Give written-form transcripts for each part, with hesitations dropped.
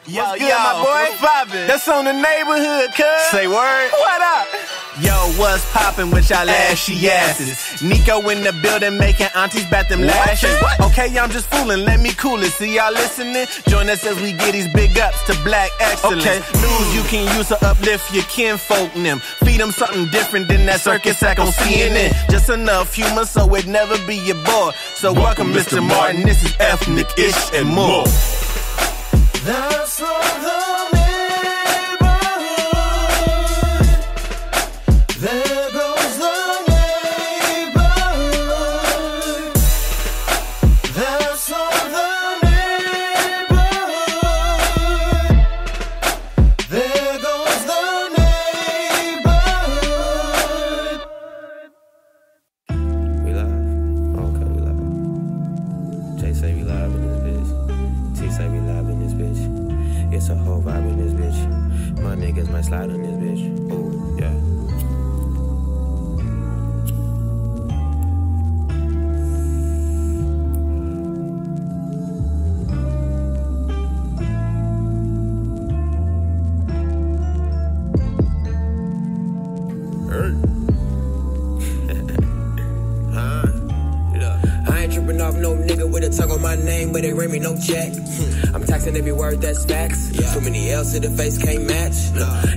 Yo, what's good, my boy? What's poppin'? That's on the neighborhood, cuz. Say word. What up? Yo, what's poppin' with y'all ashy asses? Nico in the building making aunties bat them lashes. Okay, I'm just fooling, let me cool it. See y'all listening? Join us as we get these big ups to black excellence. Okay. News you can use to uplift your kinfolk and them. Feed them something different than that circus act on CNN. Just enough humor so it never be your boy. So welcome Mr. Martin, this is ethnic-ish and more. That's all the there goes the neighborhood. That's all the neighborhood. There goes the neighborhood. We live? Okay, we live. Jay say we live in this bitch. T say we live in this bitch. It's a whole vibe in this bitch. My niggas might slide in this bitch. Ooh, yeah. Off no nigga with a tongue on my name, but they ring me no check. I'm taxing every word that's facts. Too many L's to the face can't match.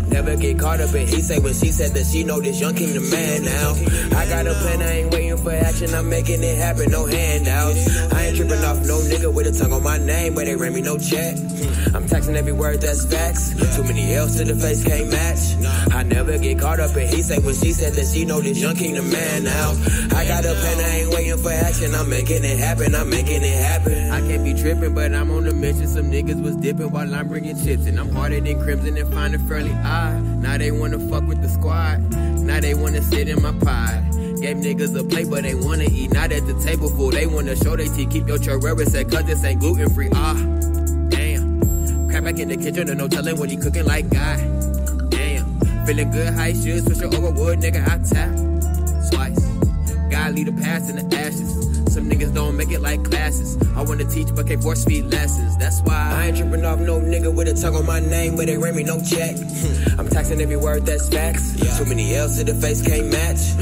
Never get caught up in he say when she said that she know this young king the man now. I got a plan, I ain't waiting for action, I'm making it happen, no handouts. I ain't tripping off no nigga with a tongue on my name, but they ring me no check. I'm taxing every word that's facts. Too many L's to the face can't match. I never get caught up in he say when she said that she know this young king the man now. I got a plan, I ain't waiting for action, I'm making it happen, I'm making it happen. I can't be tripping, but I'm on the mission. Some niggas was dipping while I'm bringing chips, and I'm harder than Crimson and find it fairly odd. Now they wanna fuck with the squad. Now they wanna sit in my pod. Gave niggas a plate, but they wanna eat. Not at the table full. They wanna show they teeth. Keep your churrera set, cause this ain't gluten free. Damn. Crap back in the kitchen, and no telling what he cooking like God. Damn. Feeling good, how he should. Switch your over wood, nigga, I tap. Slice. God lead the past in the ashes. Some niggas don't make it like classes. I wanna teach, but can't force feed lessons. That's why I ain't tripping off no nigga with a tongue on my name, but they ring me no check. I'm taxing every word that's facts. Too many L's to the face can't match.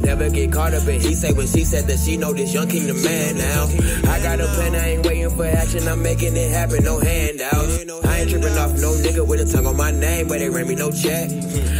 Never get caught up in he say when she said that she know this young king the man now. I got a plan, I ain't waiting for action, I'm making it happen, no handouts. I ain't tripping off no nigga with a tongue on my name, but they ring me no check.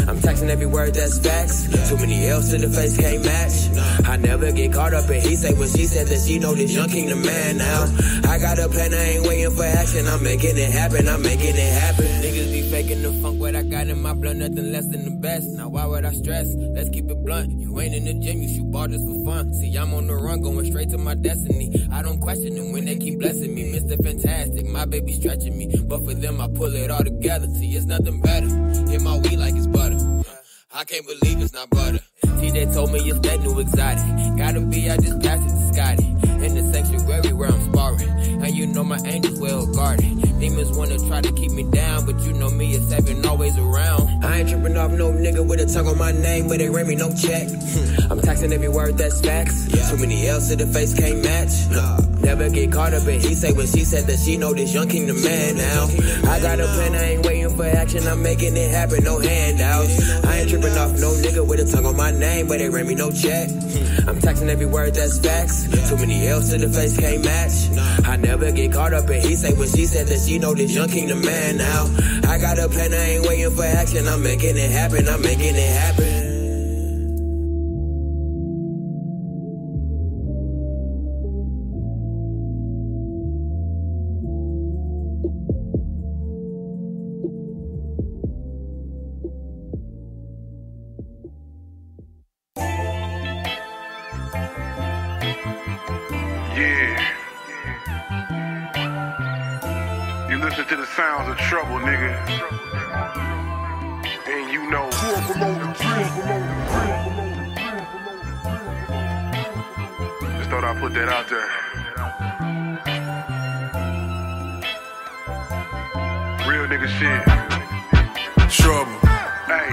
I'm taxing every word that's facts. Too many L's to the face can't match. I never get caught up in he say when she said that she know this young king the man now. I got a plan, I ain't waiting for action, I'm making it happen, I'm making it happen. Niggas be faking the funk, what I got in my blood, nothing less than the best. Now why would I stress? Let's keep it blunt. You ain't in the gym, you shoot ball just for fun. See, I'm on the run, going straight to my destiny. I don't question them when they keep blessing me. Mr. Fantastic, my baby stretching me. But for them, I pull it all together. See, it's nothing better. Hit my weed like it's butter. I can't believe it's not butter. TJ told me it's that new exotic. Gotta be, I just passed it to Scotty. In the sanctuary where I'm sparring. And you know my angels well guarded. Demons wanna try to keep me down, but you know me, it's 7 always around. I ain't tripping off no nigga with a tongue on my name, but they ring me no check. I'm taxing every word that's facts. Too many L's to the face can't match. Never get caught up in he say when she said that she know this young king the man now. I got a plan, I ain't waiting for action, I'm making it happen, no handouts. I ain't tripping off no nigga with a tongue on my name, but they ring me no check. I'm taxing every word that's facts. Too many L's to the face can't match. I never get caught up in he say when she said that she know this young king the man now. I got a plan, I ain't waiting for action, I'm making it happen, I'm making it happen. You listen to the sounds of trouble, nigga. And you know. Just thought I'd put that out there. Real nigga shit. Trouble. Hey.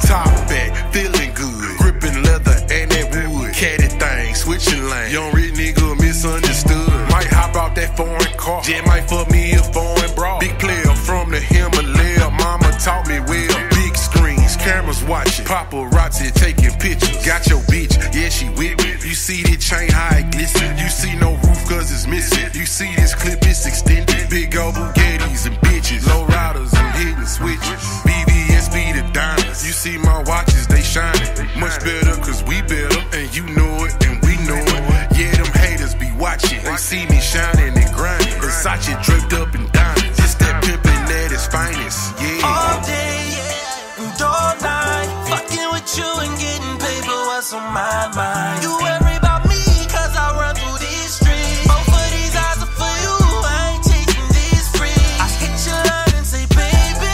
Top back, feeling good. Gripping leather and that wood. Caddy thing, switching lane. Young rich nigga misunderstood. Might hop out that foreign car. Just might fuck me a foreign bra. Big player the Himalaya, mama taught me well. Big screens, cameras watching, paparazzi taking pictures. Got your bitch, yeah, she with me. You see the chain, how it glisten. You see no roof cause it's missing. You see this clip, it's extended. Big old Bugattis and bitches, low riders and hidden switches. BBS be the diamonds. You see my watches, they shining. Much better cause we better. And you know it, and we know it. Yeah, them haters be watching. They see me shining and grinding. Versace draped up in diamonds. It's that pimpin' at its finest, yeah. All day, yeah, and all night. Fucking with you and getting paper, what's on my mind? You worry about me, cause I run through these streets. Both of these eyes are for you, I ain't taking these free. I hit your line and say, baby,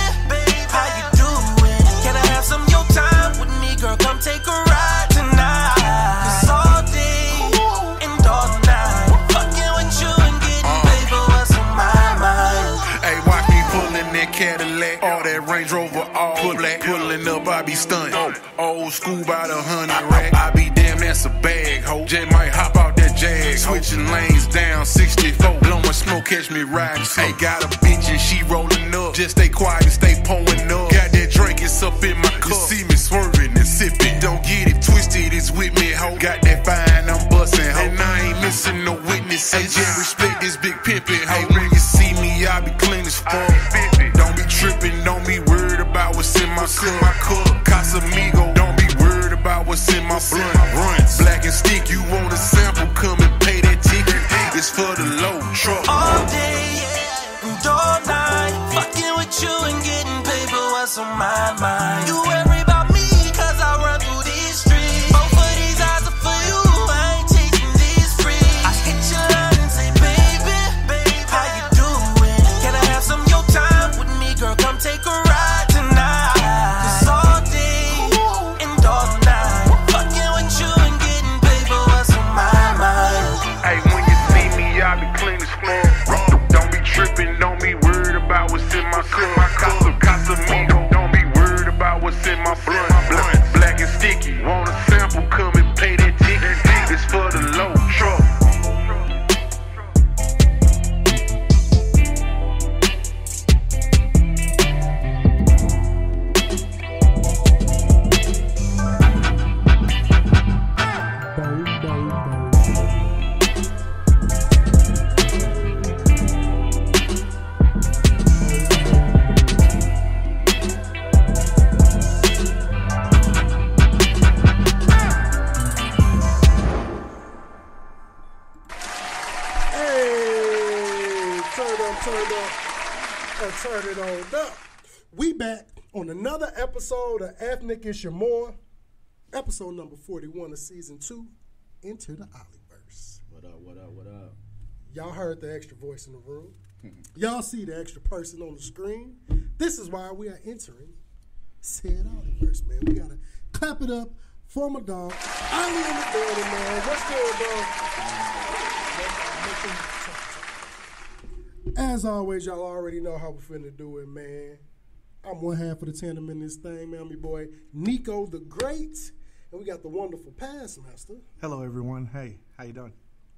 how you doing? Can I have some of your time with me, girl? Come take a ride tonight. Cause all day and all night. Fucking with you and getting paper, what's on my mind? Hey, watch me pullin' that Cadillac, all that Range Rover, all black. Pullin' up, I be stunned. Old school by the 100 rack. I be damn, that's a bag, ho. J might hop out that Jag. Switching lanes down 64. Blowing smoke, catch me riding. Hey, got a bitch and she rollin' up. Just stay quiet and stay pulling up. Got that drink, it's up in my cup. You see me swerving and sipping. Don't get it twisted, it's with me, ho. Got that fine, I'm bustin', ho. And I ain't missing no witnesses. Hey, just respect this big pimpin', ho. When you see me, I be clean as fuck. Don't be trippin', don't be worried about what's in my cup. Casamigo, don't be worried about what's in my blunt. Runs, black and stick, you want a sample, come and pay that ticket. It's for the low truck. All day, yeah, and all night. Fucking with you and getting paper, what's on my mind? You worry about me, cause I run through these streets. Both of these eyes are for you, I ain't taking these free. I hit your line and say, baby, how you doing? Can I have some of your time with me, girl? Come take a ride tonight. Cause all day and all night. Fucking with you and getting paper, what's on my mind? Hey, when you see me, I be clean as fuck. Don't be trippin', don't be worried about what's in my cup. Casamigo, don't be worried about what's in my blunt. Black and sticky, want a sample, come and pay that ticket. It's for the low truck. Turn it on up. We back on another episode of Ethnic is Your More. Episode number 41 of season 2, Into the Oliverse. What up, what up, what up? Y'all heard the extra voice in the room. Y'all see the extra person on the screen. This is why we are entering said Oliverse, man. We gotta clap it up for my dog. Oli in the building, man. What's good, bro? As always, y'all already know how we finna do it, man. I'm one half of the tandem in this thing, man. My boy NicoThaGreat, and we got the wonderful Past Master. Hello, everyone. Hey, how you doing?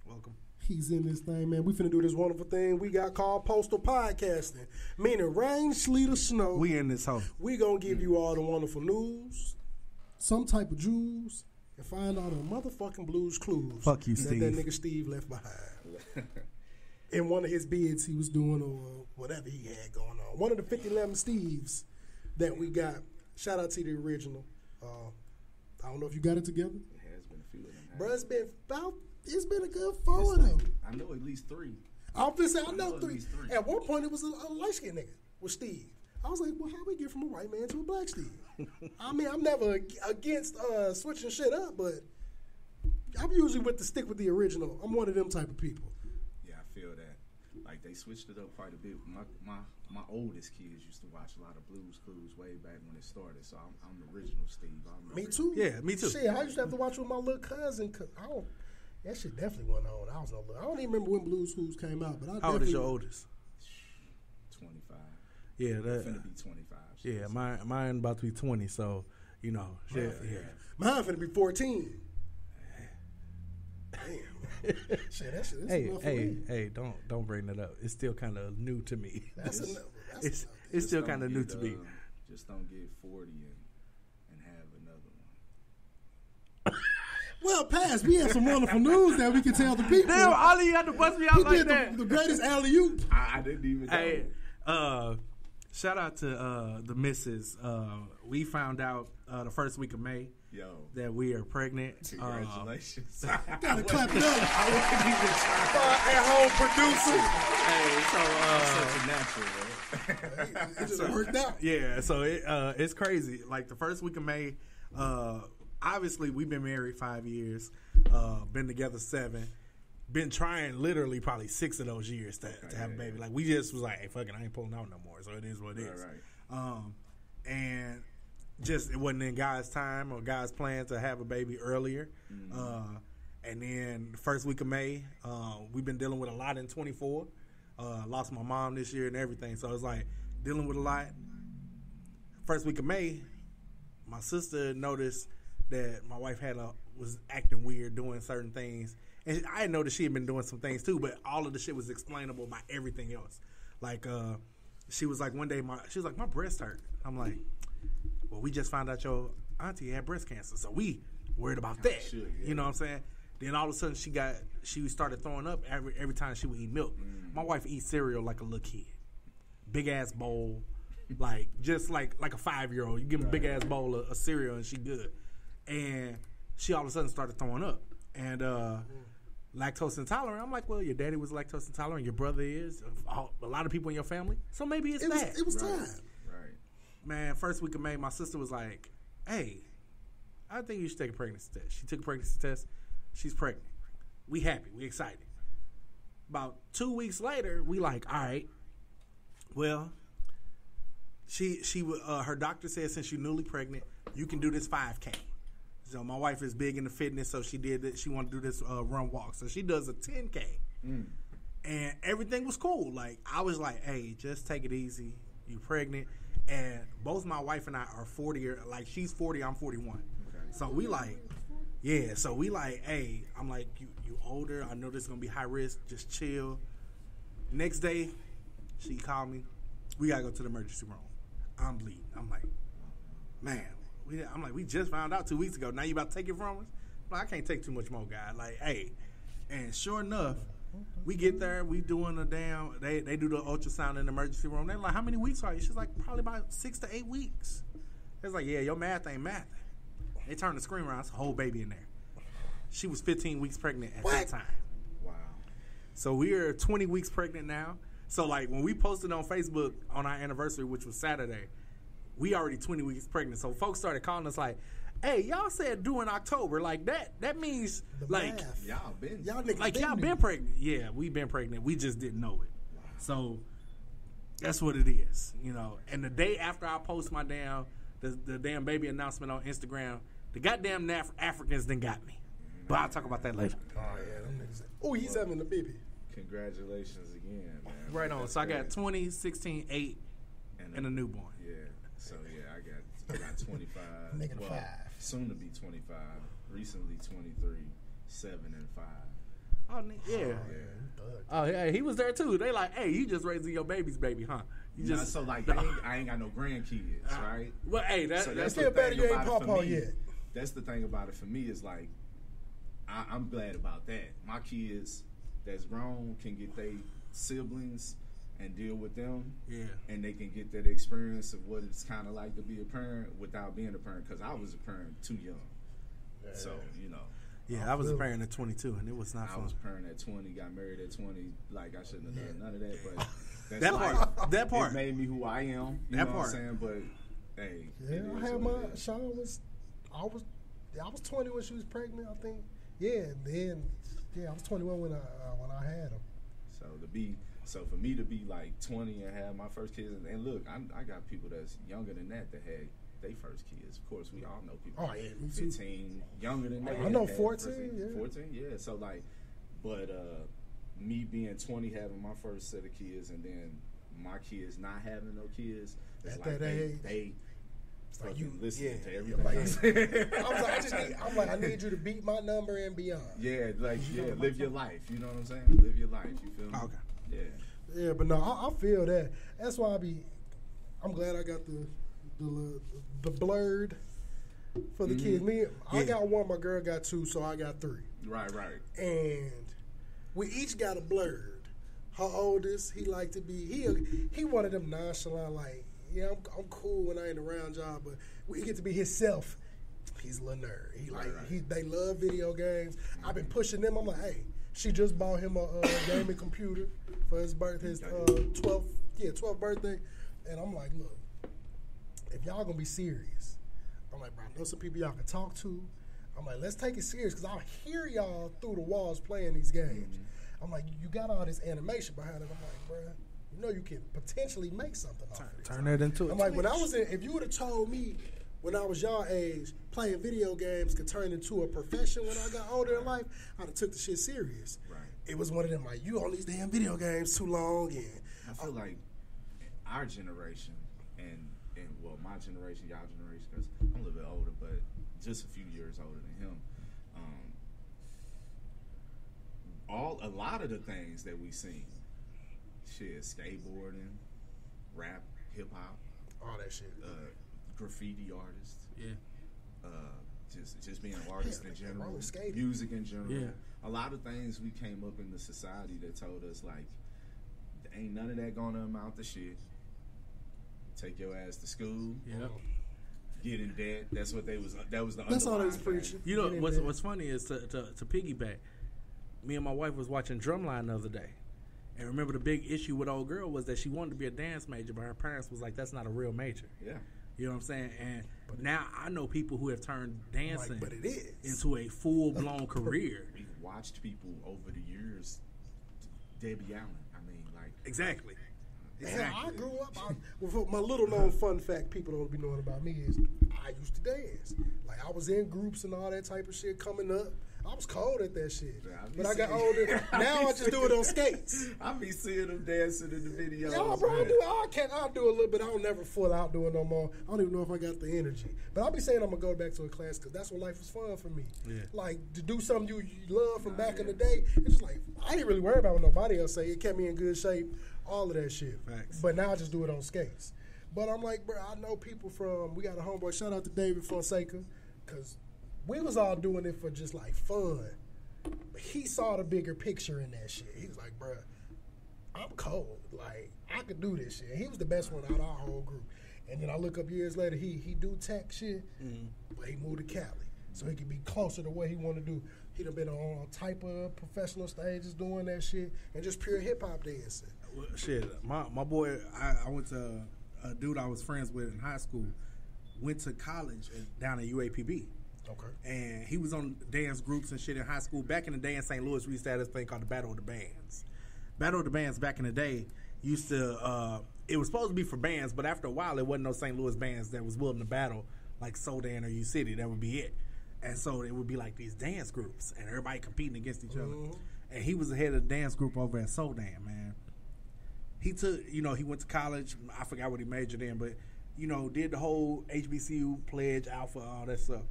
Welcome. He's in this thing, man. We finna do this wonderful thing we got called postal podcasting, meaning rain, sleet, or snow. We in this hole. We gonna give you all the wonderful news, some type of jewels, and find all the motherfucking blues clues. Fuck you, that Steve. That nigga Steve left behind. In one of his bids he was doing or whatever he had going on. One of the 5011 Steves that we got. Shout out to the original. I don't know if you got it together. It has been a few of them. Bro, it's been a good 4 of them. I know at least 3. I was saying, I know 3. At least 3. At one point, it was a light-skinned nigga with Steve. I was like, well, how we get from a white man to a black Steve? I mean, I'm never against switching shit up, but I'm usually with the stick with the original. I'm one of them type of people. Yeah, I feel that. Like, they switched it up quite a bit. My oldest kids used to watch a lot of Blues Clues way back when it started, so I'm the original Steve. Me too. Yeah, me too. Shit, I used to have to watch with my little cousin. That shit definitely wasn't on. I don't even remember when Blues Clues came out, but How old is your oldest? 25. Yeah, I'm finna be 25. Yeah, mine about to be 20, so, shit, yeah. Mine finna be 14. Damn. Shit, that shit is Hey, enough for me. hey, don't bring that up. It's still kind of new to me. That's enough. It's Just still don't kind of new get, to me. Just don't get 40 and have another one. Well, Pass, we have some wonderful news that we can tell the people. Damn, Ollie, you had to bust me out He like did that. the greatest alley-oop. I didn't even know. Hey, shout out to the missus. We found out the first week of May that we are pregnant. Congratulations. Gotta clap it up. I wasn't even trying. At-home producer. Hey, so Such a natural, man. It just worked out. yeah, so it's crazy. Like the first week of May, obviously we've been married 5 years, been together 7, been trying literally probably 6 of those years to have a baby. Like we just was like, hey, fuck it, I ain't pulling out no more. So it is what it is. Right. And just it wasn't in God's time or God's plan to have a baby earlier. And then the first week of May, we've been dealing with a lot in 24. Lost my mom this year and everything. So it's like dealing with a lot. First week of May, my sister noticed that my wife was acting weird, doing certain things. And I noticed she had been doing some things too, but all of the shit was explainable by everything else. Like, she was like, one day, she was like, my breast hurt. I'm like, well, we just found out your auntie had breast cancer, so we worried about that. Sure, yeah. You know what I'm saying? Then all of a sudden, she started throwing up every time she would eat milk. My wife eats cereal like a little kid, big ass bowl, like just like a 5-year-old. You give her a big ass bowl of cereal and she good. And she all of a sudden started throwing up and lactose intolerant. I'm like, well, your daddy was lactose intolerant, your brother is, a lot of people in your family, so maybe it's that. It was time. Right. Man, first week of May, my sister was like, hey, I think you should take a pregnancy test. She took a pregnancy test. She's pregnant. We happy. We excited. About 2 weeks later, we like, all right, well, her doctor said since you're newly pregnant, you can do this 5K. So my wife is big into fitness, so she did it. She wanted to do this run walk. So she does a 10K. And everything was cool. Like, I was like, hey, just take it easy. You pregnant. And both my wife and I are 40. Like, she's 40, I'm 41. Okay. So we like, yeah. So we like, hey, I'm like, you older. I know this is going to be high risk. Just chill. Next day, she called me. We got to go to the emergency room. I'm bleeding. I'm like, man. We just found out 2 weeks ago. Now you about to take it from us? Like, I can't take too much more, guy. Like, hey. And sure enough, we get there. We doing a damn, they do the ultrasound in the emergency room. They're like, how many weeks are you? She's like, probably about 6 to 8 weeks. It's like, yeah, your math ain't math. They turned the screen around. It's a whole baby in there. She was 15 weeks pregnant at that time. Wow. So we are 20 weeks pregnant now. So, like, when we posted on Facebook on our anniversary, which was Saturday, we already 20 weeks pregnant. So folks started calling us like, hey, y'all said due in October. Like, that means, The like, math. Y'all niggas been pregnant. Yeah, we been pregnant. We just didn't know it. Wow. So that's what it is, you know. And the day after I post my the damn baby announcement on Instagram, the goddamn Africans then got me. But I'll talk about that later. Oh, yeah, them niggas. Oh, he's having a baby. Congratulations again, man. Right on. So I got 20, 16, 8, and a newborn. Yeah. So yeah, I got 25. Making a 5. Soon to be 25. Recently 23. 7 and 5. Oh yeah. Oh yeah. He was there too. They like, hey, you just raising your baby's baby, huh? You just so like I ain't got no grandkids, right? Well, hey, that's still better you ain't pawpaw yet. That's the thing about it for me is like I'm glad about that. My kids that's grown can get their siblings and deal with them, and they can get that experience of what it's kind of like to be a parent without being a parent. Because I was a parent too young, so you know. Yeah, I was a parent at 22, and it was not fun. I was a parent at 20, got married at 20. Like I shouldn't have done none of that, but that part it made me who I am. You know what I'm saying? But hey, I had Sean was I was 20 when she was pregnant, I think. Yeah, and then I was 21 when I had him. So for me to be like 20 and have my first kids, and look, I got people that's younger than that had their first kids. Of course, we all know people. Oh yeah, me too. 15, younger than that. I know 14. Yeah. 14, yeah. So like, but me being 20, having my first set of kids, and then my kids not having no kids, it's at like that age. fucking listening to everything. I need you to beat my number and beyond. Yeah, live your life. You know what I'm saying? Live your life. You feel me? Okay. Yeah. Yeah, but no, I feel that. That's why I'm glad I got the blurred for the kids. I got one, my girl got two, so I got three. Right. And we each got a blurred. Her oldest, he like to be, he one of them nonchalant, like, yeah, I'm cool when I ain't around y'all, but when he get to be himself, he's a little nerd. They love video games. I've been pushing them. I'm like, hey, she just bought him a gaming computer for his birthday, his 12th birthday. And I'm like, look, if y'all gonna be serious, I'm like, bro, I know some people y'all can talk to. I'm like, let's take it serious, because I hear y'all through the walls playing these games. I'm like, you got all this animation behind it. I'm like, bro, you know you can potentially make something off of it. Turn that into I'm like, when I was if you would have told me when I was y'all age, playing video games could turn into a profession when I got older in life, I'd have took the shit serious. Right. It was one of them, like, you on these damn video games too long. And I feel like our generation and well, my generation, y'all generation, because I'm a little bit older, but just a few years older than him. A lot of the things that we seen, shit, skateboarding, rap, hip hop, all that shit, graffiti artists, just being an artist in general, skating, music in general. Yeah. A lot of things we came up in the society that told us, like, ain't none of that gonna amount to shit. Take your ass to school. Yep. Get in debt. That's what they was. That was the. That's all they was underlying preaching. You know what's funny is to piggyback. Me and my wife was watching Drumline the other day, and remember the big issue with old girl was that she wanted to be a dance major, but her parents was like, "That's not a real major." Yeah. You know what I'm saying? And now I know people who have turned dancing but it is into a full blown career. We've watched people over the years. Debbie Allen. I mean, like exactly. Yeah, I grew up. My little known fun fact people don't be knowing about me is I used to dance. Like, I was in groups and all that type of shit coming up. I was cold at that shit. Yeah, but I got older. Now I just do it on skates. I be seeing them dancing in the videos. Yeah, bro, I'll do a little bit. I don't never full out do it no more. I don't even know if I got the energy. But I'll be saying I'm going to go back to a class because that's when life was fun for me. Yeah. Like, to do something you love from back in the day, it's just like, I ain't really worried about what nobody else say. It kept me in good shape, all of that shit. Facts. But now I just do it on skates. But I'm like, bro, I know people we got a homeboy, shout out to David Fonseca, because we was all doing it for just like fun. But he saw the bigger picture in that shit. He was like, bro, I'm cold. Like, I could do this shit. He was the best one out of our whole group. And then I look up years later, he do tech shit, but he moved to Cali. So he could be closer to what he want to do. He done been on all type of professional stages doing that shit and just pure hip-hop dancing. Well, shit, my boy, I went to a dude I was friends with in high school, went to college down at UAPB. Okay. And he was on dance groups and shit in high school. Back in the day in St. Louis, we used to have this thing called the Battle of the Bands. Battle of the Bands back in the day used to, it was supposed to be for bands, but after a while, it wasn't no St. Louis bands that was willing to battle like Sodan or U-City. That would be it. And so it would be like these dance groups and everybody competing against each other. And he was the head of the dance group over at Sodan, man. He took, he went to college. I forgot what he majored in, but, did the whole HBCU pledge, Alpha, all that stuff.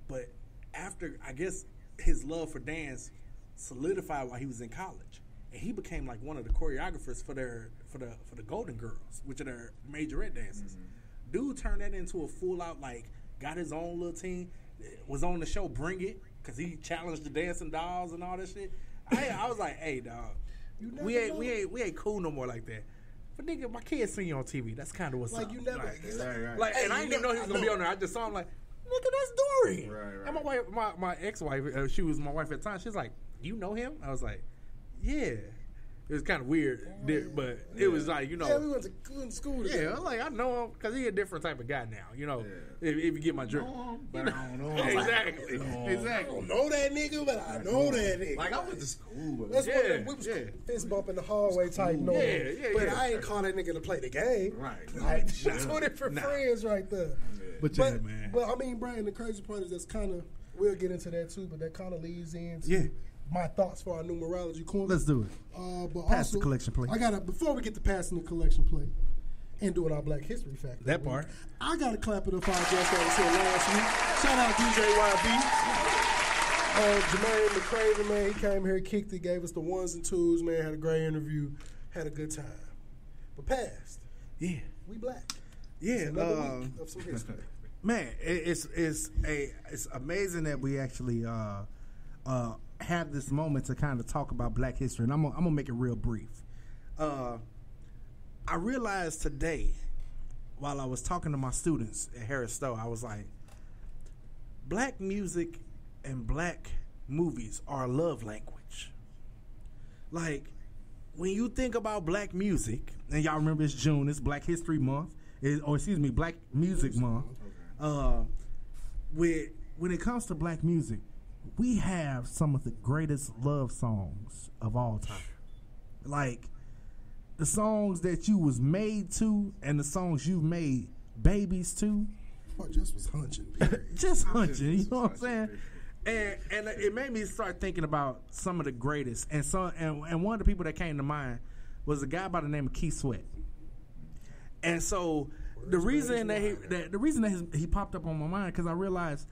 But after, I guess, his love for dance solidified while he was in college, and he became like one of the choreographers for the Golden Girls, which are their majorette dances. Dude turned that into a full out, like, got his own little team. Was on the show Bring It because he challenged the dancing dolls and all that shit. I was like, hey dog, we ain't cool no more like that. But nigga, my kids seen you on TV. That's kind of what's like up. You never like, and I didn't even know he was gonna be on there. I just saw him like, nigga, that's Dory. Right. And my wife, my ex-wife, she was my wife at the time. She's like, you know him? I was like, yeah. It was kind of weird, but it was like, Yeah, we went to school together. Yeah, I'm like, I know him because he's a different type of guy now, if you get my drift. But I don't know him. Exactly. I don't know that nigga, but I know that nigga. Like, I went to school. That's we was fist bump in the hallway type noise. But I ain't call that nigga to play the game. Right. Like, that's 2 different friends right there. But man. But I mean, Brian, the crazy part is that's kind of, we'll get into that too, but that kind of leads into my thoughts for our numerology corner. Let's do it. But Pass also, the collection plate. Before we get to passing the collection plate, and doing our Black History Fact. That part. I got to clap it up for our guest that was here last week. Shout out DJ YB. Jermaine McCraven, man, he came here, kicked it, gave us the ones and twos, man, had a great interview, had a good time. But past, yeah, we black. Yeah, it's another week of some history. Man, it's amazing that we actually have this moment to kind of talk about Black history, and I'm gonna make it real brief. I realized today, while I was talking to my students at Harris Stowe, I was like, Black music and Black movies are a love language. Like, when you think about Black music, and y'all remember it's June, it's Black History Month, Black Music Month. When it comes to Black music, we have some of the greatest love songs of all time. Like, the songs that you was made to and the songs you made babies to. Oh, just was hunching. Just hunching, you know what I'm saying? And it made me start thinking about some of the greatest. And one of the people that came to mind was a guy by the name of Keith Sweat. And so the reason that he popped up on my mind, because I realized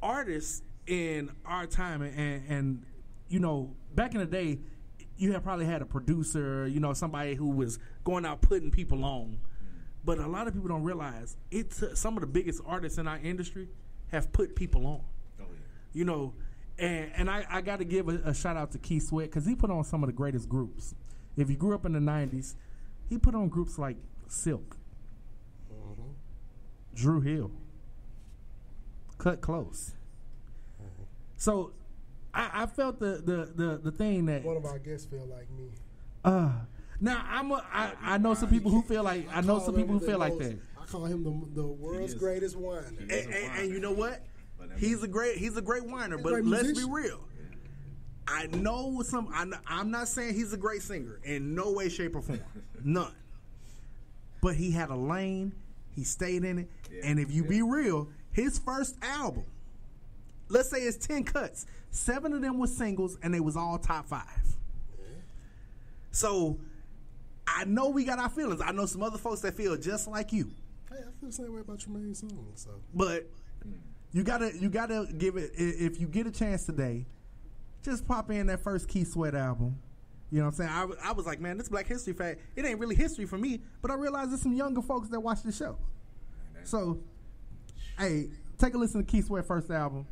artists in our time and you know, back in the day, you had probably had a producer, you know, somebody who was going out putting people on. But a lot of people don't realize some of the biggest artists in our industry have put people on. Oh, yeah. You know, and I got to give a shout out to Keith Sweat, because he put on some of the greatest groups. If you grew up in the 90s, he put on groups like Silk, Drew Hill, Cut Close. So I felt the thing that one of our guests feel like me. Now I know some people who feel like that. I call him the world's greatest whiner. And you know what? He's a great whiner. But let's be real. I know I'm not saying he's a great singer in no way, shape, or form. None. But he had a lane. He stayed in it. Yeah. And if you be real, his first album, let's say it's 10 cuts, 7 of them were singles, and they was all top 5. Yeah. So I know we got our feelings. I know some other folks that feel just like you. Hey, I feel the same way about your main song. So, but you gotta give it. If you get a chance today, just pop in that first Keith Sweat album. You know what I'm saying? I was like, man, this Black History Fact, it ain't really history for me, but I realized there's some younger folks that watch the show. So, hey, take a listen to Keith Sweat's first album.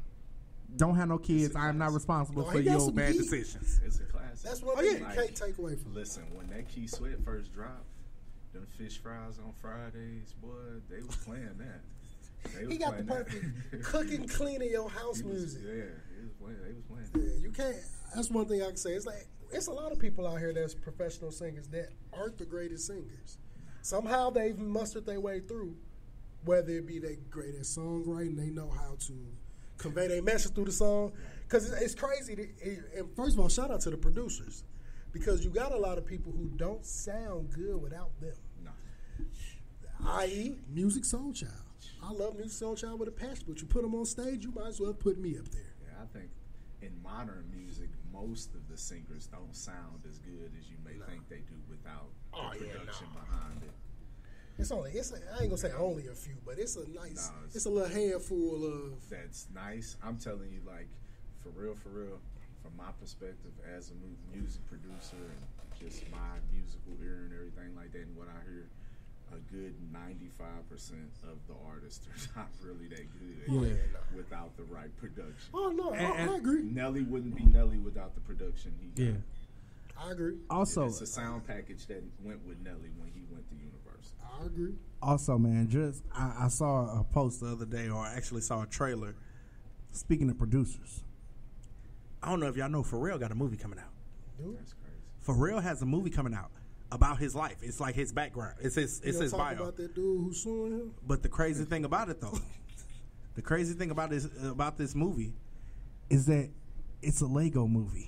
Don't have no kids. I am not responsible for your bad decisions. It's a classic. That's one thing you can't take away from. Listen, when that Keith Sweat first dropped, them fish fries on Fridays, boy, they was playing that. He got the perfect cooking, cleaning your house music. Yeah, they was playing. Yeah, you can't. That's one thing I can say. It's like, it's a lot of people out here that's professional singers that aren't the greatest singers. Somehow they've mustered their way through, whether it be their greatest songwriting, they know how to convey their message through the song. Because it's crazy. And first of all, shout out to the producers, because you got a lot of people who don't sound good without them. No. I.e., Music Soul Child. I love Music Soul Child with a passion, but you put them on stage, you might as well put me up there. Yeah, I think in modern music, most of the singers don't sound as good as you may think they do without the production behind it. I ain't gonna say only a few, but it's a nice, it's a little handful of. That's nice. I'm telling you, like, for real, from my perspective as a music producer and just my musical ear and everything like that, and what I hear, a good 95% of the artists are not really that good without the right production. Oh no, I agree. Nelly wouldn't be Nelly without the production he got. I agree. Also, it's a sound package that went with Nelly when he went to Universal. I agree. Also, man, I saw a post the other day, or actually saw a trailer. Speaking of producers, I don't know if y'all know Pharrell got a movie coming out. Dude, that's crazy. Pharrell has a movie coming out about his life. It's like his background. It's his bio. About that dude who's suing him. But the crazy thing about it, though, about this movie is that it's a Lego movie.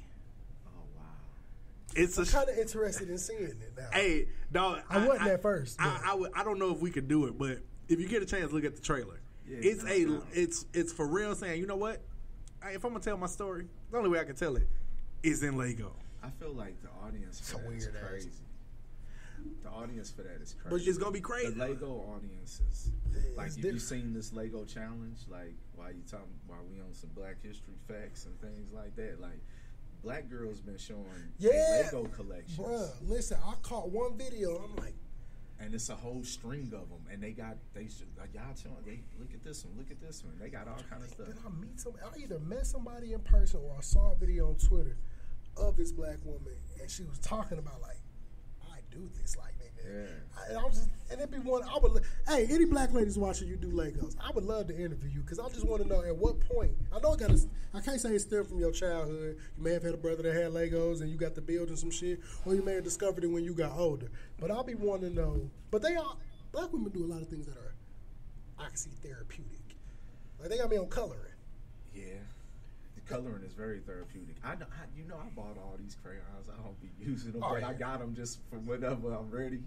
I'm kind of interested in seeing it now. Hey, dog, I wasn't at first. I don't know if we could do it, but if you get a chance, look at the trailer. Yeah, it's Pharrell saying, you know what? If I'm gonna tell my story, the only way I can tell it is in Lego. I feel like the audience is crazy. The audience for that is crazy. But it's gonna be crazy. The Lego audience is like, if you seen this Lego challenge, like while we on some Black History facts and things like that, like Black girls been showing Lego collections. Bruh, listen, I caught one video. I'm like, and it's a whole string of them, and y'all showing. Look at this one. Look at this one. They got all kind of stuff. Did I meet somebody? I either met somebody in person or I saw a video on Twitter of this black woman, and she was talking about like, I do this, like, nigga. Yeah. I was just, and it'd be one. Hey, any black ladies watching you do Legos, I would love to interview you because I just want to know at what point. I know I can't say it's still from your childhood. You may have had a brother that had Legos and you got to building some shit, or you may have discovered it when you got older. But I'll be wanting to know. But black women do a lot of things that are, I can see, therapeutic. Like they got me on coloring. Yeah. Coloring is very therapeutic. I bought all these crayons. I don't be using them, but I got them just for whenever I'm ready.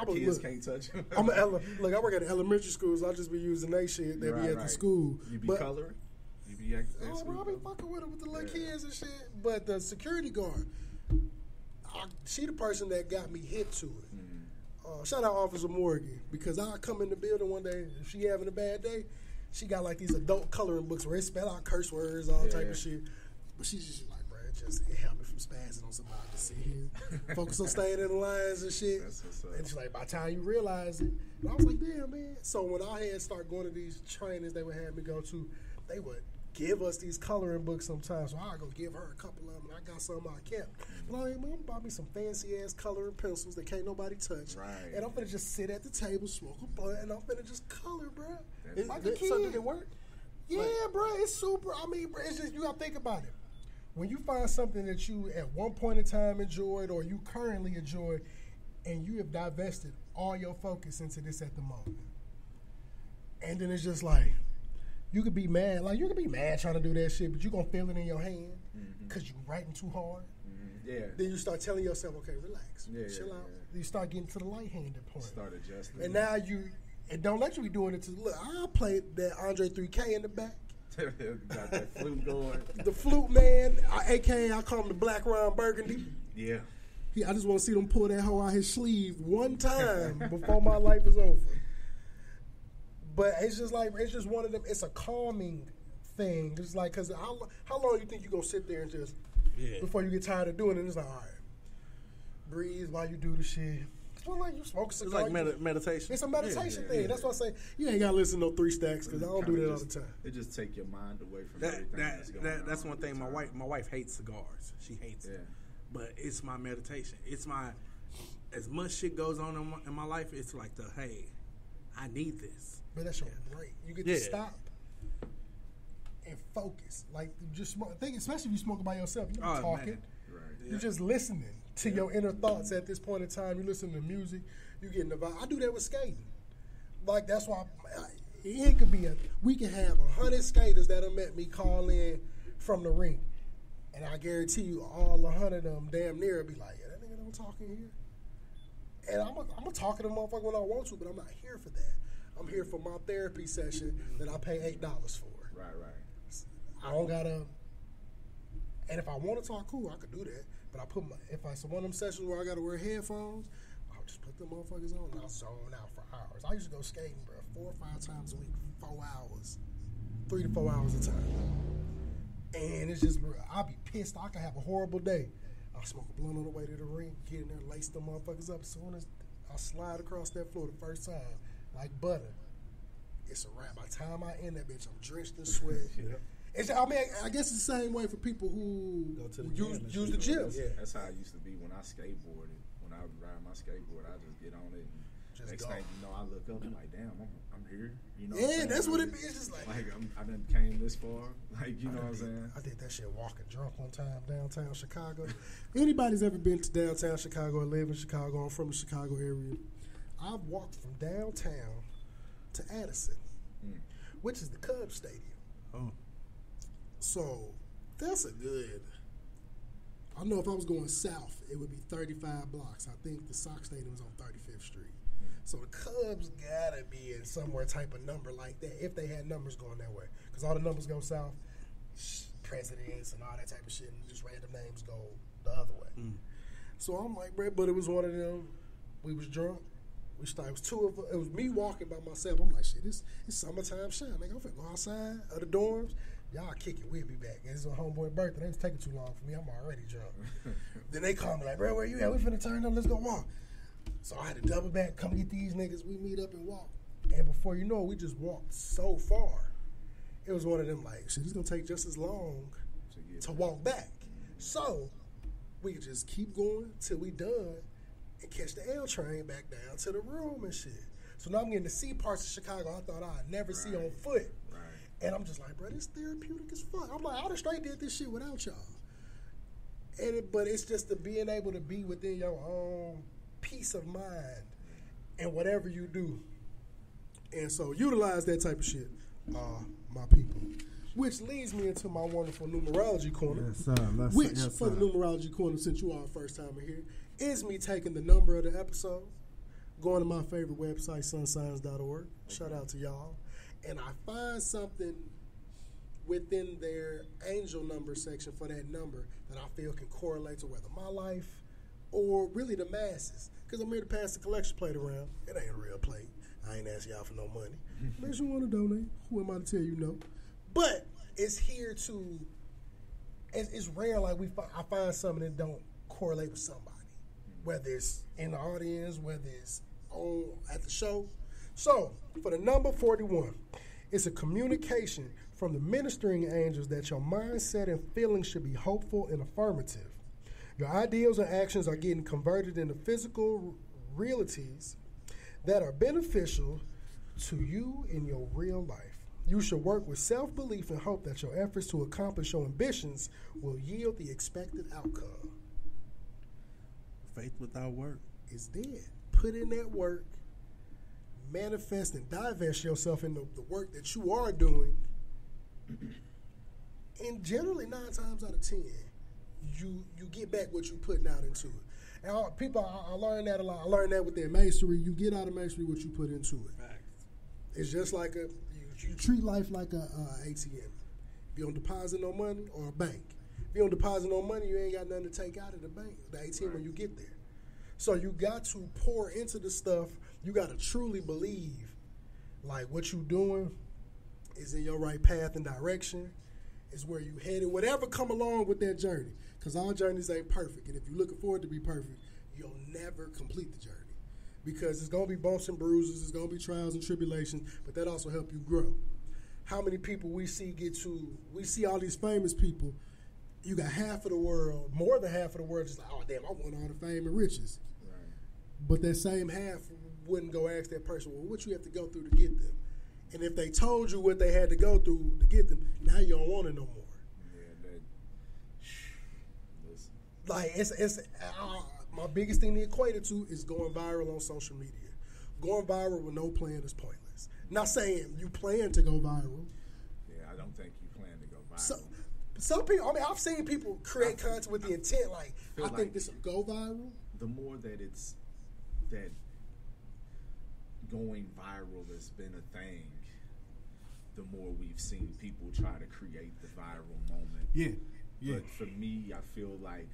Kids can't touch them. I work at an elementary school, so I just be using that shit. They be at the school. You be coloring? You be at school? I be fucking with them with the little kids and shit. But the security guard, she the person that got me hip to it. Mm-hmm. Shout out Officer Morgan, because I come in the building one day, if she having a bad day, she got like these adult coloring books where it spell out curse words, all type of shit. But she's just like, bro, it helped me from spazzing on somebody to sit here. Focus on staying in the lines and shit. And she's like, by the time you realize it. And I was like, damn, man. So when I had started going to these trainings they would have me go to, they would give us these coloring books sometimes. So I'd go give her a couple of them, and I got some I kept. But I'm like, bought me some fancy-ass coloring pencils that can't nobody touch. Right. And I'm finna just sit at the table, smoke a blunt, and I'm finna just color, bro. Like a kid. So did it work? Yeah, bro, it's super. I mean, bro, it's just, you gotta think about it. When you find something that you at one point in time enjoyed or you currently enjoy, and you have divested all your focus into this at the moment, and then it's just like, you could be mad. Like, you could be mad trying to do that shit, but you're going to feel it in your hand because you're writing too hard. Mm-hmm. Yeah. Then you start telling yourself, okay, relax. Chill out. You start getting to the light-handed point. Start adjusting. And now it don't let you be doing it to, look, I played that Andre 3K in the back. Got that flute going. The flute man, a.k.a. I call him the Black Ron Burgundy. Yeah. I just want to see them pull that hoe out his sleeve one time before my life is over. But it's just like, it's just one of them, it's a calming thing. It's like, because how long you think you're going to sit there and just, before you get tired of doing it, it's like, all right, breathe while you do the shit. It's like you smoke a cigar. It's like meditation. It's a meditation thing. Yeah. That's why I say, you ain't got to listen to no 3 stacks, because I don't do that all the time. It just take your mind away from everything that's going on. That's one thing. My wife hates cigars. She hates it. But it's my meditation. It's my, as much shit goes on in my life, it's like hey, I need this. But that's your break. You get to stop and focus. Like, just smoke. Think, especially if you smoke by yourself, you're not talking. Right. You're just listening to your inner thoughts at this point in time. You listen to music. You getting the vibe. I do that with skating. Like, that's why it could be we can have 100 skaters that have met me call in from the rink, and I guarantee you, all 100 of them damn near will be like, yeah, that nigga don't talk in here. And I'm gonna talk to them motherfucker when I want to, but I'm not here for that. I'm here for my therapy session that I pay $8 for. Right. I don't gotta. And if I want to talk, cool, I could do that. But if it's one of them sessions where I gotta wear headphones, I'll just put them motherfuckers on and I'll zone out for hours. I used to go skating, bro, 4 or 5 times a week, 4 hours, 3 to 4 hours a time. And it's just, bro, I'll be pissed. I could have a horrible day. I'll smoke a blunt on the way to the ring, get in there, lace them motherfuckers up. As soon as I slide across that floor the first time, like butter, it's a wrap. By the time I end that bitch, I'm drenched in sweat. I guess it's the same way for people who go to the use the gym. Yeah, that's how I used to be when I skateboarded. When I would ride my skateboard, I just get on it. And next thing you know, I look up and like, damn, I'm here. You know? Yeah, that's what it be. It's just like I done came this far. Like, you know what I'm saying? I did that shit walking drunk one time downtown Chicago. Anybody's ever been to downtown Chicago or live in Chicago? I'm from the Chicago area. I've walked from downtown to Addison, which is the Cubs stadium. Oh. So that's a good. I know if I was going south, it would be 35 blocks. I think the Sox stadium is on 35th Street. So the Cubs gotta be in somewhere type of number like that if they had numbers going that way. Because all the numbers go south, presidents and all that type of shit, and just random names go the other way. So I'm like, bro, but it was one of them. We was drunk. It was two of us. It was me walking by myself. I'm like, shit, it's summertime shine. Nigga, I'm finna go outside of the dorms. Y'all kick it. We'll be back. It's a homeboy birthday. They was taking too long for me. I'm already drunk. Then they call me like, bro, where you at? We finna turn up. Let's go walk. So I had to double back, come get these niggas. We meet up and walk. And before you know it, we just walked so far. It was one of them like, shit, it's gonna take just as long to walk back. So we could just keep going till we done and catch the L train back down to the room and shit. So now I'm getting to see parts of Chicago I thought I'd never see on foot. Right. And I'm just like, bro, this therapeutic as fuck. I'm like, I done straight did this shit without y'all. But it's just the being able to be within your own peace of mind and whatever you do. And so utilize that type of shit, my people. Which leads me into my wonderful numerology corner. Yes, sir. For the numerology corner, since you are a first timer here, is me taking the number of the episode, going to my favorite website, sunsigns.org. Shout out to y'all. And I find something within their angel number section for that number that I feel can correlate to whether my life or really the masses. Because I'm here to pass the collection plate around. It ain't a real plate. I ain't asking y'all for no money. Unless you want to donate. Who am I to tell you no? But it's here to, it's rare like I find something that don't correlate with somebody. Whether it's in the audience, whether it's at the show. So, for the number 41, it's a communication from the ministering angels that your mindset and feelings should be hopeful and affirmative. Your ideals and actions are getting converted into physical realities that are beneficial to you in your real life. You should work with self-belief and hope that your efforts to accomplish your ambitions will yield the expected outcome. Faith without work is dead. Put in that work, manifest and divest yourself in the work that you are doing, and generally 9 times out of 10, you get back what you putting out into it. And I learned that a lot. I learned that with their masonry. You get out of masonry what you put into it. Right. It's just like you treat life like a ATM. If you don't deposit no money, or a bank. If you don't deposit no money, you ain't got nothing to take out of the bank, the ATM, when you get there. So you got to pour into the stuff. You got to truly believe, like, what you doing is in your right path and direction, is where you headed, whatever come along with that journey. Because all journeys ain't perfect. And if you're looking forward to be perfect, you'll never complete the journey. Because it's going to be bumps and bruises, it's going to be trials and tribulations, but that also help you grow. How many people we see all these famous people, you got half of the world, more than half of the world, just like, oh, damn, I want all the fame and riches. Right. But that same half wouldn't go ask that person, well, what you have to go through to get them? And if they told you what they had to go through to get them, now you don't want it no more. Like, it's my biggest thing to equate it to is going viral on social media. Going viral with no plan is pointless. Not saying you plan to go viral. Yeah, I don't think you plan to go viral. Some people, I've seen people create content with the intent, like, I think this will go viral. The more that it's, that going viral has been a thing, the more we've seen people try to create the viral moment. Yeah. But for me, I feel like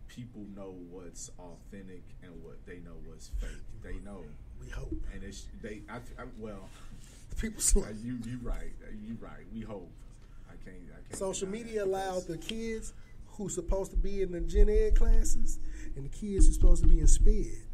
people know what's authentic and what they know what's fake. They know. We hope. And it's well. People. You right. We hope. I can't. Social media allowed the kids who's supposed to be in the gen ed classes and the kids who's supposed to be in SPED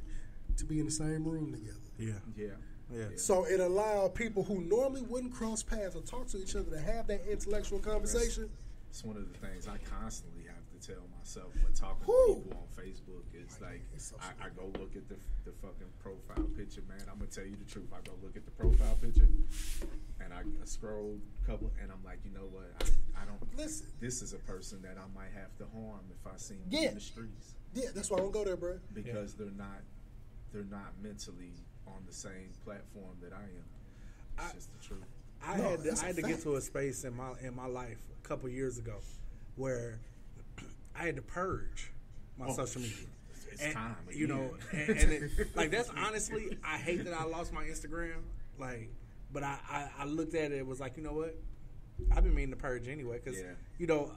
to be in the same room together. Yeah. So it allowed people who normally wouldn't cross paths or talk to each other to have that intellectual conversation. It's one of the things I constantly have to tell myself when talking to people on Facebook. It's like, I go look at the fucking profile picture, man. I'm going to tell you the truth. I go look at the profile picture, and I scroll a couple, and I'm like, you know what? I don't listen. This is a person that I might have to harm if I see them in the streets. Yeah, that's why I don't go there, bro. Because they're not mentally on the same platform that I am. It's just the truth. I had to get to a space in my life a couple years ago where I had to purge my social media. It's time, you know, and like, that's honestly, I hate that I lost my Instagram. Like, but I looked at it. It was like, you know what? I've been meaning to purge anyway, because you know,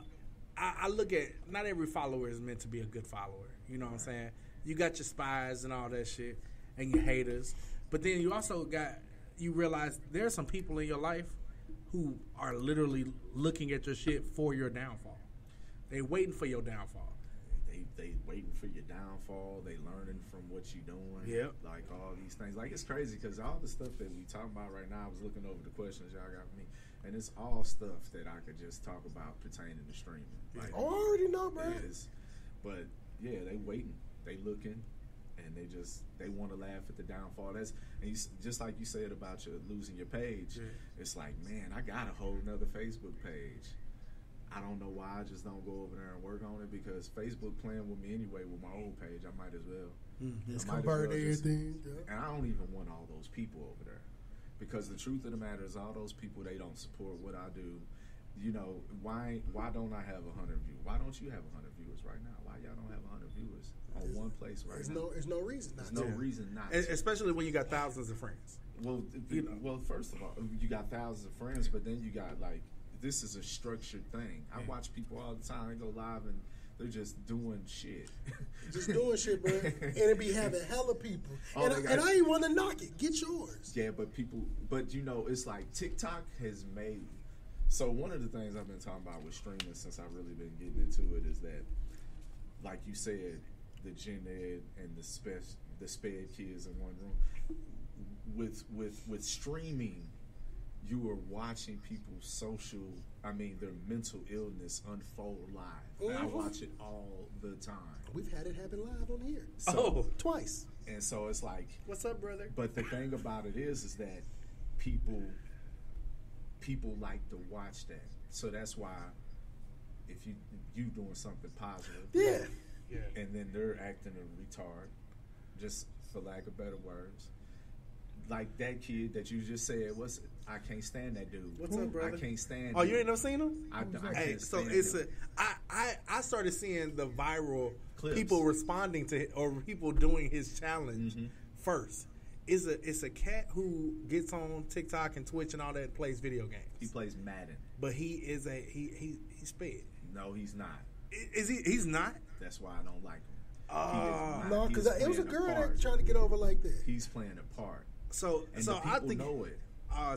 I look at, not every follower is meant to be a good follower. You know what I'm saying? you got your spies and all that shit, and your haters. But then you also you realize there's some people in your life who are literally looking at your shit for your downfall. They waiting for your downfall. They waiting for your downfall. They learning from what you doing. Yep. Like all these things. Like it's crazy because all the stuff that we talking about right now, I was looking over the questions y'all got for me, and it's all stuff that I could just talk about pertaining to streaming. Like, I already know, bro. But yeah, they waiting. They looking. And they want to laugh at the downfall. Just like you said about losing your page. Yeah. It's like, man, I got a whole nother Facebook page. I don't know why I just don't go over there and work on it because Facebook playing with me anyway with my old page. I might as well. Just convert everything. And I don't even want all those people over there because the truth of the matter is all those people, they don't support what I do. You know, why don't I have 100 viewers? Why don't you have 100 viewers right now? Why y'all don't have 100 viewers on one place right now? There's no reason not to. There's no reason not to. Especially when you got thousands of friends. Well, well, first of all, you got thousands of friends, but then you got, like, this is a structured thing. I watch people all the time. They go live and they're just doing shit. Just doing shit, bro. And it be having hella people. And I ain't want to knock it. Get yours. Yeah, but you know, it's like TikTok has made. So one of the things I've been talking about with streaming since I've really been getting into it is that, like you said, the Gen Ed and the sped kids in one room. With streaming, you are watching people's their mental illness unfold live. Mm-hmm. I watch it all the time. We've had it happen live on here. Twice. And so it's like, what's up, brother? But the thing about it is that people like to watch that. So that's why if you doing something positive, yeah, and then they're acting a retard, just for lack of better words. Like that kid that you just said, I can't stand that dude. What's up, brother? I can't stand. Oh, you ain't never seen him? I can't stand him. I started seeing the viral clips. People responding to it, or people doing his challenge first. It's a cat who gets on TikTok and Twitch and all that and plays video games. He plays Madden. But he's sped. No, he's not. Is he? He's not. That's why I don't like him. No, because it was a girl that trying to get over like that. He's playing a part. So I think know it.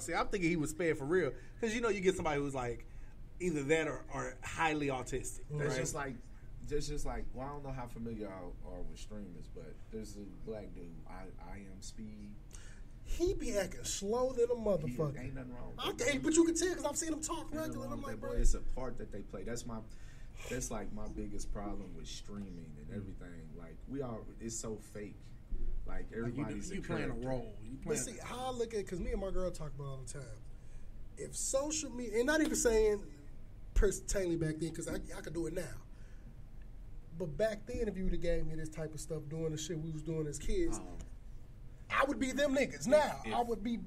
See, I'm thinking he was sped for real because you get somebody who's like either that or highly autistic. That's right? just like. Well, I don't know how familiar y'all are with streamers, but there's a black dude. I am Speed. He be acting slow than a motherfucker. Ain't nothing wrong. Okay, but you can tell because I've seen him talk regular. I'm like, bro, it's a part that they play. That's like my biggest problem with streaming and everything. Like it's so fake. Like everybody's you playing a role. But see how I look at, because me and my girl talk about it all the time. If social media, and not even saying pertaining back then, because I could do it now. But back then, if you would have gave me this type of stuff, doing the shit we was doing as kids, I would be them niggas. Now I would be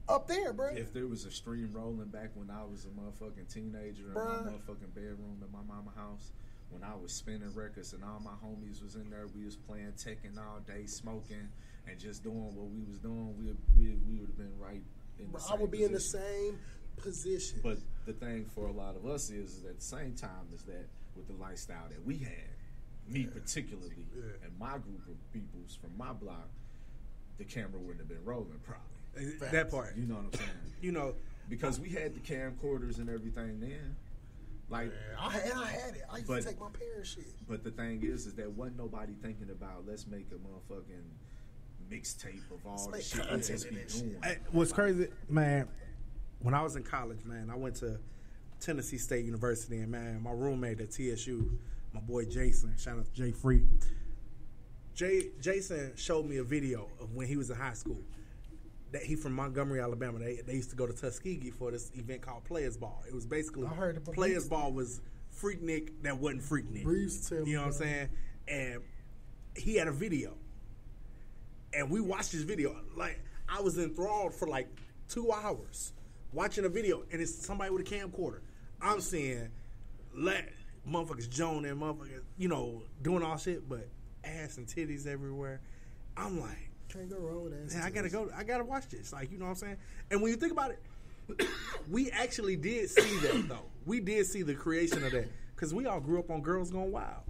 up there, bro. If there was a stream rolling back when I was a motherfucking teenager in my motherfucking bedroom in my mama's house, when I was spinning records and all my homies was in there, we was playing Tekken all day, smoking, and just doing what we was doing, we would have been right in the same I would be position. in the same position. But the thing for a lot of us is at the same time is that with the lifestyle that we had, me particularly, and my group of peoples from my block, the camera wouldn't have been rolling probably. That part. You know what I'm saying? Because we had the camcorders and everything then. Like I had it. I used to take my parents' shit. But the thing is that wasn't nobody thinking about let's make a motherfucking mixtape of all the shit we just be doing. Hey, what's crazy, man? When I was in college, man, I went to Tennessee State University, and man, my roommate at TSU, my boy Jason, shout out to Jay Free. Jason showed me a video of when he was in high school. That he from Montgomery, Alabama. They used to go to Tuskegee for this event called Players Ball. It was basically Players Ball was Freaknik that wasn't Freaknik. You know what I'm saying? And he had a video, and we watched his video. Like I was enthralled for like 2 hours watching a video, and it's somebody with a camcorder. I'm seeing motherfuckers Joan and motherfuckers, doing all shit, but ass and titties everywhere. I'm like, can't go wrong with that. Man, I gotta watch this. Like, you know what I'm saying? And when you think about it, we actually did see that though. We did see the creation of that because we all grew up on Girls Gone Wild.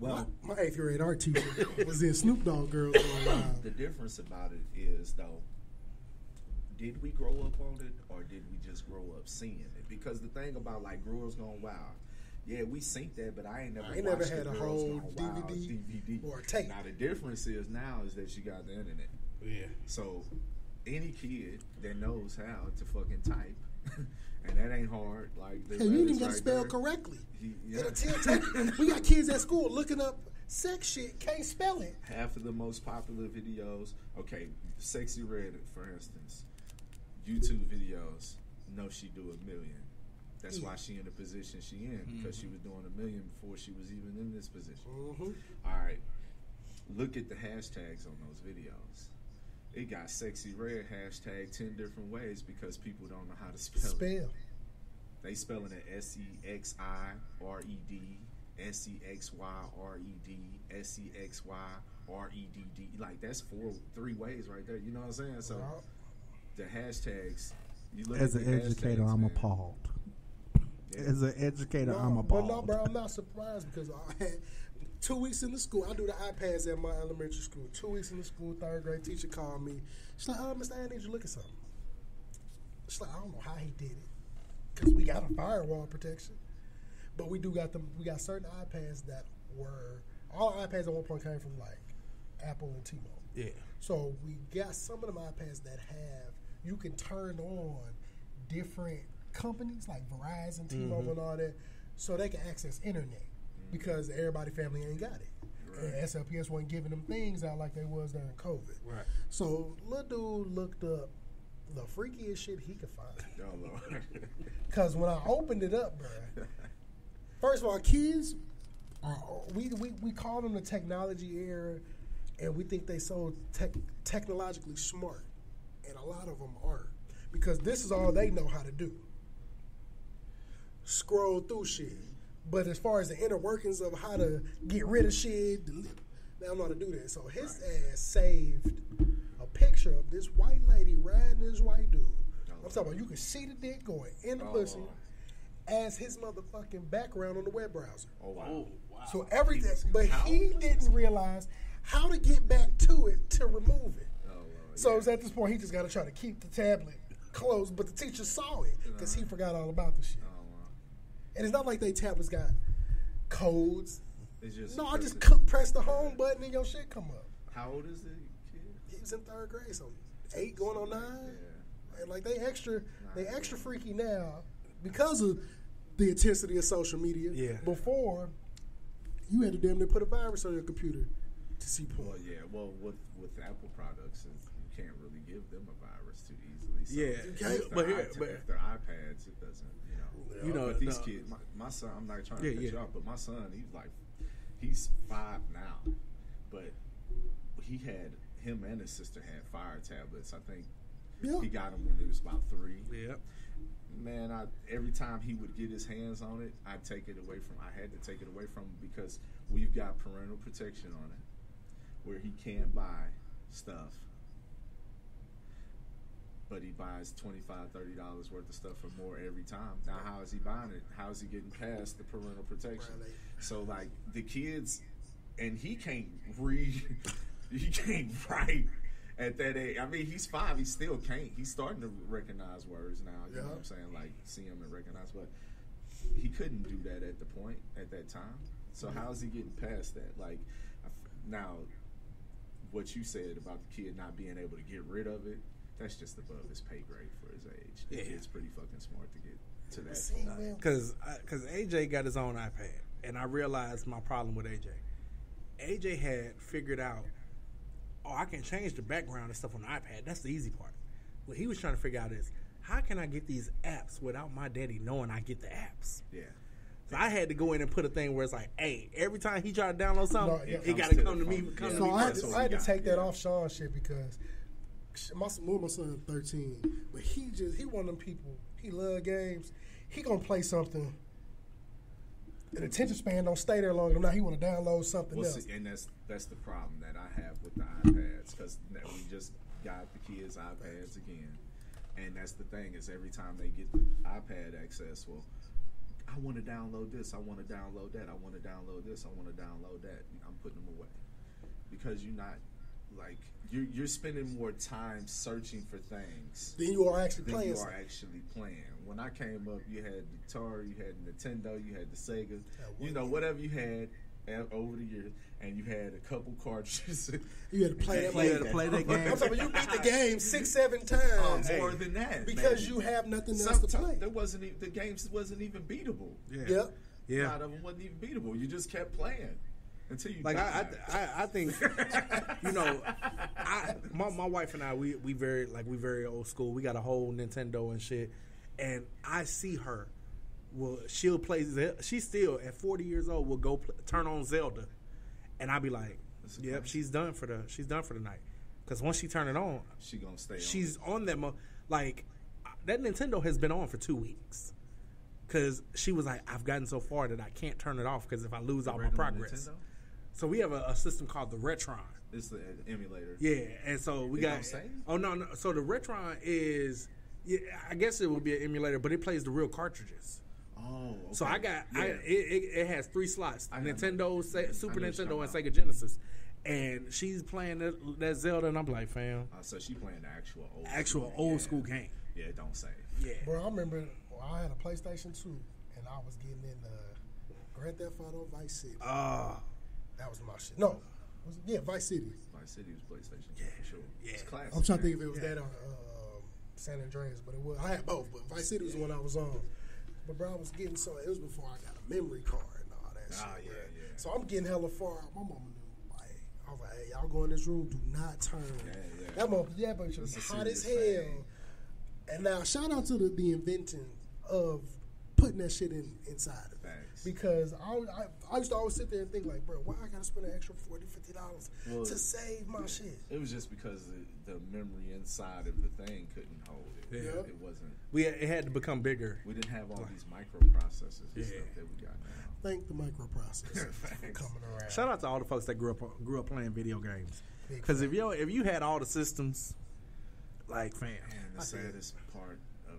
Well, my 8th grade art teacher was in Snoop Dogg Girls Gone Wild. The difference about it is, though, did we grow up on it or did we just grow up seeing it? Because the thing about like Girls Gone Wild, yeah, we synced that, but I ain't never had a whole DVD or a tape. Now the difference is now is that you got the internet. Yeah. So any kid that knows how to fucking type, and that ain't hard. Like hey, you even got to spell correctly. We got kids at school looking up sex shit, can't spell it. Half of the most popular videos, okay, Sexy Red, for instance, YouTube videos, know she do 1 million. That's why she in the position she in, because she was doing 1 million before she was even in this position. All right, look at the hashtags on those videos. It got Sexy Red hashtag 10 different ways because people don't know how to spell it. They spelling it SEXIRED, SEXYRED, SEXYREDD. Like that's 3 ways right there. You know what I'm saying? So the hashtags. You look as at an educator, I'm appalled. Yeah. As an educator, I'm appalled. But no, bro, I'm not surprised because I had 2 weeks in the school. I do the iPads at my elementary school. 2 weeks in the school, 3rd grade teacher called me. She's like, Mr. I need you to look at something. She's like, I don't know how he did it because we got a firewall protection. But we got certain iPads that were, all iPads at one point came from like Apple and T-Mobile. Yeah. So we got some of them iPads that you can turn on different companies like Verizon, T-Mobile, and all that, so they can access internet because everybody family ain't got it. Right. And SLPS wasn't giving them things out like they was during COVID. Right. So little dude looked up the freakiest shit he could find. Oh, Lord. Because when I opened it up, bro, first of all, kids we call them the technology era, and we think they so technologically smart, and a lot of them aren't because this is all they know how to do. Scroll through shit. But as far as the inner workings of how to get rid of shit, they don't know how to do that. So his ass saved a picture of this white lady riding this white dude. I'm talking about you can see the dick going in the pussy as his motherfucking background on the web browser. Oh, wow. So everything, but he didn't realize how to get back to it to remove it. So it's at this point he just got to try to keep the tablet closed, but the teacher saw it because he forgot all about the shit. And it's not like they tablets got codes. It's just I just press the home button and your shit come up. How old is the kid? He was in 3rd grade, so 8 going on 9. Yeah. And like they extra freaky now because of the intensity of social media. Yeah. Before, you had to damn near put a virus on your computer to see porn. Well, yeah. Well, with Apple products, you can't really give them a virus too easily. So if they're iPads, it doesn't. You know, but these kids, my son, I'm not trying to cut you off, but my son, he's 5 now, but him and his sister had Fire tablets. I think he got them when he was about 3. Yeah. Man, every time he would get his hands on it, I had to take it away from him because we've got parental protection on it, where he can't buy stuff. But he buys $25-$30 worth of stuff for more every time. Now, how is he buying it? How is he getting past the parental protection? So, like, the kids, and he can't read, he can't write at that age. I mean, he's 5, he still can't. He's starting to recognize words now, you know what I'm saying? Like, see them and recognize, but he couldn't do that at that time. So how is he getting past that? Like, now, what you said about the kid not being able to get rid of it, that's just above his pay grade for his age. The kid's pretty fucking smart to get to that. Because AJ got his own iPad, and I realized my problem with AJ. AJ had figured out, I can change the background and stuff on the iPad. That's the easy part. What he was trying to figure out is, how can I get these apps without my daddy knowing I get the apps? Yeah. So I had to go in and put a thing where it's like, hey, every time he tried to download something, it got to come to me. So I had to take that off Sean's shit because my son 13, but he one of them people. He love games. He gonna play something. And attention span don't stay there long enough. Now he want to download something else. And that's the problem that I have with the iPads because we just got the kids' iPads again, and that's the thing is every time they get the iPad access, well, I want to download this. I want to download that. I want to download this. I want to download that. I'm putting them away because you're not like you're spending more time searching for things than you are actually than playing. you are actually playing. When I came up, you had the Atari, you had Nintendo, you had the Sega, whatever you had over the years, and you had a couple cartridges. You had to play that game. I'm talking, you beat the game 6-7 times. More than that, because you have nothing else to play. The games wasn't even beatable. Yeah. A lot of them wasn't even beatable. You just kept playing until you. Like died. I think, my wife and I we very old school. We got a whole Nintendo and shit, and I see her. Well, she'll play. She still at 40 years old will go turn on Zelda, and I'll be like, "Yep, she's done for the night." Because once she turn it on, she gonna stay. She's on that. Like that Nintendo has been on for 2 weeks. Because she was like, "I've gotten so far that I can't turn it off because if I lose all my progress." Nintendo? So we have a system called the Retron. It's the emulator. Yeah, and so we got. Oh no! So the Retron is, I guess it would be an emulator, but it plays the real cartridges. Oh, okay. So I got it has 3 slots: Nintendo, Super Nintendo, and Sega about. Genesis. And she's playing that Zelda, and I'm like, fam. So she playing the actual old school game. Yeah, don't say. Yeah, bro. I remember I had a PlayStation 2, and I was getting in Grand Theft Auto Vice City. That was my shit. No, Vice City. Vice City was PlayStation. Yeah, for sure. Yeah, it's classic. I'm trying to think if it was that or San Andreas, but it was. I had both, but Vice City was the one I was on. But bro, I was getting it was before I got a memory card and all that shit. Yeah. So I'm getting hella far out. My mama knew. Like, I was like, hey, y'all go in this room, do not turn. That motherfucker was hot as hell. Thing. And now, shout out to the inventing of putting that shit inside of it. Because I used to always sit there and think like, bro, why I gotta spend an extra $40, $50 to save my shit? It was just because the memory inside of the thing couldn't hold it. Yeah. It wasn't. It had to become bigger. We didn't have all these microprocessors and stuff that we got now. Thank the microprocessor for coming around. Shout out to all the folks that grew up playing video games. Because if you had all the systems, like fam. And the saddest part of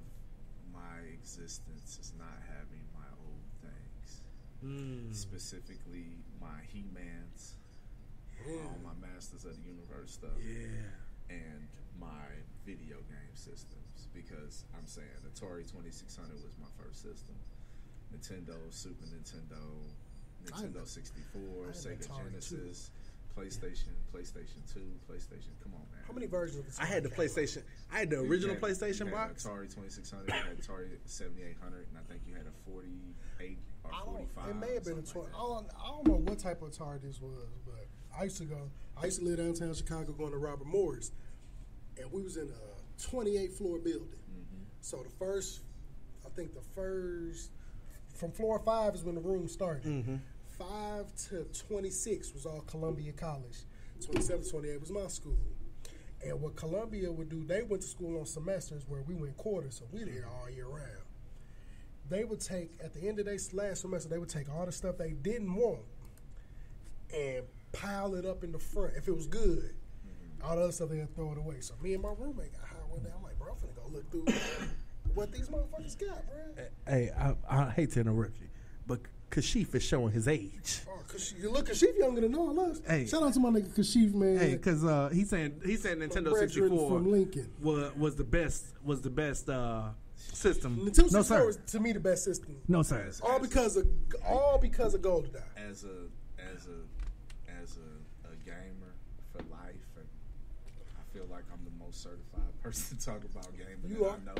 my existence is not having my old things. Specifically my He-Mans, all my Masters of the Universe stuff, and my video game systems. Because I'm saying Atari 2600 was my first system. Nintendo, Super Nintendo, Nintendo 64, Sega Genesis, PlayStation 2, PlayStation. Come on, man. How many versions of I had the PlayStation. I had the original PlayStation box. Atari 2600, you had Atari 7800, and I think you had a 48 or 45. It may have been a 20. I don't know what type of Atari this was, but I used to live downtown Chicago going to Robert Morris, and we was in a 28th floor building. So I think the first, from floor 5 is when the room started. 5 to 26 was all Columbia College. 27 to 28 was my school. And what Columbia would do, they went to school on semesters where we went quarters, so we there all year round. They would take, at the end of their last semester, they would take all the stuff they didn't want and pile it up in the front. If it was good, all the other stuff, they'd throw it away. So me and my roommate got high one day. I'm like, bro, I'm finna go look through what these motherfuckers got, bro. Hey, I hate to interrupt you, but Kashif is showing his age. Oh, Kashif younger than all us. Hey, shout out to my nigga Kashif, man. Hey, because he's saying Nintendo 64 from Lincoln was the best system. Nintendo 64 was to me the best system. No sir. All because of GoldenEye. As a gamer for life, and I feel like I'm the most certified person to talk about gaming that I know.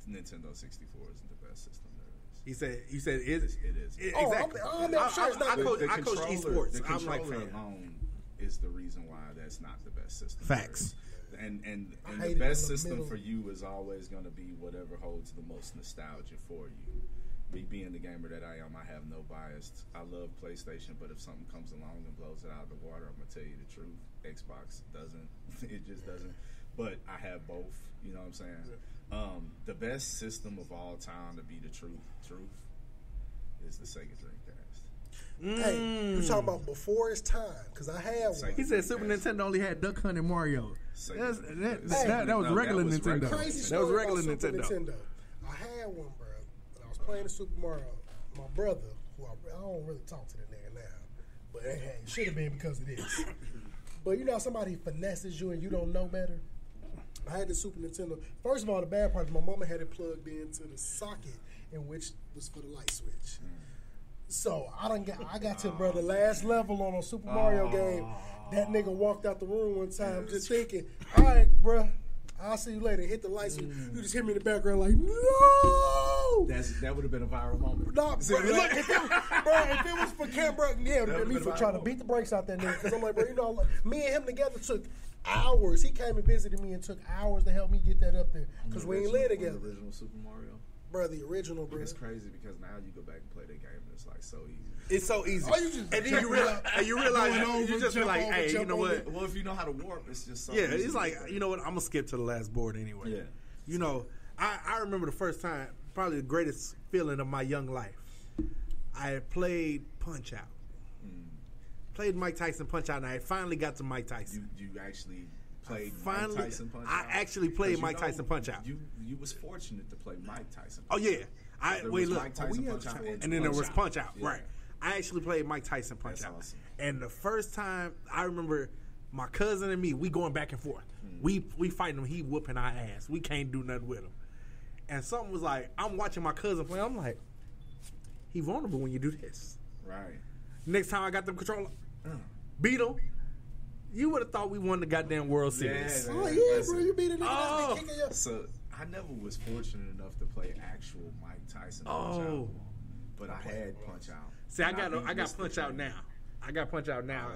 Nintendo 64 isn't the best system there is. You said it is. Exactly. I'm sure it's not. I coach esports. The controller I'm like, alone is the reason why that's not the best system. Facts. And the best system for you is always going to be whatever holds the most nostalgia for you. Me being the gamer that I am, I have no bias. I love PlayStation, but if something comes along and blows it out of the water, I'm going to tell you the truth. Xbox doesn't. It just doesn't. But I have both. You know what I'm saying? The best system of all time to be the truth is the Sega Dreamcast. Hey, you talking about before its time? Because I had one. He said Super Nintendo only had Duck Hunt and Mario. That was regular Nintendo. Crazy that was story regular about Super Nintendo. I had one, bro. playing the Super Mario. My brother, who I don't really talk to the nigga now, but it should have been because of this. But you know, somebody finesses you and you don't know better. I had the Super Nintendo. First of all, the bad part is my mama had it plugged into the socket, in which was for the light switch. So I got to the last level on a Super Mario game. That nigga walked out the room one time just thinking, all right, bruh, I'll see you later. Hit the light switch. You just hear me in the background like, no! That would have been a viral moment. No, bro, look, if it was for Canberra, yeah, it would have been me for trying to beat the brakes out that nigga. Because I'm like, bro, you know, like, me and him together took hours. He came and visited me and took hours to help me get that up there. Because we ain't live together. The original Super Mario? Bro, the original, bro. It's crazy because now you go back and play that game and it's like so easy. It's so easy. Oh, you just and then you realize you just be like, hey, you know what? Well, if you know how to warp, it's just so yeah, easy. it's like, you know what? I'm going to skip to the last board anyway. Yeah. You know, I remember the first time, probably the greatest feeling of my young life. I had played Punch-Out. Played Mike Tyson Punch-Out, and I finally got to Mike Tyson. You actually played Mike Tyson Punch-Out? I actually played Mike Tyson Punch-Out. You was fortunate to play Mike Tyson. Oh, yeah. Mike Tyson Punch-Out and then there was Punch-Out. Yeah. Right. I actually played Mike Tyson Punch-Out. Awesome. And the first time, I remember my cousin and me, we going back and forth. We fighting him, he whooping our ass. We can't do nothing with him. And something was like, I'm watching my cousin play, I'm like, he vulnerable when you do this. Right. Next time I got the controller, beat him. You would have thought we won the goddamn World Series. Oh, yeah, bro, you beat a nigga. So I never was fortunate enough to play actual Mike Tyson Punch-Out. But I had Punch-Out. See, I got Punch-Out now. I got Punch-Out now.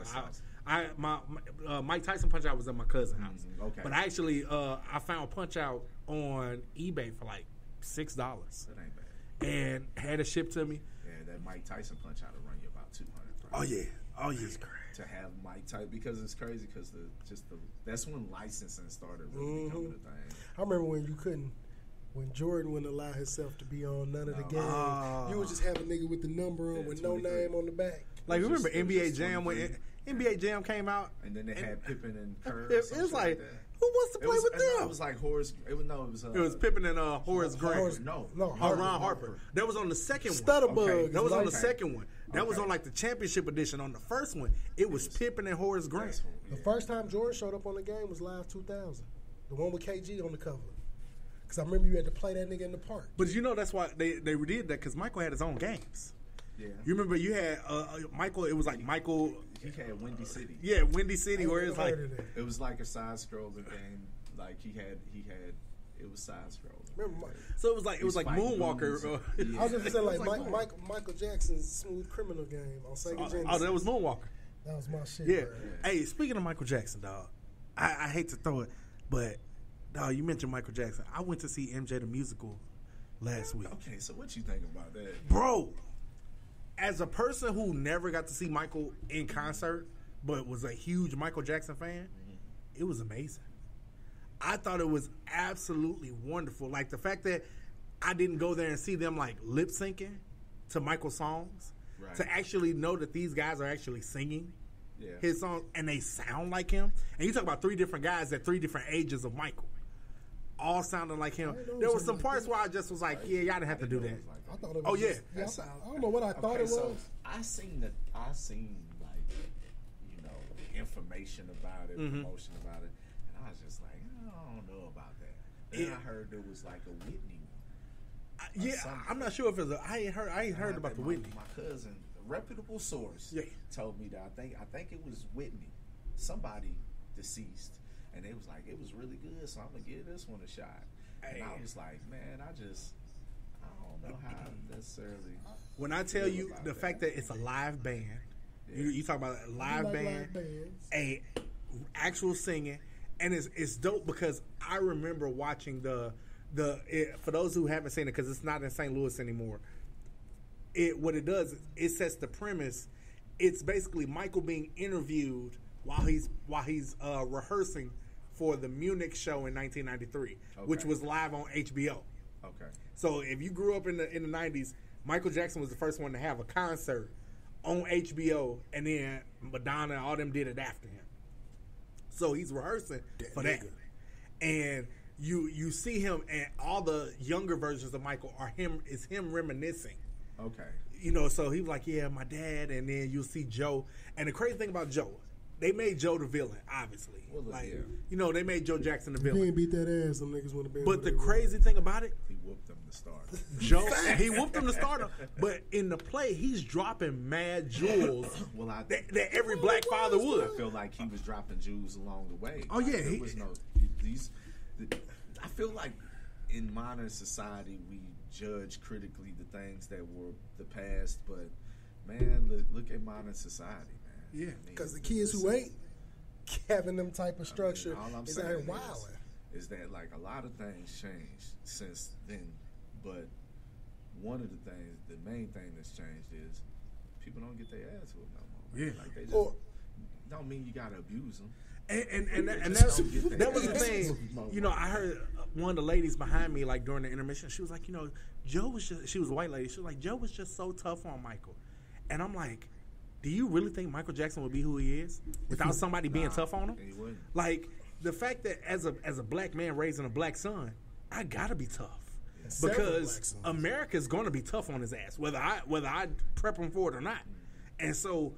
Mike Tyson Punch-Out was at my cousin's house. Okay. But I actually, I found Punch-Out on eBay for like $6. That ain't bad. And had it shipped to me. Yeah, that Mike Tyson Punch-Out will run you about $200. Oh, yeah. Oh, yeah. It's crazy. To have Mike Tyson, because it's crazy because that's when licensing started really becoming a thing. I remember when Jordan wouldn't allow himself to be on none of the games. You would just have a nigga with the number on with 23. No name on the back. Like, remember NBA Jam when NBA Jam came out? And then they had Pippen and Kerr. It was like, who wants to play with them? It was like Horace. It was Pippen and Horace Grant. No, Ron Harper. That was on the second one. Stutterbug. Okay. That was on the second one. That was on like the championship edition. On the first one, it was Pippen and Horace Grant. The first time Jordan showed up on the game was Live 2000. The one with KG on the cover. Because I remember you had to play that nigga in the park. But you know that's why they did that, because Michael had his own games. Yeah. You remember you had Michael, it was like Michael. He had Windy City. Yeah, Windy City, where it's like. It was like a side-scrolling game. Like he had, it was side-scrolling. So it was like Moonwalker. I was just gonna say like Michael Jackson's Smooth Criminal game on Sega Genesis. Oh, that was Moonwalker. That was my shit. Yeah. Hey, speaking of Michael Jackson, dog, I hate to throw it, but dog, you mentioned Michael Jackson. I went to see MJ the Musical last week. Okay, so what you think about that, bro? As a person who never got to see Michael in concert, but was a huge Michael Jackson fan, it was amazing. I thought it was absolutely wonderful. Like the fact that I didn't go there and see them like lip syncing to Michael's songs, to actually know that these guys are actually singing his songs and they sound like him. And you talk about three different guys at three different ages of Michael, all sounding like him. There were some parts where I just was like, yeah, y'all didn't have to do that. I thought it was I don't know what I thought it was. So I seen like, you know, information about it, promotion about it, and I was just like, I don't know about that. Then I heard there was like a Whitney one. I'm not sure if it's I ain't heard about the Whitney. My cousin, a reputable source, told me that I think it was Whitney, somebody deceased, and they was like, it was really good, so I'm gonna give this one a shot. And I was like, man, I don't know how necessarily. When I tell you the fact that it's a live band, you talk about a live band, a actual singing, and it's dope because I remember watching for those who haven't seen it, because it's not in St. Louis anymore. What it does is it sets the premise. It's basically Michael being interviewed while he's rehearsing for the Munich show in 1993, which was live on HBO. Okay. So if you grew up in the 90s, Michael Jackson was the first one to have a concert on HBO, and then Madonna and all them did it after him. So he's rehearsing for that. And you see him, and all the younger versions of Michael are him reminiscing. Okay. You know, so he was like, yeah, my dad, and then you'll see Joe. And the crazy thing about Joe, they made Joe the villain, obviously. Well, like, yeah. you know, they made Joe Jackson the If he villain. ain't beat that ass, them niggas would have been. But the crazy thing about it, He whooped him to start. Joe, he whooped him to start him. But in the play, he's dropping mad jewels Well, that every black father would. I feel like he was dropping jewels along the way. Oh, yeah, There was no these. I feel like in modern society we judge critically the things that were the past, but man, look at modern society, man. Yeah, because the kids who ain't having them type of structure all I'm is out saying here wilding. is that like a lot of things changed since then, but one of the things, the main thing that's changed is people don't get their ass whooped no more. Man. Yeah. Like they just don't mean you gotta abuse them. And that was the thing. You know, I heard one of the ladies behind me, like during the intermission, she was like, you know, Joe was just, she was a white lady, she was like, Joe was just so tough on Michael. And I'm like, do you really think Michael Jackson would be who he is without somebody being tough on him? He wouldn't. Like, the fact that as a black man raising a black son, I gotta be tough. Because America's gonna be tough on his ass, whether I prep him for it or not. And so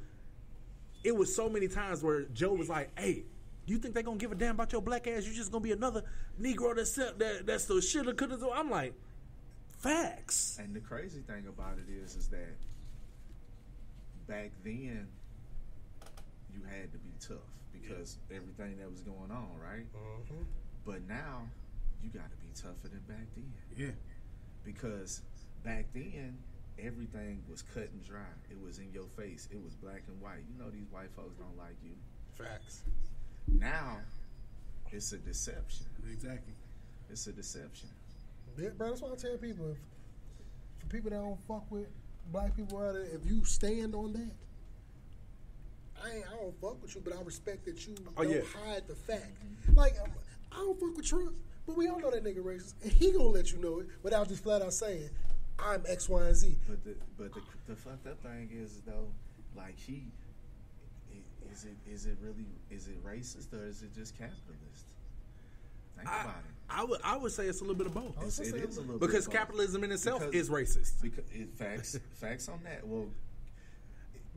it was so many times where Joe was like, hey, you think they gonna give a damn about your black ass? You just gonna be another Negro that's the shoulda, coulda, do. I'm like, facts. And the crazy thing about it is that back then you had to be tough because everything that was going on, right? Mm-hmm. But now you got to be tougher than back then. Yeah. Because back then everything was cut and dry. It was in your face. It was black and white. You know these white folks don't like you. Facts. Now it's a deception. Exactly. It's a deception. Yeah, bro, that's why I tell people, for people that don't fuck with black people out there, if you stand on that, I don't fuck with you, but I respect that you don't hide the fact. Like, I don't fuck with Trump, but we all know that nigga racist, and he gonna let you know it without just flat out saying, I'm X, Y, and Z. But the fucked up thing is though, like is it racist or is it just capitalist? Think about it. I would say it's a little bit of both. It is a little bit because of both. capitalism in itself is racist. Because facts on that. Well,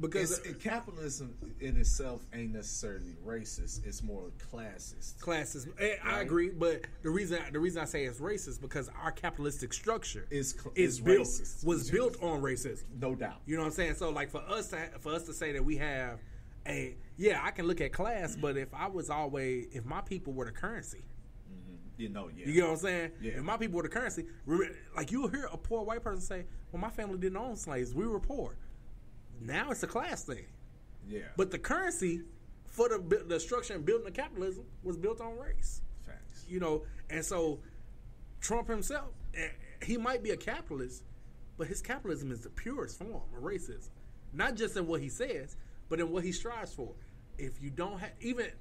because capitalism in itself ain't necessarily racist. It's more classist. Classist. I agree, but the reason I say it's racist because our capitalistic structure was built on racism. No doubt. You know what I'm saying? So like for us to say that we have I can look at class, but if my people were the currency. You know, yeah. You get what I'm saying? Yeah. If my people were the currency, like you'll hear a poor white person say, well, my family didn't own slaves. We were poor. Now it's a class thing. Yeah. But the currency for the structure and building of capitalism was built on race. Facts. You know, and so Trump himself, he might be a capitalist, but his capitalism is the purest form of racism. Not just in what he says, but in what he strives for. If you don't have,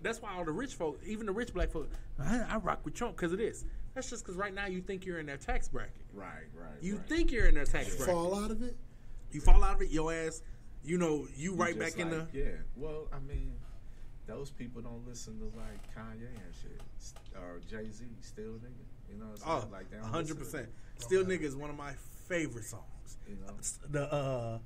that's why all the rich folk, even the rich black folk, I rock with Trump because of this. That's just because right now you think you're in their tax bracket. Right. You think you're in their tax bracket. Fall out of it? You fall out of it, your ass, you right back in the... Yeah, well, I mean, those people don't listen to like Kanye and shit. Or Jay-Z, Still Nigga. You know what I'm saying? Like, they don't 100%. Still Nigga is one of my favorite songs. You know?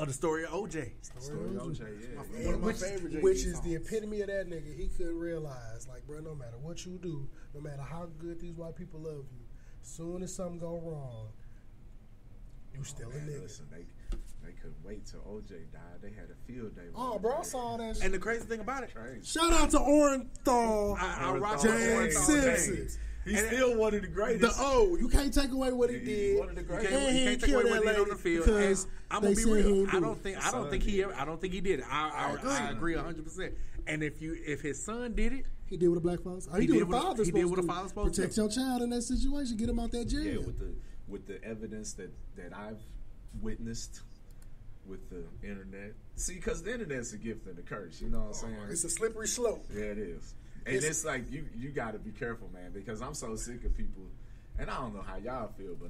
The story of OJ. Story of OJ, yeah. One of my favorite Jay-Z Which is songs. the epitome of that nigga. He couldn't realize, like, bro, no matter what you do, no matter how good these white people love you, soon as something go wrong, you still a nigga. Listen, they couldn't wait till OJ died. They had a field day. Bro, I saw that shit. And the crazy thing about it, shout out to Orenthal, I rock James Simpson. He's still one of the greatest. You can't take away what he did. One of the greatest. And he can't take away what he did on the field. Because I'm they gonna be said real. he I don't think he did it. I agree 100%. And if his son did it, he did what a black father. He did what a father's supposed to. Protect your child in that situation. Get him out that jail. Yeah, with the evidence that I've witnessed with the internet. See, because the internet's a gift and a curse. You know what I'm saying? It's a slippery slope. Yeah, it is. And it's like you got to be careful, man, because I'm so sick of people, and I don't know how y'all feel, but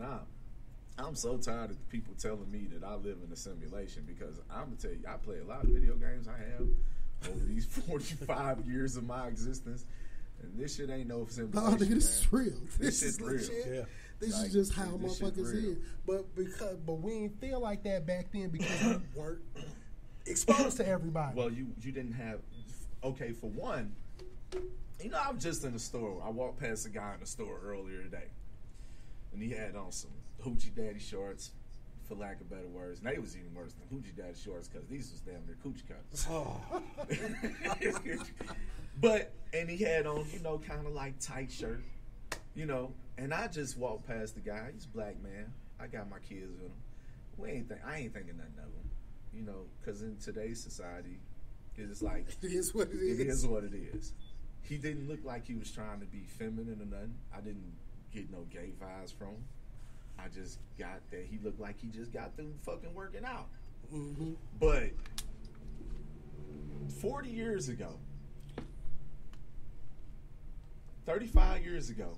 I'm so tired of people telling me that I live in a simulation, because I'm gonna tell you, I play a lot of video games. I have over these 45 years of my existence. And this shit ain't no No, simulation. nigga, this is real. This shit's real. legit. Yeah. This Like, is just how this shit motherfuckers real. is. But we ain't feel like that back then because we weren't exposed to everybody. Well, you didn't have. Okay, for one, you know, I was just in the store. I walked past a guy in the store earlier today, and he had on some hoochie daddy shorts, for lack of better words. And they was even worse than hoochie daddy shorts because these was damn near coochie cutters. But and he had on, you know, kind of like tight shirt, you know. And I just walked past the guy. He's a black man. I got my kids with him. I ain't thinking nothing of him, you know, because in today's society, it's like it is what it is. It is what it is. He didn't look like he was trying to be feminine or nothing. I didn't get no gay vibes from him. I just got that he looked like he just got through fucking working out. Mm-hmm. But 40 years ago, 35 years ago,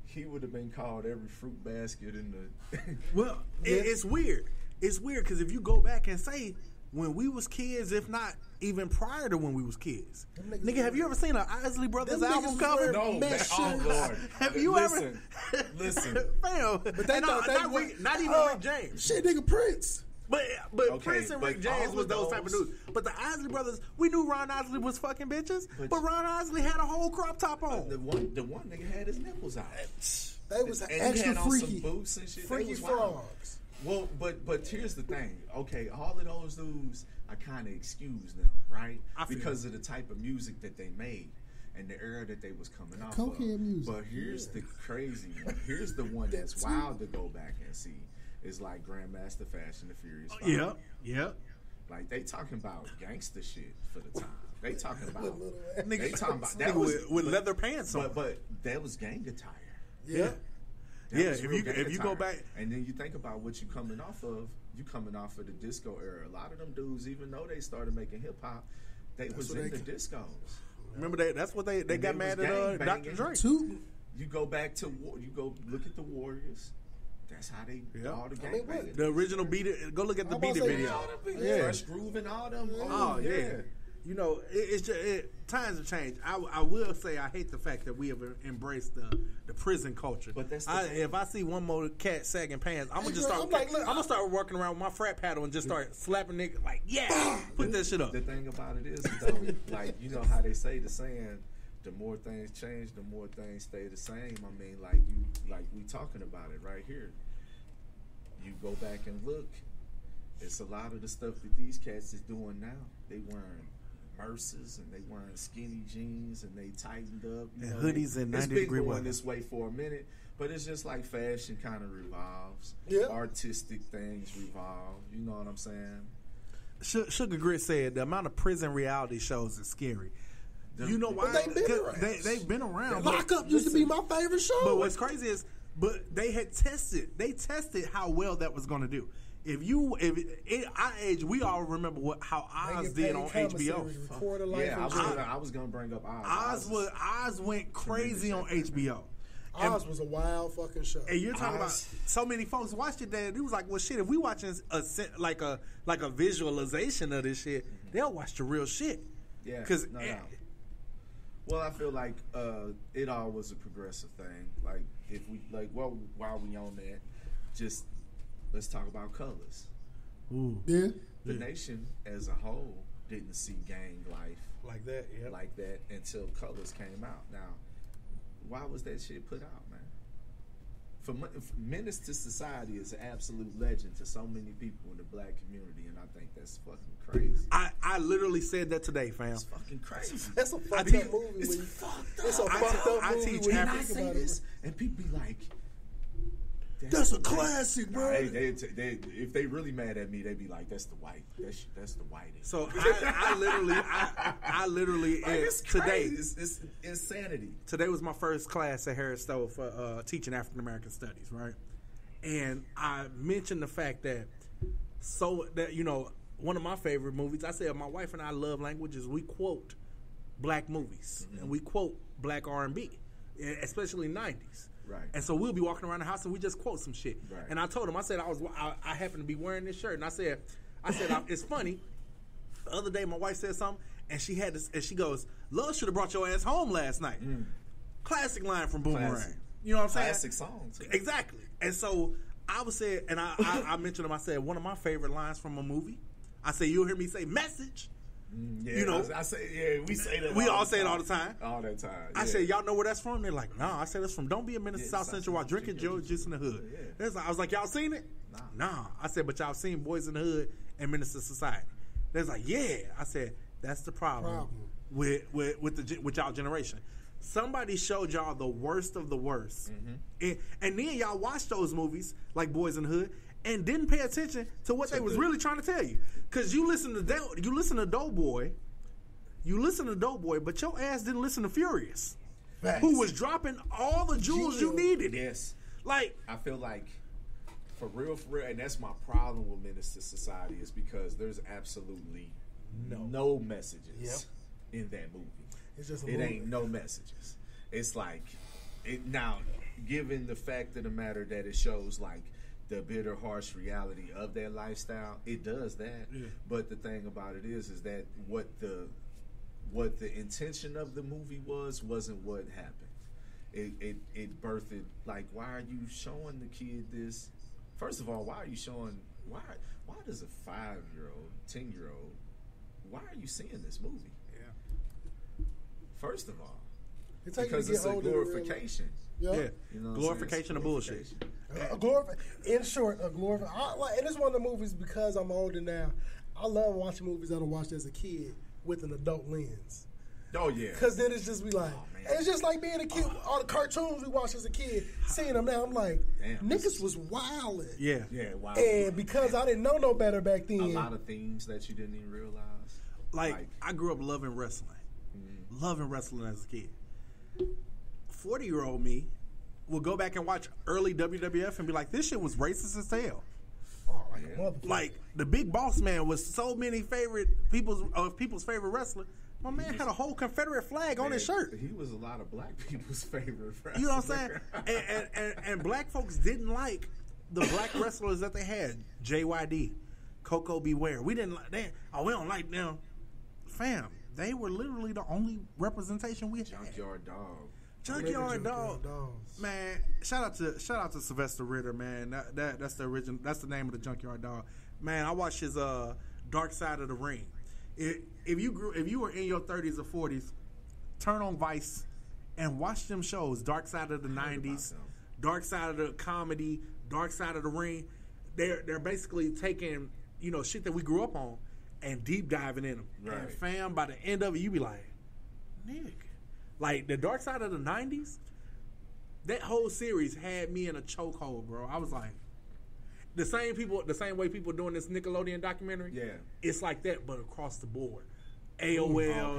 he would have been called every fruit basket in the. Well, it's weird. It's weird because if you go back and say when we was kids, if not even prior to when we was kids, nigga, have you ever seen an Isley Brothers album cover? No, man. Oh Lord. Have you Listen, ever? Listen. Fam, But they thought that not even Rick James. Shit, nigga, Prince. But Okay, Prince and Rick but all James was of those type of those- dudes. But the Isley Brothers, we knew Ron Isley was fucking bitches, But- Ron Isley had a whole crop top on. The one nigga had his nipples out. They was And he extra had on freaky. some boots and shit. They Freaky was wild. frogs. Well, but here's the thing. Okay, all of those dudes, I kind of excuse them, right? I feel Because of the type of music that they made and the era that they was coming off Cokehead of. music. But here's the crazy one. Here's the one that's too. wild to go back and see. Is like Grandmaster Fast and the Furious 5. Yep. Like they talking about gangster shit for the time. They talking about. Nigga, They talking about Nigga with leather pants on. But that was gang attire. Yeah. That Yeah, was if real you- gang if you go attire. back- and then you think about what you coming off of the disco era. A lot of them dudes, even though they started making hip hop, they was what in they the discos. Remember that's what they And got they mad was at gang Dr. banging. Dre. Two. You go back to you go look at the Warriors. That's how they all the gang mean, what? banging. The original Beat It. Go look at the I'm Beat about It to say, video. yeah. Fresh Groove and all them. Oh yeah. You know, it's just times have changed. I will say I hate the fact that we have embraced the prison culture. But that's the thing. if I see one more cat sagging pants, I'm gonna just girl, start. I'm like, look, I'm gonna start working around with my frat paddle and just start slapping niggas like, yeah, put that shit up. The thing about it is, though, like, you know how they say the saying, the more things change, the more things stay the same. I mean, like we talking about it right here. You go back and look, it's a lot of the stuff that these cats is doing now. They wearing Merces and they wearing skinny jeans and they tightened up. You And know, hoodies in 90 It's been degree going weather. this way for a minute, but it's just like fashion kind of revolves. Yeah. Artistic things revolve. You know what I'm saying? Sugar Grit said the amount of prison reality shows is scary. You know why? But they been 'Cause around. They've been around. but Lockup used to be my favorite show. But what's crazy is, they had tested. They tested how well that was going to do. At our age, we all remember how Oz did on HBO. Yeah, I was gonna bring up Oz. Oz went crazy on HBO. Oz was a wild fucking show. And you're talking about so many folks watched it that it was like, well, shit. If we watching like a visualization of this shit, they'll watch the real shit. Yeah, because no doubt. Well, I feel like it all was a progressive thing. Like if we while we on that, just let's talk about colors. Ooh. Yeah. The nation as a whole didn't see gang life like that until colors came out. Now, why was that shit put out, man? For Menace to Society is an absolute legend to so many people in the black community, and I think that's fucking crazy. I literally said that today, fam. It's fucking crazy. That's a fucked up movie. It's fucked up. It's a fucked up I movie teach when you African- think I say about this, it. and people be like, That's a classic, bro. They, if they really mad at me, they be like, "That's the white. That's the whitest." So I literally Like, it's today. crazy. It's insanity. Today was my first class at Harris Stowe for teaching African American Studies, right? And I mentioned the fact that one of my favorite movies. I said my wife and I love languages. We quote black movies and we quote black R&B, especially 90s. Right. And so we'll be walking around the house and we just quote some shit. Right. And I told him, I said I happened to be wearing this shirt, and I said it's funny. The other day my wife said something, and she had this, and she goes, "Love should have brought your ass home last night." Classic line from Boomerang. Classic. You know what I'm saying? Classic song too. Exactly. And so I was saying, and I mentioned him. I said one of my favorite lines from a movie. I say you'll hear me say message. Yeah, you know, I say, we say that. We all say it all the time. All that time. Yeah. I said, y'all know where that's from? They're like, nah. I said that's from Don't Be a Menace to South Central while drinking Joe Juice in the Hood. Yeah. I was like, y'all seen it? Nah. I said, but y'all seen Boys in the Hood and Menace to Society. They was like, yeah. I said, that's the problem. With y'all generation. Somebody showed y'all the worst of the worst, and then y'all watched those movies like Boys in the Hood and didn't pay attention to what they was really trying to tell you. Because you listen to Doughboy, but your ass didn't listen to Furious, who was dropping all the jewels you needed. Yes, like I feel like for real, and that's my problem with Menace to Society is because there's absolutely no messages in that movie. It's just it ain't no messages. It's like now, given the fact of the matter that it shows like the bitter, harsh reality of their lifestyle, it does that. Yeah. But the thing about it is that what the intention of the movie wasn't what happened. It birthed like, why are you showing the kid this? First of all, why are you showing why does a 5-year-old, 10-year-old, why are you seeing this movie? First of all, because it's a glorification. Yeah. You know glorification of bullshit. In short, a glorification. And it's one of the movies, because I'm older now, I love watching movies that I watched as a kid with an adult lens. Oh, yeah. Because then it's just be like, it's just like being a kid. All the cartoons we watched as a kid, seeing them now, I'm like, niggas was wildin'. Yeah. Wild. And because I didn't know no better back then. A lot of themes that you didn't even realize. Like I grew up loving wrestling. Loving wrestling as a kid. 40-year-old me will go back and watch early WWF and be like, this shit was racist as hell. Oh, like a motherfucker. Like the Big Boss Man was so many people's favorite wrestler. My man had a whole Confederate flag on his shirt. He was a lot of black people's favorite wrestler. You know what I'm saying? and black folks didn't like the black wrestlers that they had. JYD, Coco Beware. We didn't like them. We don't like them. Fam, they were literally the only representation we had. Junkyard Dog. Man, shout out to Sylvester Ritter, man. That's the original. That's the name of the Junkyard Dog. Man, I watched his Dark Side of the Ring. If you were in your 30s or 40s, turn on Vice and watch them shows. Dark Side of the 90s, Dark Side of the Comedy, Dark Side of the Ring. They're basically taking shit that we grew up on and deep diving in them. Right. And fam, by the end of it, you be like, nigga. Like, the Dark Side of the 90s, that whole series had me in a chokehold, bro. I was like, the same way people doing this Nickelodeon documentary, it's like that, but across the board. AOL,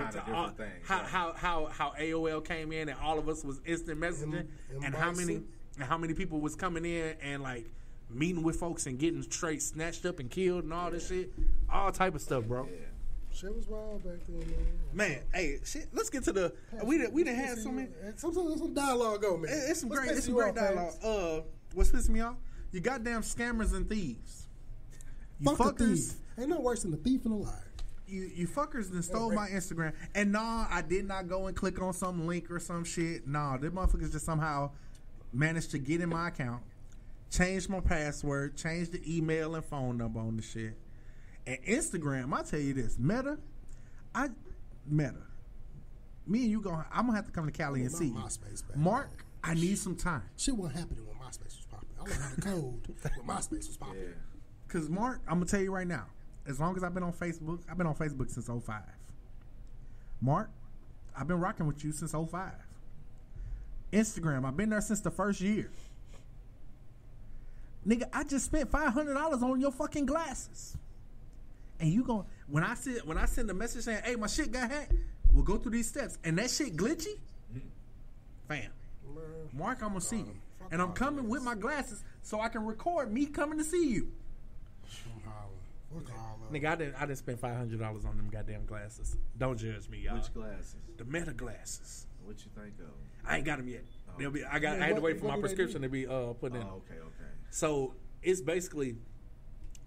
how AOL came in and all of us was instant messaging, and how many people was coming in and like meeting with folks and getting straight snatched up and killed and all this shit, all type of stuff, bro. Yeah. Shit was wild back then, man. Hey, shit. Let's get to the. We done had so many. Sometimes some dialogue go, man. It's some great dialogue. What's pissing me off? You goddamn scammers and thieves. You fuck fuckers. Ain't no worse than a thief and a liar. You fuckers done stole my Instagram. And nah, I did not go and click on some link or some shit. Nah, them motherfuckers just somehow managed to get in my account, change my password, change the email and phone number on the shit. And Instagram, I tell you this, Meta. Me and you I'm gonna have to come to Cali and see you. Mark, I need some time. Shit wasn't happening when MySpace was popping. I learned how to code when MySpace was popping. Cause Mark, I'm gonna tell you right now, as long as I've been on Facebook since 05. Mark, I've been rocking with you since 05. Instagram, I've been there since the first year. Nigga, I just spent $500 on your fucking glasses. And you gon' when I send a message saying, "Hey, my shit got hacked," we'll go through these steps, and that shit glitchy, fam. Mark, I'm gonna see you, and I'm coming with my glasses so I can record me coming to see you. Nigga, I didn't spend $500 on them goddamn glasses. Don't judge me, y'all. Which glasses? The Meta glasses. What you think of? I ain't got them yet. They'll be. I had to wait for my prescription to be put in. Oh, okay. So it's basically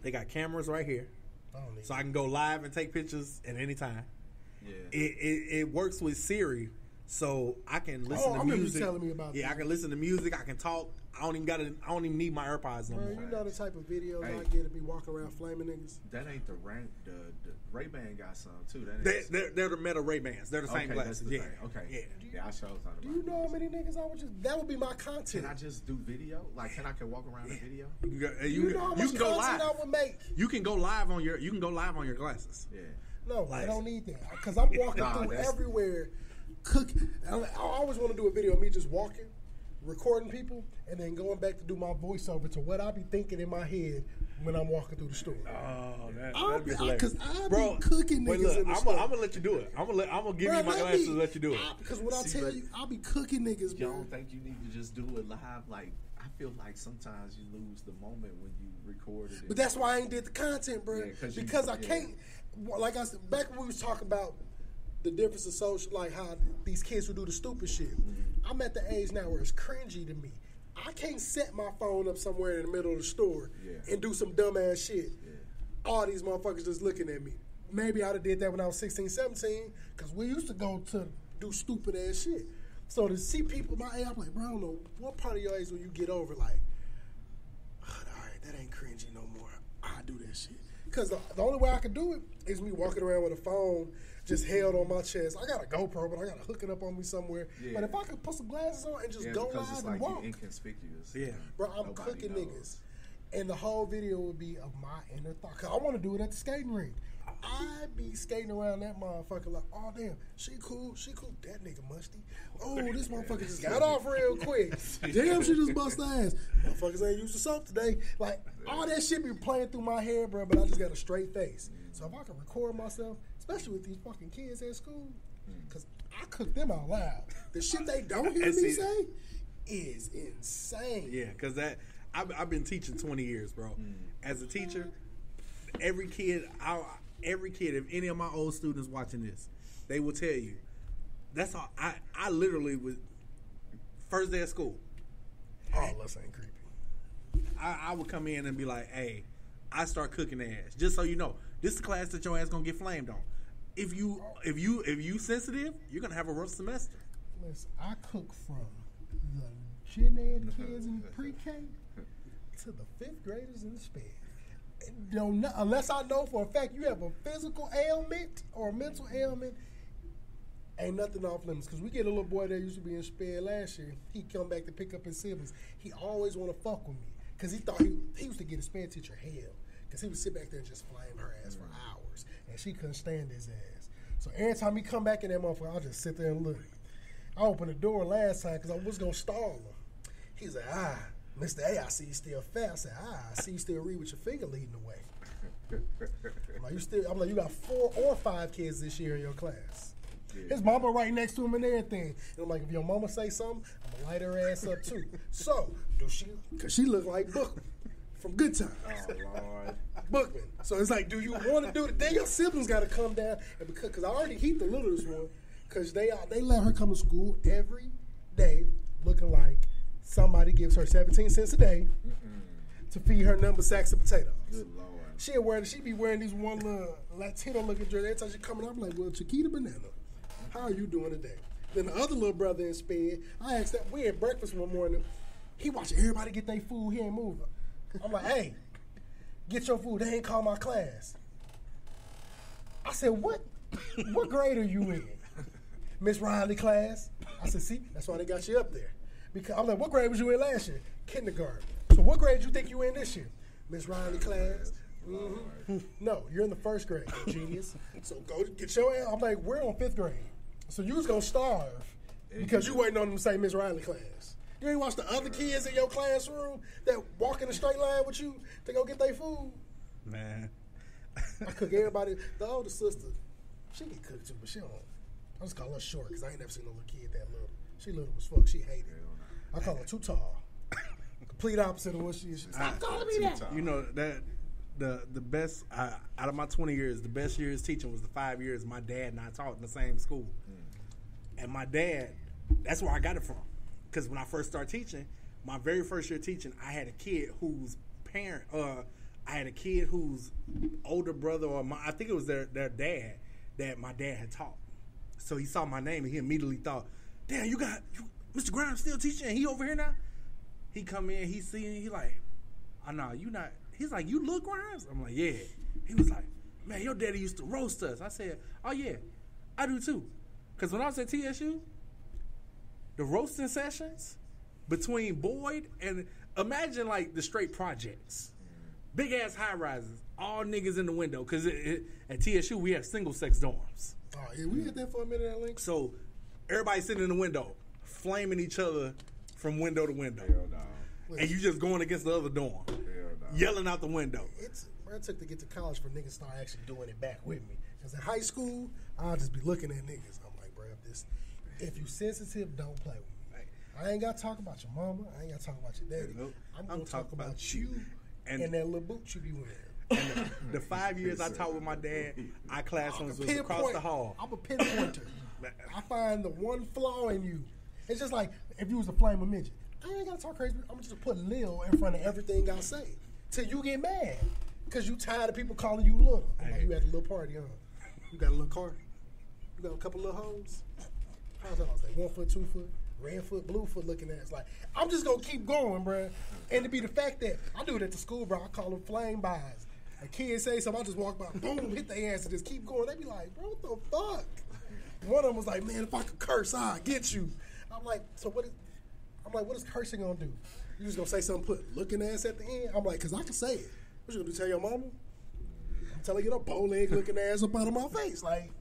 they got cameras right here. So I can go live and take pictures at any time. it works with Siri, so I can listen to music. You telling me about I can listen to music. I can talk. I don't even need my AirPods no more. You know the type of videos I get to be walking around flaming niggas. That ain't the Ray-Ban got some too. They're the Meta Ray-Bans. They're the same glasses. Okay. Yeah, I showed something. Do you know how many niggas I would just? That would be my content. Can I just do video? Like, can I walk around in video? You know how much content I would make? You can go live on your glasses. Yeah. No, I don't need that because I'm walking through everywhere. Cooking. I always want to do a video of me just walking, recording people, and then going back to do my voiceover to what I be thinking in my head when I'm walking through the store. Oh, that'd be hilarious. Because I be cooking niggas in the store. I'm gonna let you do it. I'm gonna give you my glasses and let you do it. Because when I tell you, I'll be cooking niggas, You bro. don't think you need to just do it live? Like, I feel like sometimes you lose the moment when you record it. But that's why I ain't did the content, bro. Yeah, because I can't. Like I said, back when we was talking about the difference of social, like how these kids who do the stupid shit. I'm at the age now where it's cringy to me. I can't set my phone up somewhere in the middle of the store and do some dumbass shit. Yeah. All these motherfuckers just looking at me. Maybe I'd have did that when I was 16, 17, because we used to go to do stupid ass shit. So to see people my age, I'm like, bro, I don't know, what part of your age will you get over, like, all right, that ain't cringy no more. I do that shit. Because the only way I can do it is me walking around with a phone just held on my chest. I got a GoPro, but I got to hook it up on me somewhere. Yeah. But if I could put some glasses on and just go live and walk. Inconspicuous. Yeah. Bro, I'm cooking niggas. And the whole video would be of my inner thought. Because I want to do it at the skating rink. I be skating around that motherfucker like, oh, damn, she cool. That nigga musty. Oh, this motherfucker just got off real quick. Damn, she just bust ass. Motherfuckers ain't used to soap today. Like, all that shit be playing through my head, bro, but I just got a straight face. So if I can record myself, especially with these fucking kids at school, because I cook them out loud. The shit they don't hear me say is insane. Yeah, because I've been teaching 20 years, bro. As a teacher, every kid, if any of my old students watching this, they will tell you. That's all. I literally was first day of school. Oh, that's ain't creepy. I would come in and be like, "Hey, I start cooking ass." Just so you know, this is the class that your ass gonna get flamed on. If you sensitive, you're gonna have a rough semester. Listen, I cook from the gen ed kids in pre-K to the 5th graders in the sped. Unless I know for a fact you have a physical ailment or a mental ailment, ain't nothing off limits. Because we get a little boy that used to be in sped last year. He come back to pick up his siblings. He always want to fuck with me because he thought he used to get a sped teacher hell because he would sit back there and just flame her ass for hours, and she couldn't stand his ass. So every time he come back in that motherfucker, I'll just sit there and look. I opened the door last time because I was gonna stall him. He's like, Mr. A, I see you still fat. I said, I see you still read with your finger leading the way. I'm like, you got 4 or 5 kids this year in your class. Yeah. His mama right next to him and everything. And I'm like, if your mama say something, I'm gonna light her ass up too. So, because she look like Bookman from Good Times. Oh, Lord. Bookman. So it's like, do you want to do it? Then your siblings got to come down. And because I already heat the littlest one, because they let her come to school every day looking like somebody gives her 17 cents a day to feed her number sacks of potatoes. Good Lord. She be wearing these one little Latino looking dress. Every time she coming up, I'm like, well, Chiquita Banana, how are you doing today? Then the other little brother in sped, I asked that, we had breakfast one morning. He watching everybody get their food. He ain't moving. I'm like, hey, get your food. They ain't call my class. I said, what grade are you in? Miss Riley class. I said, see, that's why they got you up there. Because I'm like, what grade was you in last year? Kindergarten. So what grade you think you in this year? Miss Riley class. Mm-hmm. No, you're in the 1st grade, genius. So go get your ass. I'm like, we're on 5th grade. So you was going to starve because you waiting on them to say Miss Riley class. You ain't watch the other kids in your classroom that walk in a straight line with you to go get their food? Man. I cook everybody. The older sister, she get cooked too, but she don't. I just call her short because I ain't never seen no little kid that little. She little as fuck. She hated it. I call her too tall. Complete opposite of what she is. Stop calling me that. You know, that the best, out of my 20 years, the best years teaching was the 5 years my dad and I taught in the same school. And my dad, that's where I got it from. Because when I first started teaching, my very first year teaching, I had a kid whose older brother, or I think it was their dad, that my dad had taught. So he saw my name and he immediately thought, damn, Mr. Grimes still teaching and he over here now? He come in, he see he like, oh no, you not. He's like, you look Grimes? I'm like, yeah. He was like, man, your daddy used to roast us. I said, oh yeah, I do too. Because when I was at TSU, the roasting sessions between Boyd and, imagine like the straight projects. Big ass high rises, all niggas in the window. Because at TSU, we have single sex dorms. Oh, yeah, we had that for a minute at Link. So everybody sitting in the window, flaming each other from window to window. Hell no. And you just going against the other dorm, yelling out the window. It took to get to college for niggas to start actually doing it back with me. Because in high school, I'll just be looking at niggas. I'm like, bro, if you sensitive, don't play with me. I ain't got to talk about your mama. I ain't got to talk about your daddy. Nope. I'm going to talk about you and that little boot you be wearing. And the 5 years I taught with my dad, our classrooms was across the hall. I'm a pinpointer. I find the one flaw in you. It's just like if you was a flame of midget. I ain't got to talk crazy. I'm going to just put Lil in front of everything I say. Till you get mad. Because you tired of people calling you little. Like you at a little party, huh? You got a little car? You got a couple little hoes? How's that? 1 foot, 2 foot, red foot, blue foot looking ass. Like, I'm just going to keep going, bro. And to be the fact that I do it at the school, bro, I call them flame buys. A kid say something, I just walk by, boom, hit their ass and just keep going. They be like, bro, what the fuck? One of them was like, man, if I could curse, I'd get you. I'm like, what is cursing going to do? You just going to say something, put looking ass at the end? I'm like, because I can say it. What you going to do, tell your mama? I'm telling you, get a bow leg looking ass up out of my face. Like,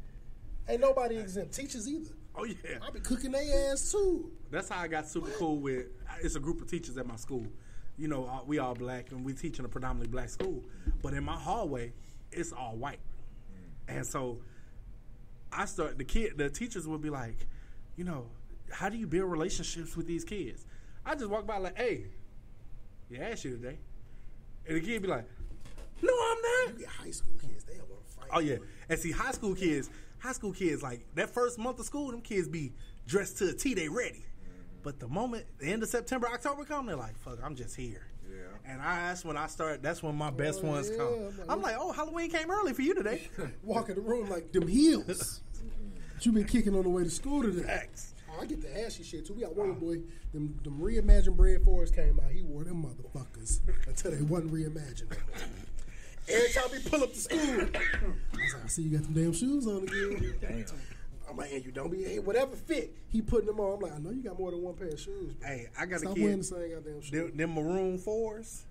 ain't nobody exempt. Teachers either. Oh, yeah. I be cooking their ass, too. That's how I got super cool with, it's a group of teachers at my school. You know, we all black, and we teach in a predominantly black school. But in my hallway, it's all white. And so the teachers would be like, you know, how do you build relationships with these kids? I just walk by like, hey, you asked you today. And the kid be like, no, I'm not. You get high school kids, they don't want to fight. Oh, yeah. And see, high school kids, like, that first month of school, them kids be dressed to a T, they ready. But the moment, the end of September, October come, they're like, fuck, I'm just here. Yeah. And that's when my best ones come. I'm like, oh, Halloween came early for you today. Walk in the room like them heels. That you been kicking on the way to school today. Oh, I get the ashy shit too. We got one boy, them reimagined bread forest came out. He wore them motherfuckers until they wasn't reimagined. Every time we pull up to school, I was like, I see you got them damn shoes on again. Damn. I'm like, hey, you don't be, hey, whatever fit, he putting them on. I'm like, I know you got more than one pair of shoes. Bro. Hey, I got Stop a kid. wearing the same goddamn shoes. Them maroon 4s,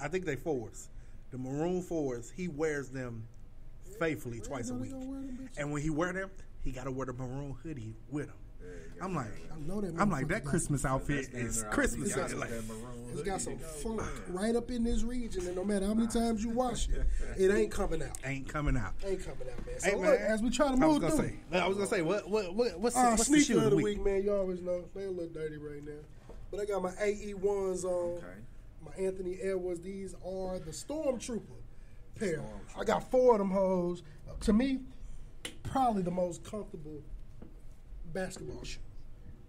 I think they 4s. The maroon 4s, he wears them faithfully twice a week. And when he wear them, he got to wear the maroon hoodie with him. I'm like, that Christmas outfit is Christmas. It's got some funk right up in this region, and no matter how many times you wash it, it ain't coming out. Ain't coming out, man. So hey, look, as we try to move through. I was gonna say, what's the shoe of the week, man? You always know they a little dirty right now, but I got my AE1s on. Okay. My Anthony Edwards. These are the Stormtrooper pair. I got 4 of them hoes. To me, probably the most comfortable basketball shoe.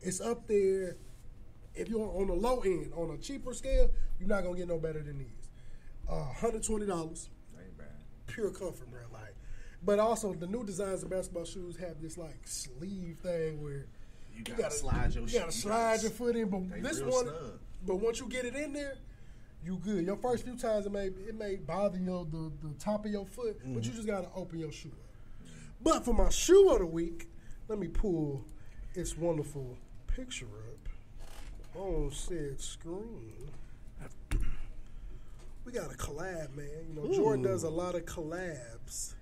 It's up there. If you're on the low end, on a cheaper scale, you're not gonna get no better than these. $120. Ain't bad. Pure comfort, bro. Like, but also the new designs of basketball shoes have this like sleeve thing where you gotta slide your foot in. But this one, but once you get it in there, you good. Your first few times it may bother the top of your foot, but you just gotta open your shoe up. But for my shoe of the week, let me pull its wonderful picture up on said screen. We got a collab, man. You know, Jordan does a lot of collabs.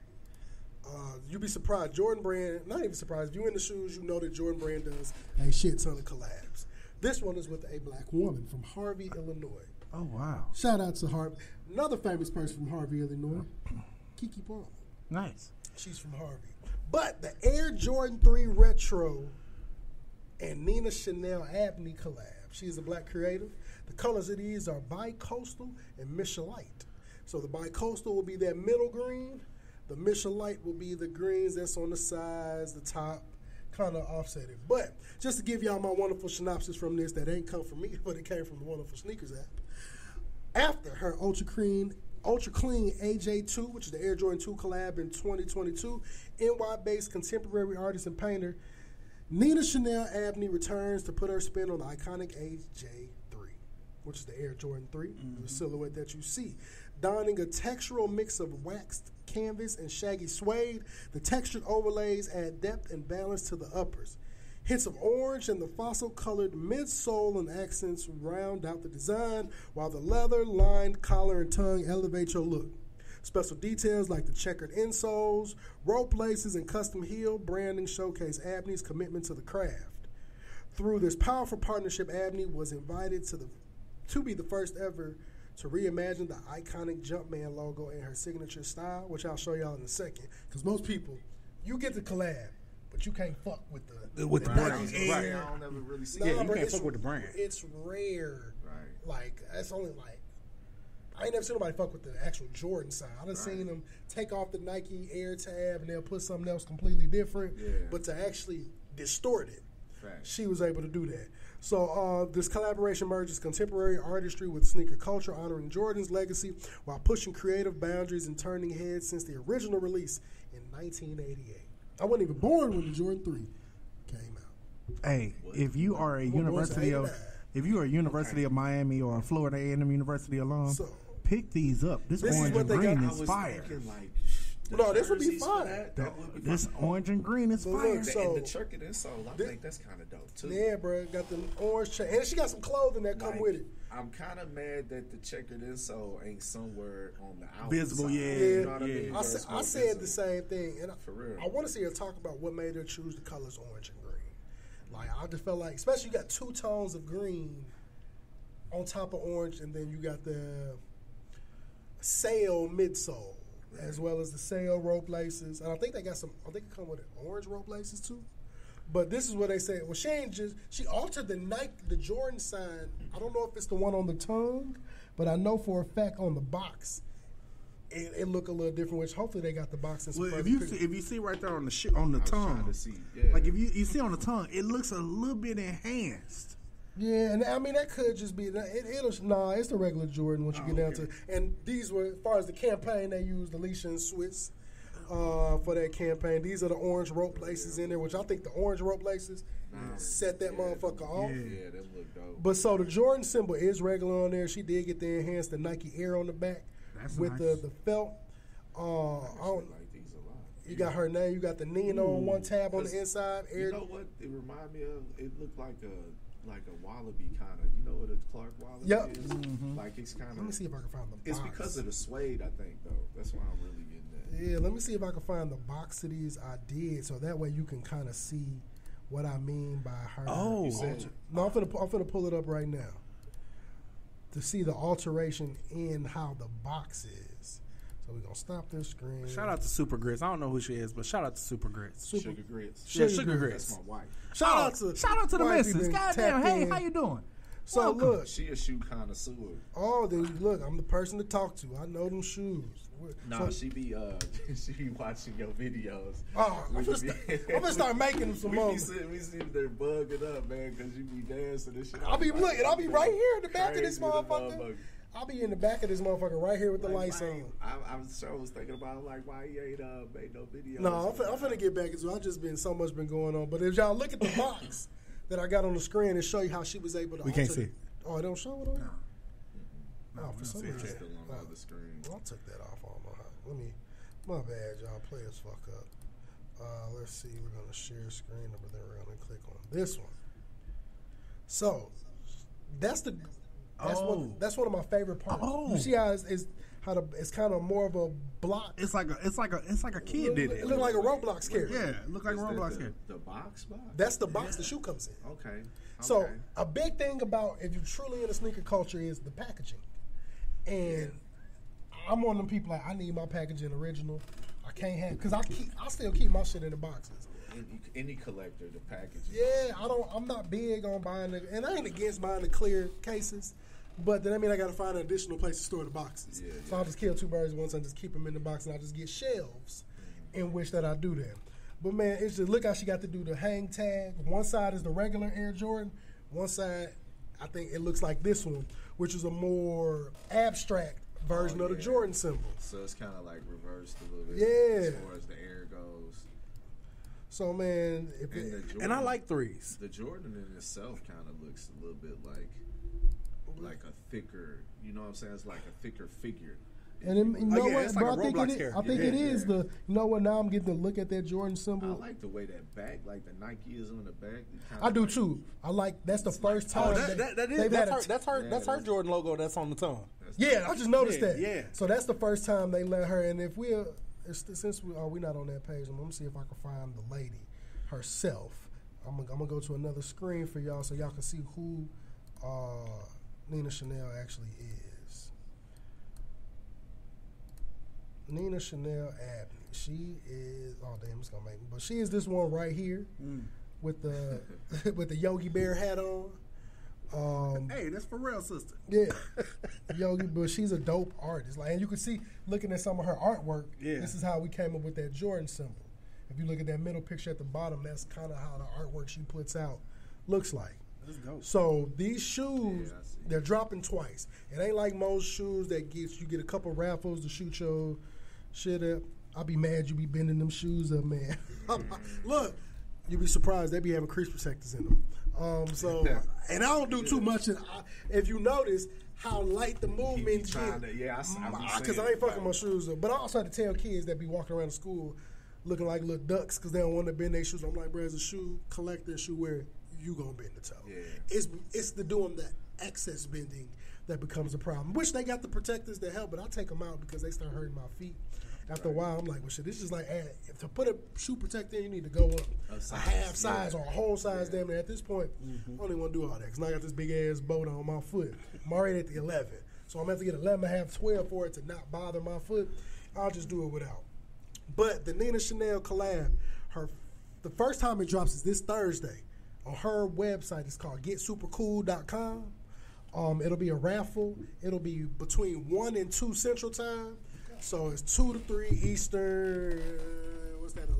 You'd be surprised. Jordan Brand, not even surprised. If you're in the shoes, you know that Jordan Brand does a shit ton of collabs. This one is with a black woman from Harvey, Illinois. Oh, wow. Shout out to Harvey. Another famous person from Harvey, Illinois, Kiki Palmer. Nice. She's from Harvey. But the Air Jordan 3 Retro and Nina Chanel Abney collab. She is a black creative. The colors of these are Bi-Coastal and Michelite. So the Bi-Coastal will be that middle green. The Michelite will be the greens that's on the sides, the top, kind of offsetting. But just to give y'all my wonderful synopsis from this that ain't come from me, but it came from the Wonderful Sneakers app. After her ultra clean Ultra Clean AJ2, which is the Air Jordan 2 collab in 2022. NY-based contemporary artist and painter Nina Chanel Abney returns to put her spin on the iconic AJ3, which is the Air Jordan 3, the silhouette that you see. Donning a textural mix of waxed canvas and shaggy suede, the textured overlays add depth and balance to the uppers. Hints of orange and the fossil-colored midsole and accents round out the design, while the leather-lined collar and tongue elevate your look. Special details like the checkered insoles, rope laces, and custom heel branding showcase Abney's commitment to the craft. Through this powerful partnership, Abney was invited to be the first ever to reimagine the iconic Jumpman logo in her signature style, which I'll show y'all in a second. Because most people, you get the collab, but you can't fuck with the brand. Nike Right. Air. I don't ever really see Yeah, it. you can't fuck with the brand. It's rare. Right. Like, that's only like, I ain't never seen nobody fuck with the actual Jordan side. I done seen them take off the Nike Air tab and they'll put something else completely different. Yeah. But to actually distort it, Fact. she was able to do that. So this collaboration merges contemporary artistry with sneaker culture, honoring Jordan's legacy while pushing creative boundaries and turning heads since the original release in 1988. I wasn't even born when the Jordan 3 came out. Hey, if you are a University of Miami or a Florida A&M University alum, So, pick these up. This this is orange what and they green got. is fire. No, this would be jerseys for fine. That would be This fine. orange and green is But fire. look, so- And the checkered insole, I think that's kind of dope too. Yeah, bro, got the orange check, and she got some clothing that come Like, with it. I'm kind of mad that the checkered insole ain't somewhere on the outside. Visible, yeah. You know what I Yeah. mean? I, That's I more said visible. the same thing, and For real. I want to see her talk about what made her choose the colors orange and green. Like, I just felt like, especially you got two tones of green on top of orange, and then you got the sail midsole, as well as the sail rope laces. And I think they got some, I think it come with orange rope laces too. But this is what they say. Well, she altered the Nike, the Jordan sign. I don't know if it's the one on the tongue, but I know for a fact on the box, it look a little different. Which hopefully they got the box in some. Well, further if you see right there on the I was tongue, trying to see. Yeah. like if you see on the tongue, it looks a little bit enhanced. Yeah, and I mean that could just be it's the regular Jordan once you get down to. And these were, as far as the campaign, they used Alicia and Swiss for that campaign. These are the orange rope laces in there, which I think the orange rope laces set that motherfucker off. Yeah, that look dope. But so the Jordan symbol is regular on there. She did get the enhanced the Nike Air on the back with nice. the felt. I don't. Like these a lot. You got her name. You got the Nina on one tab on the inside. Air. You know what it remind me of? It looked like a wallaby kind of. You know what a Clark wallaby Yep. is? Like it's kind of. Let me see if I can find the box. It's because of the suede, I think, though. That's why I'm really getting that. Yeah, let me see if I can find the box of these I did, so that way you can kind of see what I mean by her. Oh. No, I'm finna pull it up right now to see the alteration in how the box is. So we're gonna stop this screen. Shout out to Super Grits. I don't know who she is, but shout out to Super Grits. Sugar grits. Yeah, Sugar Grits. That's my wife. Shout out to the wifey missus. been Goddamn, tapped hey, in. how you doing? So Welcome. look, She a shoe connoisseur. oh, then look, I'm the person to talk to. I know them shoes. Nah, So- she be watching your videos. Oh, I'm gonna start making them some more. We see they're bugging up, man, because you be dancing and shit. I'll be looking. I'll be right here in the back of this Crazy, the motherfucker. I'll be in the back of this motherfucker right here with the lights on. I was thinking about like why he ain't made no videos. No, I'm finna get back into it. I've just been so much been going on. But if y'all look at the box that I got on the screen and show you how she was able to. We can't see it. Oh, it don't show it on here? No, Oh, for some see it. reason. Still on the other screen. Well, I took that off. I don't know how. Let me. My bad, y'all. Play as fuck up. Let's see. We're gonna share screen, but then we're gonna click on this one. So that's the. That's one of my favorite parts. Oh. You see how it's kind of more of a block. It's like a kid did It it. looked like a Roblox character. Yeah, it looked like a Roblox kid. The box. That's the box the shoe comes in. Okay. So a big thing about if you're truly into sneaker culture is the packaging. And I'm one of them people like I need my packaging original. I can't have because I still keep my shit in the boxes. Any collector, the packaging. Yeah, I'm not big on buying and I ain't against buying the clear cases. But then I mean I got to find an additional place to store the boxes. Yeah, so I'll just kill two birds with one stone, just keep them in the box, and I just get shelves in which that I do that. But man, it's just look how she got to do the hang tag. One side is the regular Air Jordan. One side, I think it looks like this one, which is a more abstract version of the Jordan symbol. So it's kind of like reversed a little bit. Yeah. As far as the air goes. So man, and I like threes. The Jordan in itself kind of looks a little bit like a thicker. You know what I'm saying? It's like a thicker figure. And then, you know what, bro? Like I think it is the. You know what? Now I'm getting to look at that Jordan symbol. I like the way that back, like the Nike is on the back. I do too. I like that's the first time. That's her Jordan logo. That's on the tongue. Yeah, I just noticed that. Yeah. So that's the first time they let her. And if we're not on that page, I'm gonna see if I can find the lady herself. I'm gonna go to another screen for y'all so y'all can see who Nina Chanel actually is. Nina Chanel Abney. She is. Oh damn, it's gonna make me. But she is this one right here with the with the Yogi Bear hat on. Hey, that's for real, sister. Yeah, Yogi, but she's a dope artist. Like, and you can see looking at some of her artwork. Yeah. This is how we came up with that Jordan symbol. If you look at that middle picture at the bottom, that's kind of how the artwork she puts out looks like. That's dope. So these shoes, they're dropping twice. It ain't like most shoes that you get a couple raffles to shoot your shit up. I'll be mad you be bending them shoes up, man. Look, you'd be surprised they be having crease protectors in them. And I don't do too much. If you notice how light the movement get, because I ain't fucking my shoes up. But I also have to tell kids that be walking around the school looking like little ducks because they don't want to bend their shoes. I'm like, bro, as a shoe collector, shoe wearer, you gonna bend the toe. Yeah. It's the doing the excess bending that becomes a problem. Which they got the protectors that help, but I take them out because they start hurting my feet. After a while, I'm like, well, shit, this is like, if to put a shoe protector in, you need to go up a half size or a whole size damn near. At this point, I don't even want to do all that because now I got this big-ass boat on my foot. I'm already at the 11. So I'm going to have to get 11 and a half, 12 for it to not bother my foot. I'll just do it without. But the Nina Chanel collab, the first time it drops is this Thursday. On her website, it's called getsupercool.com. It'll be a raffle. It'll be between 1 and 2 Central Time. So it's 2 to 3 Eastern,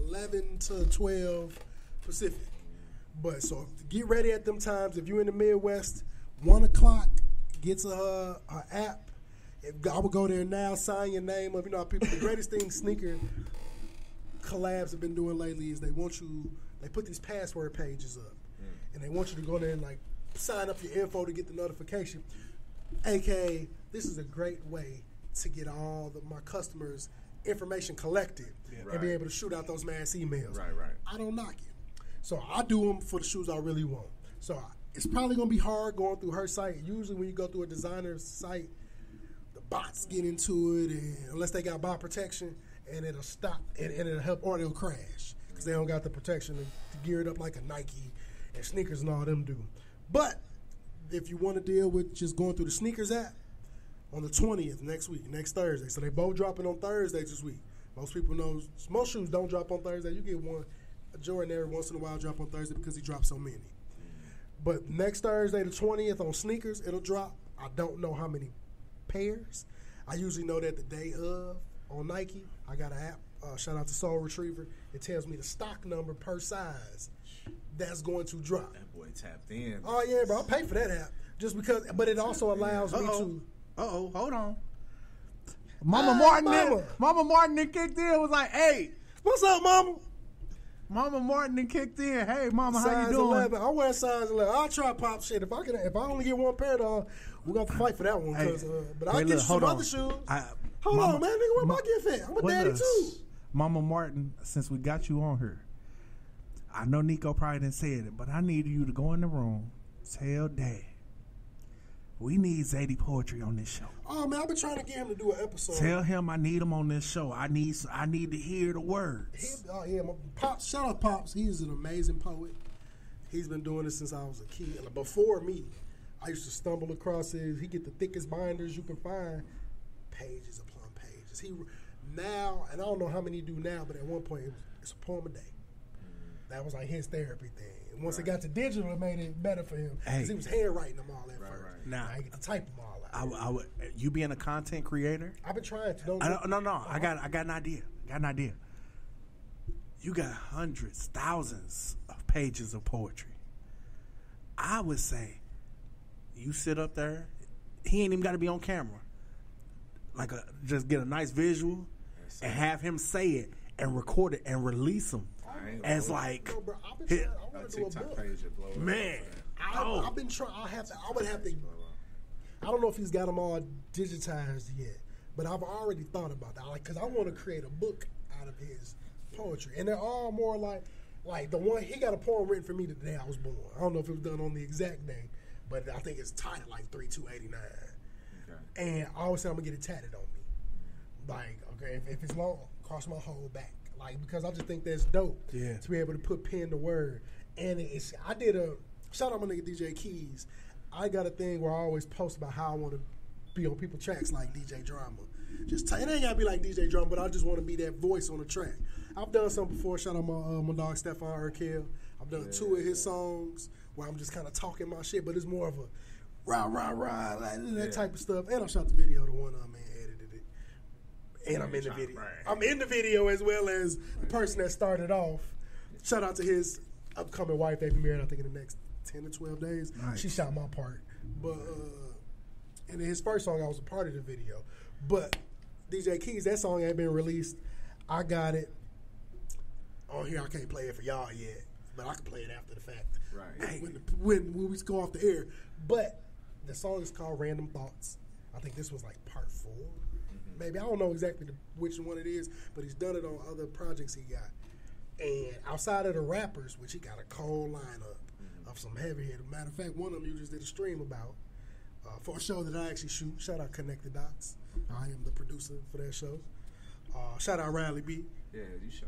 11 to 12 Pacific. But so get ready at them times. If you're in the Midwest, 1 o'clock, get to her app. I would go there now, sign your name up. You know how people, the greatest thing sneaker collabs have been doing lately is they put these password pages up. And they want you to go there and like sign up your info to get the notification. AKA, this is a great way to get all my customers' information collected and be able to shoot out those mass emails. Right. I don't knock it. So I do them for the shoes I really want. So it's probably going to be hard going through her site. Usually when you go through a designer's site, the bots get into it, and unless they got bot protection, and it'll stop, and it'll help, or it'll crash because they don't got the protection to gear it up like a Nike and sneakers and all them do. But if you want to deal with just going through the sneakers app, on the 20th next Thursday. So they both dropping on Thursdays this week. Most people know most shoes don't drop on Thursday. You get a Jordan every once in a while drop on Thursday because he drops so many. But next Thursday, the 20th, on sneakers, it'll drop. I don't know how many pairs. I usually know that the day of on Nike. I got an app. Shout out to Soul Retriever. It tells me the stock number per size that's going to drop. That boy tapped in. Oh yeah, bro. I pay for that app just because. But it also allows me to. Hold on. Mama Martin then kicked in, was like, hey. What's up, Mama? Mama Martin then kicked in. Hey, Mama, size how you doing? 11. I wear size 11. I'll try pop shit. If I only get one pair, though, we're going to fight for that one. But I'll get you some other shoes. Hold on, man. Nigga, where my gift at? I'm a daddy, too. Mama Martin, since we got you on here, I know Nico probably didn't say it, but I need you to go in the room, tell Dad, we need Zadie Poetry on this show. Oh man, I've been trying to get him to do an episode. Tell him I need him on this show. I need to hear the words. Pops, shout out Pops. He is an amazing poet. He's been doing this since I was a kid. Before me, I used to stumble across his. He get the thickest binders you can find, pages upon pages. Now, and I don't know how many he do now, but at one point it's a poem a day. That was like his therapy thing. And once it got to digital, it made it better for him because he was handwriting them all at first. Now I get to type them all out. You being a content creator, I've been trying to. No. I got an idea. You got hundreds, thousands of pages of poetry. I would say you sit up there. He ain't even got to be on camera. just get a nice visual and have him say it and record it and release them as like bro, I want to do a book. Man, I've been trying. I would have to. I don't know if he's got them all digitized yet, but I've already thought about that. Like, cause I want to create a book out of his poetry, and they're all more like the one he got a poem written for me the day I was born. I don't know if it was done on the exact day, but I think it's titled like 3/2/89. And I always say I'm gonna get it tatted on me. Like, okay, if it's long, cross my whole back. Like, because I just think that's dope to be able to put pen to word. And I did a shout out my nigga DJ Keys. I got a thing where I always post about how I want to be on people's tracks like DJ Drama. It ain't gotta be like DJ Drama, but I just want to be that voice on the track. I've done something before. Shout out my dog Stefan Urkel. I've done 2 of his songs where I'm just kind of talking my shit, but it's more of a rah like that type of stuff. And I shot the video, the one man edited it, and I'm in the video. I'm in the video as well as the person that started off. Shout out to his upcoming wife. They be married, I think, in the next 10 to 12 days. Nice. She shot my part, but and in his first song, I was a part of the video. But DJ Keys, that song ain't been released. I got it on here. I can't play it for y'all yet, but I can play it after the fact. Right. When we go off the air. But the song is called Random Thoughts. I think this was like part 4. Maybe. I don't know exactly which one it is, but he's done it on other projects he got. And outside of the rappers, which he got a cold lineup of some heavy hitters. Matter of fact, one of them you just did a stream about for a show that I actually shoot. Shout out Connected Dots. I am the producer for that show. Shout out Riley B. Yeah, you show.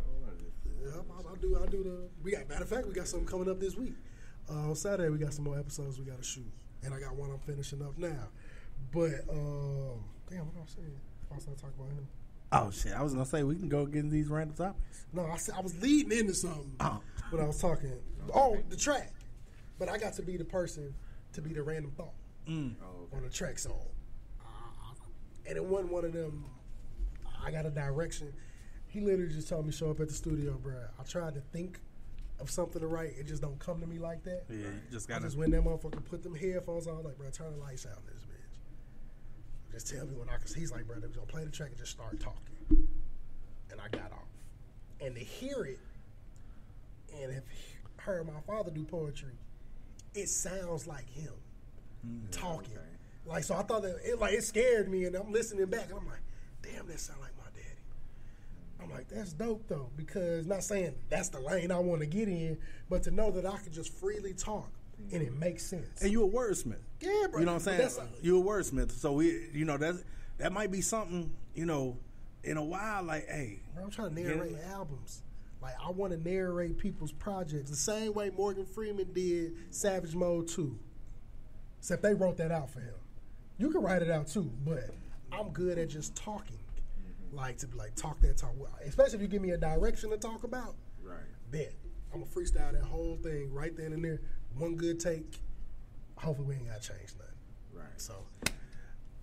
Yep, I do the. Matter of fact, we got something coming up this week. On Saturday, we got some more episodes we got to shoot, and I got one I'm finishing up now. But damn, what I was saying? I was talking about him. Oh shit! I was gonna say we can go get into these random topics. No, I was leading into something when I was talking. Oh, the track. But I got to be the person to be the random thought on the track song. And it wasn't one of them. I got a direction. He literally just told me show up at the studio, bro. I tried to think of something to write. It just don't come to me like that. Yeah, you just got to. I just went that motherfucker, put them headphones on, like, bro, turn the lights out in this bitch. Just tell me when I can. He's like, bro, we're gonna play the track and just start talking. And I got off. And to hear it, and if heard my father do poetry, it sounds like him talking. Okay. Like, so I thought that it scared me, and I'm listening back, and I'm like, damn, that sound like my daddy. I'm like, that's dope though, because not saying that's the lane I want to get in, but to know that I can just freely talk and it makes sense. And you a wordsmith. Yeah, bro. You know what I'm saying? You a wordsmith. So we, that might be something, in a while, like, hey. Bro, I'm trying to narrate albums. Like, I want to narrate people's projects the same way Morgan Freeman did Savage Mode 2. Except they wrote that out for him. You can write it out too, but I'm good at just talking. Like, to be like, talk that talk. Especially if you give me a direction to talk about. Right. Bet. I'm going to freestyle that whole thing right then and there. One good take. Hopefully we ain't got to change nothing. Right. So,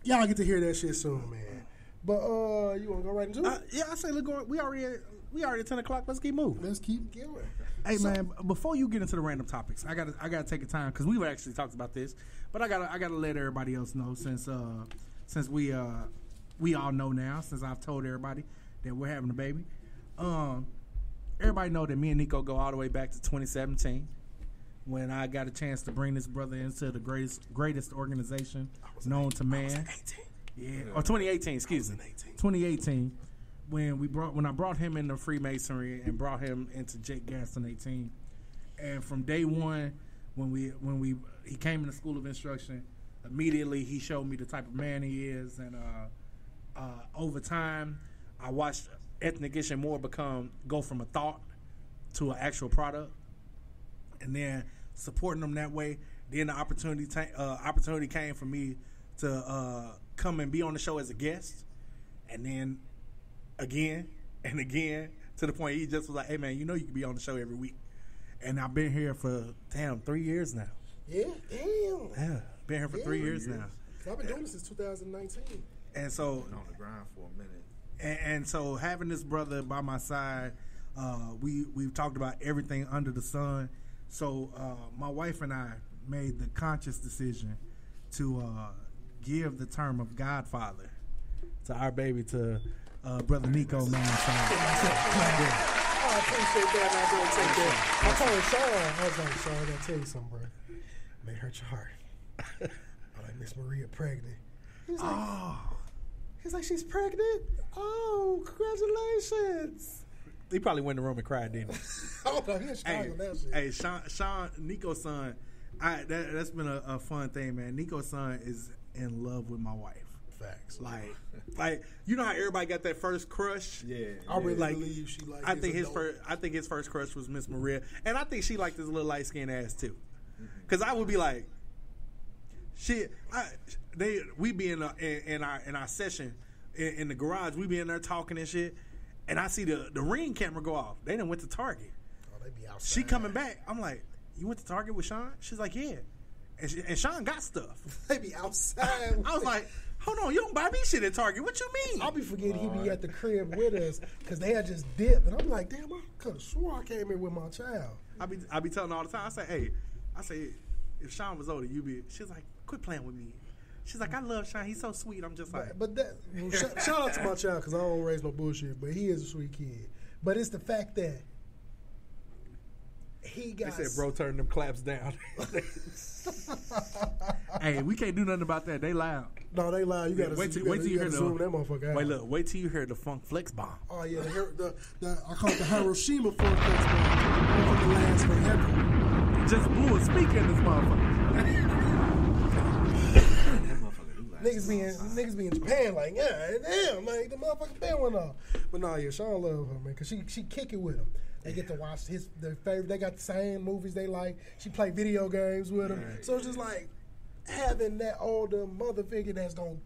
y'all get to hear that shit soon, man. But, you want to go right into it? Yeah, I say, look, we already at 10 o'clock. Let's keep moving. Let's keep going. Hey, man, before you get into the random topics, I gotta take a time, because we've actually talked about this, but I gotta let everybody else know, since we all know now, since I've told everybody that we're having a baby. Everybody know that me and Nico go all the way back to 2017, when I got a chance to bring this brother into the greatest organization known to man. I was 18. Yeah, or 2018, excuse me. 2018, when I brought him into Freemasonry and brought him into Jake Gaston 18, and from day one, when he came in the School of Instruction, immediately he showed me the type of man he is, and over time, I watched Ethnic Ish and More go from a thought to an actual product, and then supporting them that way. Then the opportunity came for me to come and be on the show as a guest, and then again and again, to the point he just was like, hey man, you can be on the show every week. And I've been here for 3 years now. Yeah, damn. Yeah, been here for 3 years now. I've been doing this since 2019. And so been on the grind for a minute. And so having this brother by my side, we've talked about everything under the sun. So my wife and I made the conscious decision to give the term of Godfather to our baby, to brother Nico, man. So, I appreciate that. I don't take that. I told Sean, I was like, Sean, I gotta tell you something, bro. May hurt your heart. I'm like, Miss Maria pregnant. He's like, she's pregnant? Oh, congratulations. He probably went in the room and cried, didn't he? Oh, no, he's strong on that shit. Hey, Sean, Nico's son, that's been a fun thing, man. Nico's son is in love with my wife. Facts. Like you know how everybody got that first crush? Yeah. I really believe she liked I think his first crush was Miss Maria. And I think she liked his little light skinned ass too. Cause I would be like, we be in our session in the garage, we be in there talking and shit, and I see the Ring camera go off. They done went to Target. Oh, they be outside. She coming back. I'm like, you went to Target with Sean? She's like, yeah. And Sean got stuff. They be outside. I was like, hold on, you don't buy me shit at Target. What you mean? I'll be forgetting he be at the crib with us because they had just dipped. And I'm like, damn, I could have swore I came here with my child. I be telling her all the time. I say, if Sean was older, she's like, quit playing with me. She's like, I love Sean. He's so sweet. I'm just like. But that, shout out to my child because I don't raise no bullshit, but he is a sweet kid. But it's the fact that he got. They said, bro, turn them claps down. Hey, we can't do nothing about that. They loud. No, they loud. You gotta wait till you hear zoom that motherfucker out. Wait, look. Wait till you hear the funk flex bomb. Oh yeah, I call it the Hiroshima funk flex bomb. It last forever. Just blew a speaker in this motherfucker. Niggas be in Japan like, yeah, damn, like the motherfucking band went off. But no, yeah, Sean love her, man, cause she kick it with him. They get to watch their favorite. They got the same movies they like. She play video games with him. So it's just like having that older mother figure that's gonna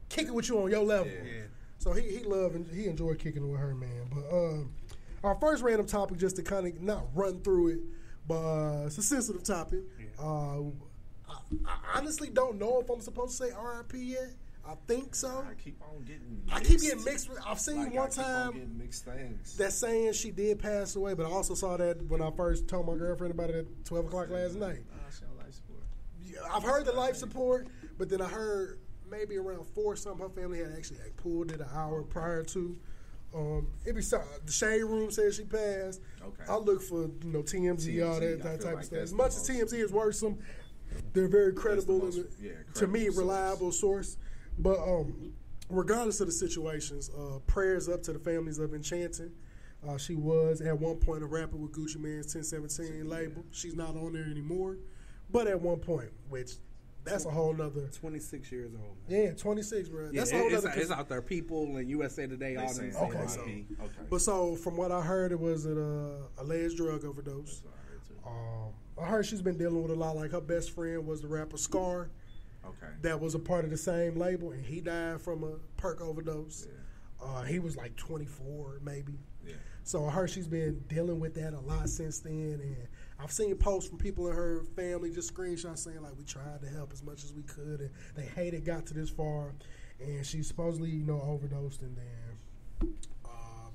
kick it with you on your level. Yeah. So he loved and he enjoyed kicking it with her, man. But our first random topic, just to kind of not run through it, but it's a sensitive topic. Yeah. I honestly don't know if I'm supposed to say RIP yet. I think so. I keep getting mixed. I've seen one time mixed things. that saying she did pass away, but I also saw that when I first told my girlfriend about it at 12 o'clock last night. She on life support. Yeah, I've heard the life support, but then I heard maybe around 4 something her family had actually pulled it an hour prior to. The Shade Room said she passed. Okay. I look for TMZ, all that type of stuff. As much as TMZ is worrisome, they're very credible to me, reliable source. But regardless of the situations, prayers up to the families of Enchanting. She was at one point a rapper with Gucci Mane's 1017 label. She's not on there anymore, but at one point, which that's a whole nother. 26 years old. Man. Yeah, 26, bro. Yeah, that's a whole other. It's out there. People and USA Today, all them. Okay. But so from what I heard, it was an alleged drug overdose. I heard she's been dealing with a lot. Like her best friend was the rapper Scar. Okay. That was a part of the same label, and he died from a perk overdose. Yeah. He was like 24, maybe. Yeah. So I heard she's been dealing with that a lot since then, and I've seen posts from people in her family, just screenshots saying like we tried to help as much as we could, and they hate it got to this far, and she supposedly overdosed and then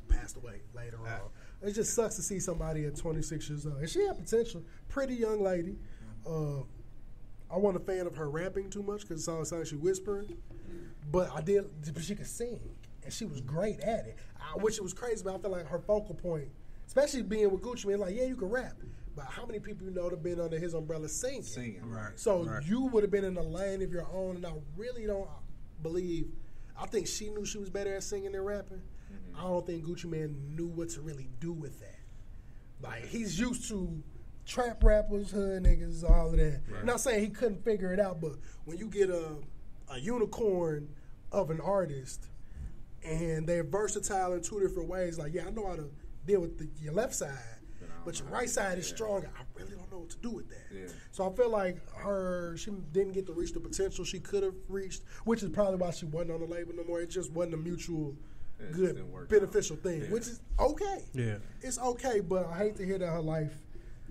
passed away later on. It just sucks to see somebody at 26 years old, and she had potential. Pretty young lady. I wasn't a fan of her rapping too much because it sounded like she whispering, but she could sing, and she was great at it. Which it was crazy, but I feel like her focal point, especially being with Gucci Mane, like, yeah, you can rap, but how many people that have been under his umbrella singing? Right. So you would have been in a lane of your own, and I really don't believe. I think she knew she was better at singing than rapping. Mm-hmm. I don't think Gucci Mane knew what to really do with that. Like, he's used to trap rappers, hood niggas, all of that. Right. I'm not saying he couldn't figure it out, but when you get a unicorn of an artist and they're versatile in 2 different ways, like, yeah, I know how to deal with your left side, but your right side is stronger. I really don't know what to do with that. Yeah. So I feel like she didn't get to reach the potential she could have reached, which is probably why she wasn't on the label no more. It just wasn't a mutual good, beneficial thing, which is okay. Yeah. It's okay, but I hate to hear that her life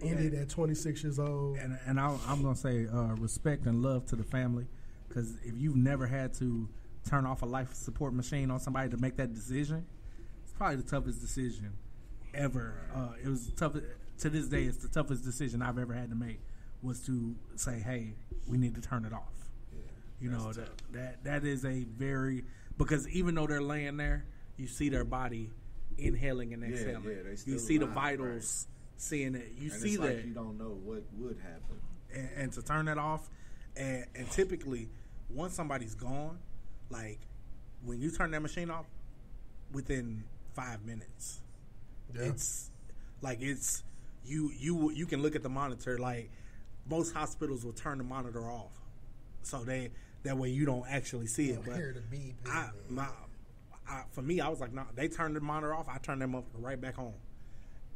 ended at 26 years old. And I'm going to say respect and love to the family, because if you've never had to turn off a life support machine on somebody to make that decision, it's probably the toughest decision ever. It was tough. To this day, it's the toughest decision I've ever had to make, was to say, hey, we need to turn it off. Yeah, that is a very because even though they're laying there, you see their body inhaling and exhaling. You see the vitals, seeing it. You see that. Like you don't know what would happen. And to turn that off, and typically, once somebody's gone, like when you turn that machine off, within 5 minutes, it's like you can look at the monitor. Like most hospitals will turn the monitor off, so that way you don't actually see it. But hear the beep. For me, I was like, no, they turned the monitor off. I turned them up right back home.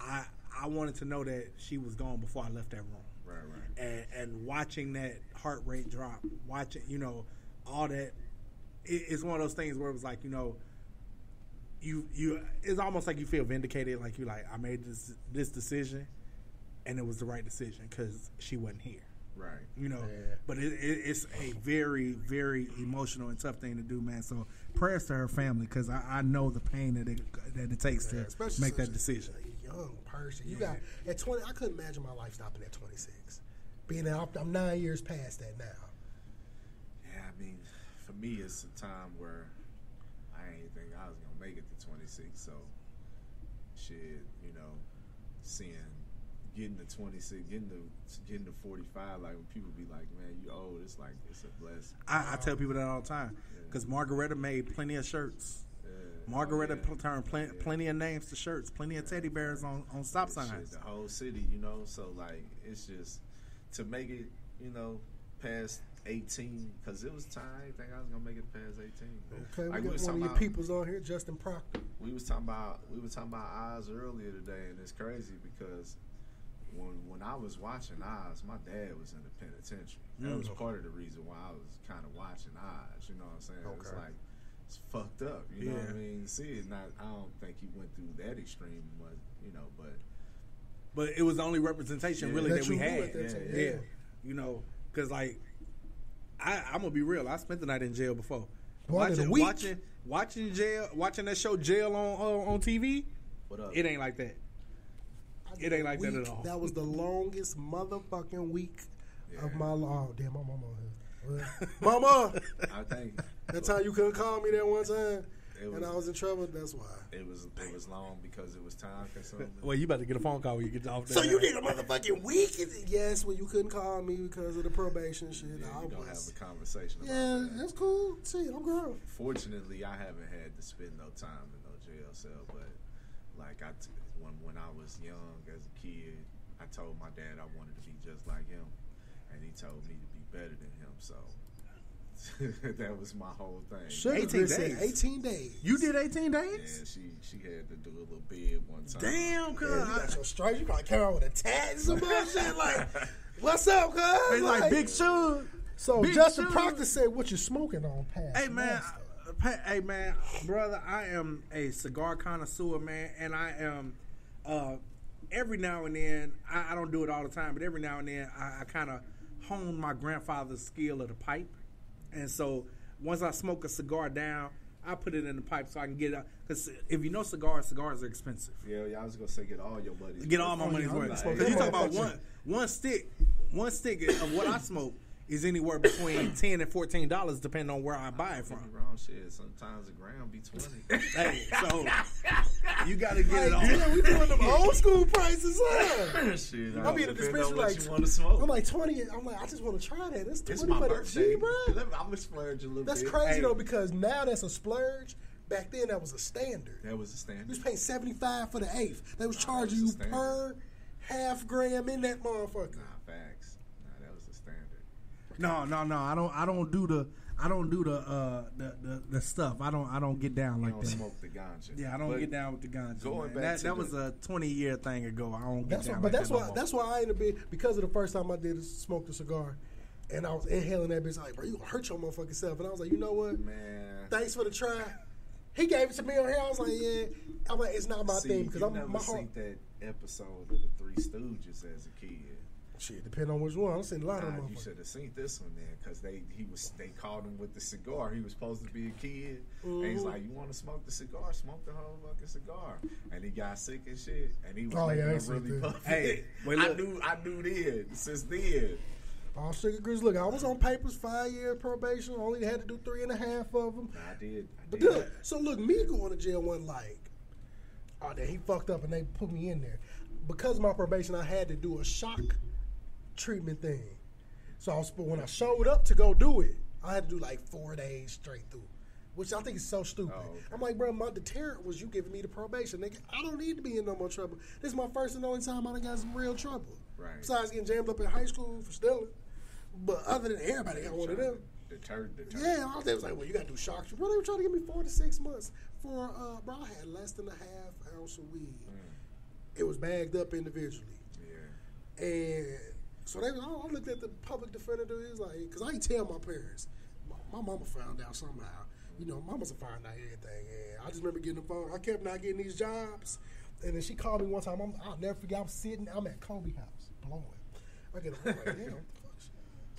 I wanted to know that she was gone before I left that room. Right. And watching that heart rate drop, watching, all that, it's one of those things where it was like, you it's almost like you feel vindicated, like I made this decision, and it was the right decision because she wasn't here. Right. But it's a very, very emotional and tough thing to do, man. So prayers to her family, because I know the pain that it takes to make that decision. Young person, you got at 20. I couldn't imagine my life stopping at 26. Being I'm 9 years past that now. Yeah, I mean, for me, it's a time where I ain't think I was gonna make it to 26. So, shit, getting to 26, getting to 45. Like when people be like, "Man, you old." It's like it's a blessing. I tell people that all the time because Margaretta made plenty of shirts. Margaretta turned plenty of names to shirts, plenty of teddy bears on stop signs. The whole city, So like, it's just to make it, past 18, because it was time. I didn't think I was gonna make it past 18. Okay, like, we got one of your peoples on here, Justin Proctor. We was talking about Oz earlier today, and it's crazy because when I was watching Oz, my dad was in the penitentiary. That was part of the reason why I was kind of watching Oz. You know what I'm saying? Okay. It's like, it's fucked up. You know what I mean? See, I don't think he went through that extreme, but it was the only representation really that we had. Because like I'm gonna be real. I spent the night in jail before. Watching that show Jail on TV. What up? It ain't like that. It ain't like that at all. That was the longest motherfucking week of my life. Oh, damn, my mama here. Mama! I think that time you couldn't call me that one time, and I was in trouble. That's why. It was long because it was time consuming. Well, you about to get a phone call when you get off. So you did a motherfucking week? Yes, when you couldn't call me because of the probation shit. Yeah, I was gonna have a conversation about that. That's cool. See, I'm grown. Fortunately, I haven't had to spend no time in no jail cell, but like when I was young as a kid, I told my dad I wanted to be just like him, and he told me to be better than him. So that was my whole thing. 18 days. 18 days. You did 18 days? Yeah, she had to do a little bid one time. Damn, cuz. You got your stripes. You probably came out with a tag and some bullshit. Like, what's up, cuz? It's like Big Shoe. So Big Justin Shoe. Proctor said, "What you smoking on, Past Master?" Hey man, brother, I am a cigar connoisseur, man, and I am every now and then, I don't do it all the time, but every now and then I kind of hone my grandfather's skill of the pipe. And so once I smoke a cigar down, I put it in the pipe so I can get it out. Because if you know cigars are expensive. Yeah, I was going to say get all your money. Get all my money's worth. Because you talk about one stick of what I smoke is anywhere between $10 and $14 depending on where I buy it from. Wrong shit. Sometimes a gram be 20. Hey, so you got to get it all. Yeah, we doing them old school prices, huh? Shit, I'll be in the dispensary like you want to smoke. I'm like 20. I'm like, I just want to try that. It's 20 It's my for the birthday, G, bro. I'm gonna splurge a little That's bit. crazy though, because now that's a splurge. Back then, that was a standard. That was a standard. You was paying $75 for the eighth. They was charging you per half gram in that motherfucker. Nah, facts. Nah, that was a standard. No. I don't do the stuff. I don't get down like that. You don't smoke the ganja. Yeah, I don't get down with the ganja. Going man. back That was a 20-year thing ago. I don't get down. But like that's why I ain't a bit, because of the first time I did smoke the cigar, and I was inhaling that bitch. Like, bro, you gonna hurt your motherfucking self. And I was like, you know what? Man, thanks for the try. He gave it to me on here. I was like, yeah. I'm like, it's not my thing because I'm never my heart. seen that episode of the Three Stooges as a kid. Shit, depending on which one. I've seen a lot of them. You should have seen this one then, because they called him with the cigar. He was supposed to be a kid, and he's like, "You want to smoke the cigar? Smoke the whole fucking cigar." And he got sick and shit, and he was making him really puffy. Hey, wait, I knew then since then. All Sugar Grease. Look, I was on papers 5 years probation. Only had to do 3.5 of them. I did. But look, so look, me going to jail wasn't like, oh, then he fucked up and they put me in there. Because of my probation, I had to do a shock treatment thing. So when I showed up to go do it, I had to do like 4 days straight through, which I think is so stupid. Oh, okay. I'm like, bro, my deterrent was you giving me the probation. Nigga, I don't need to be in no more trouble. This is my first and only time I done got some real trouble. Right. Besides getting jammed up in high school for stealing. But other than everybody got one of them. Deterred. Yeah, I was like, well, you got to do shock treatment. Bro, they were trying to give me 4 to 6 months for, bro, I had less than a half ounce of weed. It was bagged up individually. Yeah. And so I looked at the public defender dude. He was like, because I didn't tell my parents. My mama found out somehow. You know, mamas will find out everything. And I just remember getting the phone. I kept not getting these jobs. And then she called me one time. I'll never forget. I'm at Kobe house blowing. I get a phone like, damn, what the fuck?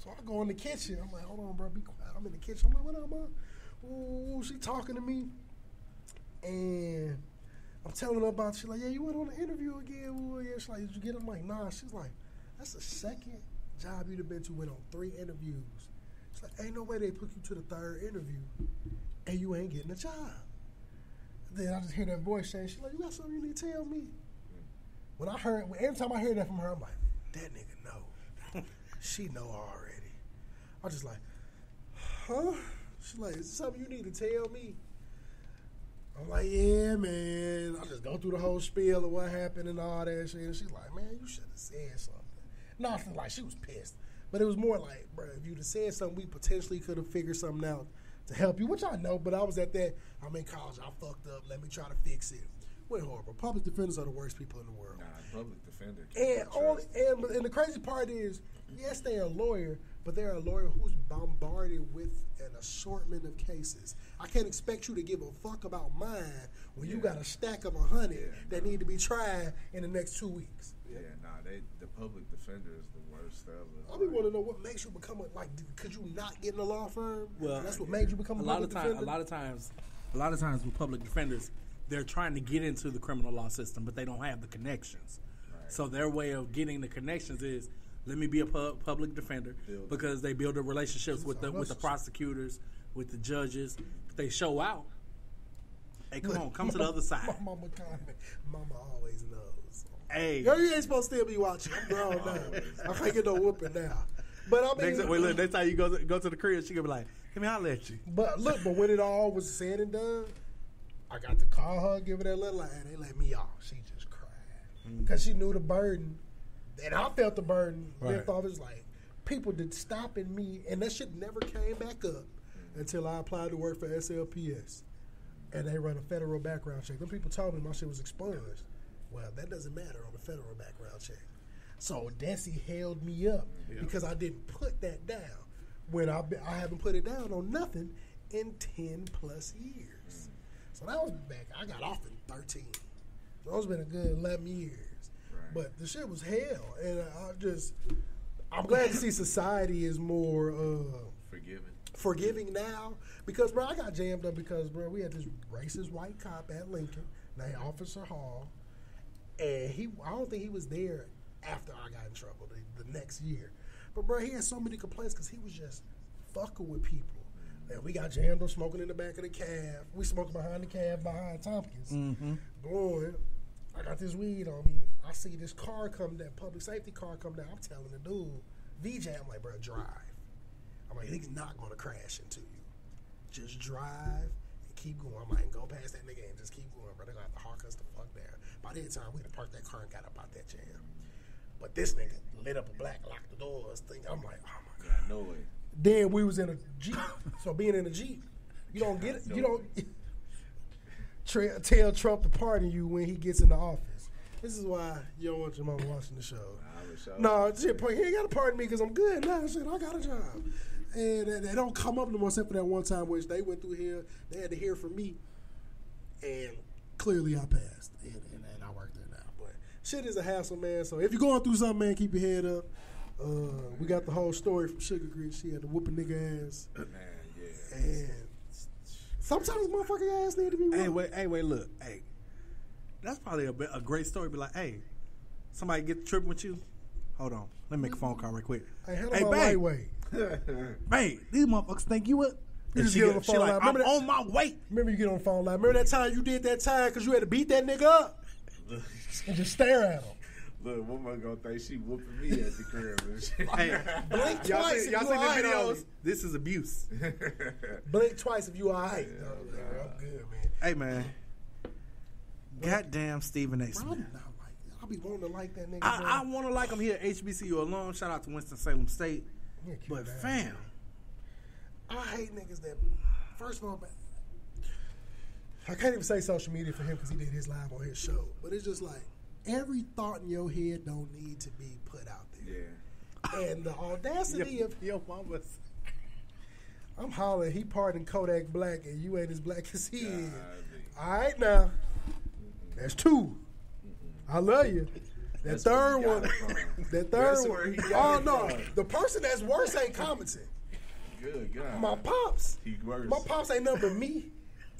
So I go in the kitchen. I'm like, hold on, bro, be quiet. I'm in the kitchen. I'm like, what up, mom? Ooh, she talking to me. And I'm telling her about it. She's like, yeah, you went on an interview again. Ooh, yeah. She's like, did you get it? I'm like, nah. She's like, that's the second job you'd have been to, went on 3 interviews. She's like, ain't no way they put you to the 3rd interview and you ain't getting a job. Then I just hear that voice saying, she's like, you got something you need to tell me? Every time I hear that from her, I'm like, that nigga know. She know already. I'm just like, huh? She's like, is this something you need to tell me? I'm like, yeah, man. I just go through the whole spiel of what happened and all that shit. And she's like, man, you should have said something. Nothing like she was pissed. But it was more like, bro, if you'd have said something, we potentially could have figured something out to help you, which I know, but I was at that, I'm in college, I fucked up, let me try to fix it. We're horrible. Public defenders are the worst people in the world. Nah, public defender. And the crazy part is, yes, they're a lawyer, but they're a lawyer who's bombarded with an assortment of cases. I can't expect you to give a fuck about mine when you got a stack of 100 that need to be tried in the next 2 weeks. Yeah, the public defender is the worst ever. I want to know what makes you become could you not get in a law firm? Well, that's what made you become a public defender? A lot of times with public defenders, they're trying to get into the criminal law system, but they don't have the connections. Right. So their way of getting the connections is, let me be a public defender, because they build the relationships with the prosecutors, with the judges. They show out. Hey, come to the other side. Mama always knows. Hey, girl, you ain't supposed to still be watching. I'm grown now. I can't get no whooping now. But I mean, next time you go to the crib, she gonna be like, "Let me holler at you." But when it all was said and done, I got to call her, give her that little line. They let me off. She just cried because she knew the burden, and I felt the burden. Right. It was like people did stopping me, and that shit never came back up until I applied to work for SLPS, and they run a federal background check. Them people told me my shit was expunged. Well, that doesn't matter on the federal background check. So Desi held me up because I didn't put that down. When I haven't put it down on nothing in 10 plus years. So that was back. I got off in 13. So it's been a good 11 years. Right. But the shit was hell, and I'm glad to see society is more forgiving now. Because bro, I got jammed up because bro, we had this racist white cop at Lincoln named Officer Hall. And I don't think he was there after I got in trouble the next year. But, bro, he had so many complaints because he was just fucking with people. And we got jammed up smoking in the back of the cab. We smoking behind the cab behind Tompkins. Blowing. I got this weed on me. I see this car come down, public safety car come down. I'm telling the dude, VJ, I'm like, bro, drive. I'm like, he's not going to crash into you. Just drive and keep going. I'm like, go past that nigga and just keep going, bro. They're going to have to hawk us the fuck down. By that time, we'd have parked that car and got up out that jam. But this nigga lit up a black, locked the doors. I'm like, oh my God. Yeah, no way. Then we was in a Jeep. So being in a Jeep, you don't get it. You don't tell Trump to pardon you when he gets in the office. This is why you don't want your mama watching the show. No, shit, he ain't got to pardon me because I'm good now. Shit, I got a job. And they don't come up no more except for that one time which they went through here. They had to hear from me. And clearly I passed. And I work there now. But shit is a hassle, man. So if you're going through something, man, keep your head up. We got the whole story from Sugar Great. She had to whoop a nigga ass. Man, yeah. And sometimes motherfucking ass need to be whooped. Hey, wait, look. Hey, that's probably a great story. Be like, hey, somebody get tripping with you. Hold on. Let me make a phone call right quick. Hey, lightweight. Babe, these motherfuckers think you what? You just get on the phone line. I'm on my way. Remember you get on the phone line. Remember that time you did that time because you had to beat that nigga up and just stare at him. Look, woman gonna think she whooping me at the crib and shit. Hey, blink twice if y'all you seen alright. the videos? This is abuse. Blink twice if you alright. I'm good, man. Hey, man. Goddamn Stephen A. Smith. Bro, I'm not like that. I'll be wanting to like that nigga. I want to like him here at HBCU alone. Shout out to Winston-Salem State. But fam, I hate niggas that. First of all, I can't even say social media for him because he did his live on his show. But it's just like every thought in your head don't need to be put out there. Yeah. And the audacity of your mama's. I'm hollering. He pardoned Kodak Black, and you ain't as black as he is. All right now. That's two. I love you. That third one. That third one. Oh no, the person that's worse ain't commenting. Good God. My pops. He worse. My pops ain't nothing but me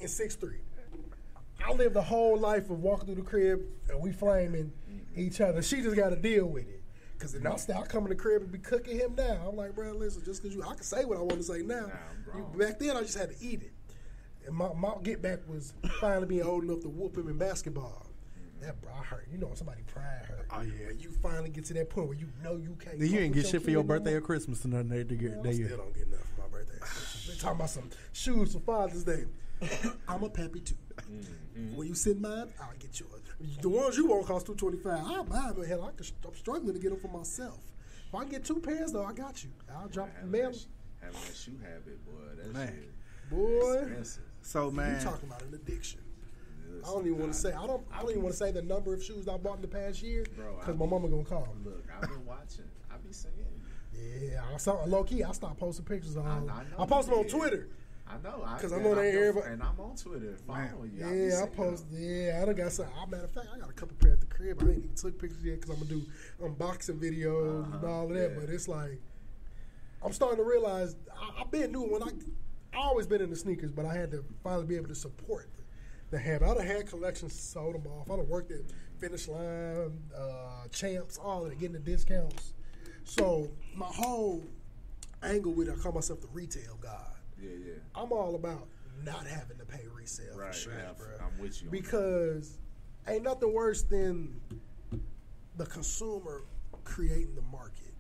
and 6'3". I lived the whole life of walking through the crib and we flaming each other. She just got to deal with it. Because then I come in the crib and be cooking him down. I'm like, bro, listen, just because I can say what I want to say now. Back then, I just had to eat it. And my get back was finally being old enough to whoop him in basketball. That bro, I hurt. You know, when somebody pride hurt. Oh yeah. You finally get to that point where you know you can't. Then you ain't get shit for your birthday or Christmas or nothing. I still don't get enough for my birthday. They talking about some shoes for Father's Day. I'm a peppy too. When you send mine, I'll get yours. The ones you want cost $225. I'll buy them. Hell, I'm struggling to get them for myself. If I can get 2 pairs though, I got you. I'll drop the mail. Having that shoe habit, boy. That shit. Boy. Expensive. So man, you talking about an addiction. I don't even want to say. I don't even want to say the number of shoes I bought in the past year because my mama gonna call. Look, I've been watching. I be seeing. Yeah, I saw low key. I stopped posting pictures on. I post them on Twitter. I know, because I know they everybody. And I'm on Twitter following you. Yeah, I post. Yeah, I done got some. Matter of fact, I got a couple pair at the crib. I ain't even took pictures yet because I'm gonna do unboxing videos and all of that. But it's like I'm starting to realize I've been new when I always been into sneakers, but I had to finally be able to support the habit. I done had collections, sold them off. I done worked at Finish Line, Champs, all of it, getting the discounts. So my whole angle with it, I call myself the retail god. Yeah. I'm all about not having to pay resale for shoes, bro. I'm with you. Because ain't nothing worse than the consumer creating the market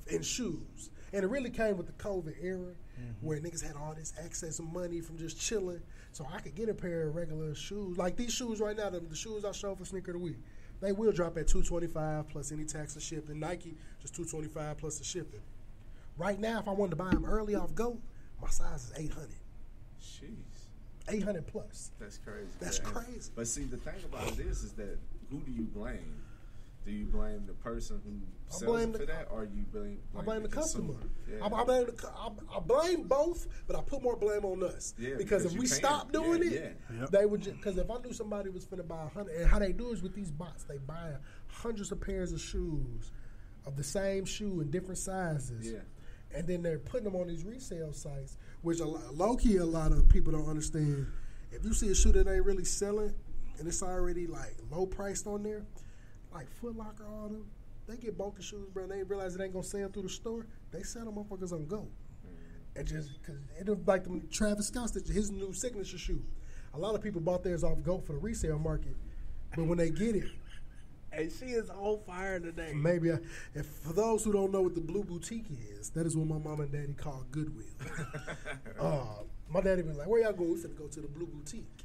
in shoes. And it really came with the COVID era where niggas had all this access and money from just chilling. So I could get a pair of regular shoes. Like these shoes right now, the shoes I show for Sneaker of the Week, they will drop at $225 plus any tax and shipping. Nike, just $225 plus the shipping. Right now, if I wanted to buy them early off GOAT, my size is 800. Jeez. 800 plus. That's crazy. That's crazy. But see, the thing about it is that who do you blame? Do you blame the person who sells it for that, or you blame the customer? Yeah. I blame both, but I put more blame on us. Yeah, because if we stop doing it, they would. Because if I knew somebody was finna buy 100, and how they do is with these bots, they buy hundreds of pairs of shoes of the same shoe in different sizes. Yeah. And then they're putting them on these resale sites, which low-key a lot of people don't understand. If you see a shoe that ain't really selling and it's already like low priced on there, like Foot Locker, all them, they get bulky shoes, bro, and they realize it ain't gonna sell through the store. They sell them motherfuckers on GOAT. And just because it was like them Travis Scott, his new signature shoe. A lot of people bought theirs off GOAT for the resale market, but when they get it, and she is on fire today. Maybe, if for those who don't know what the Blue Boutique is, that is what my mom and daddy call Goodwill. My daddy was like, "Where y'all going? We finna go to the Blue Boutique."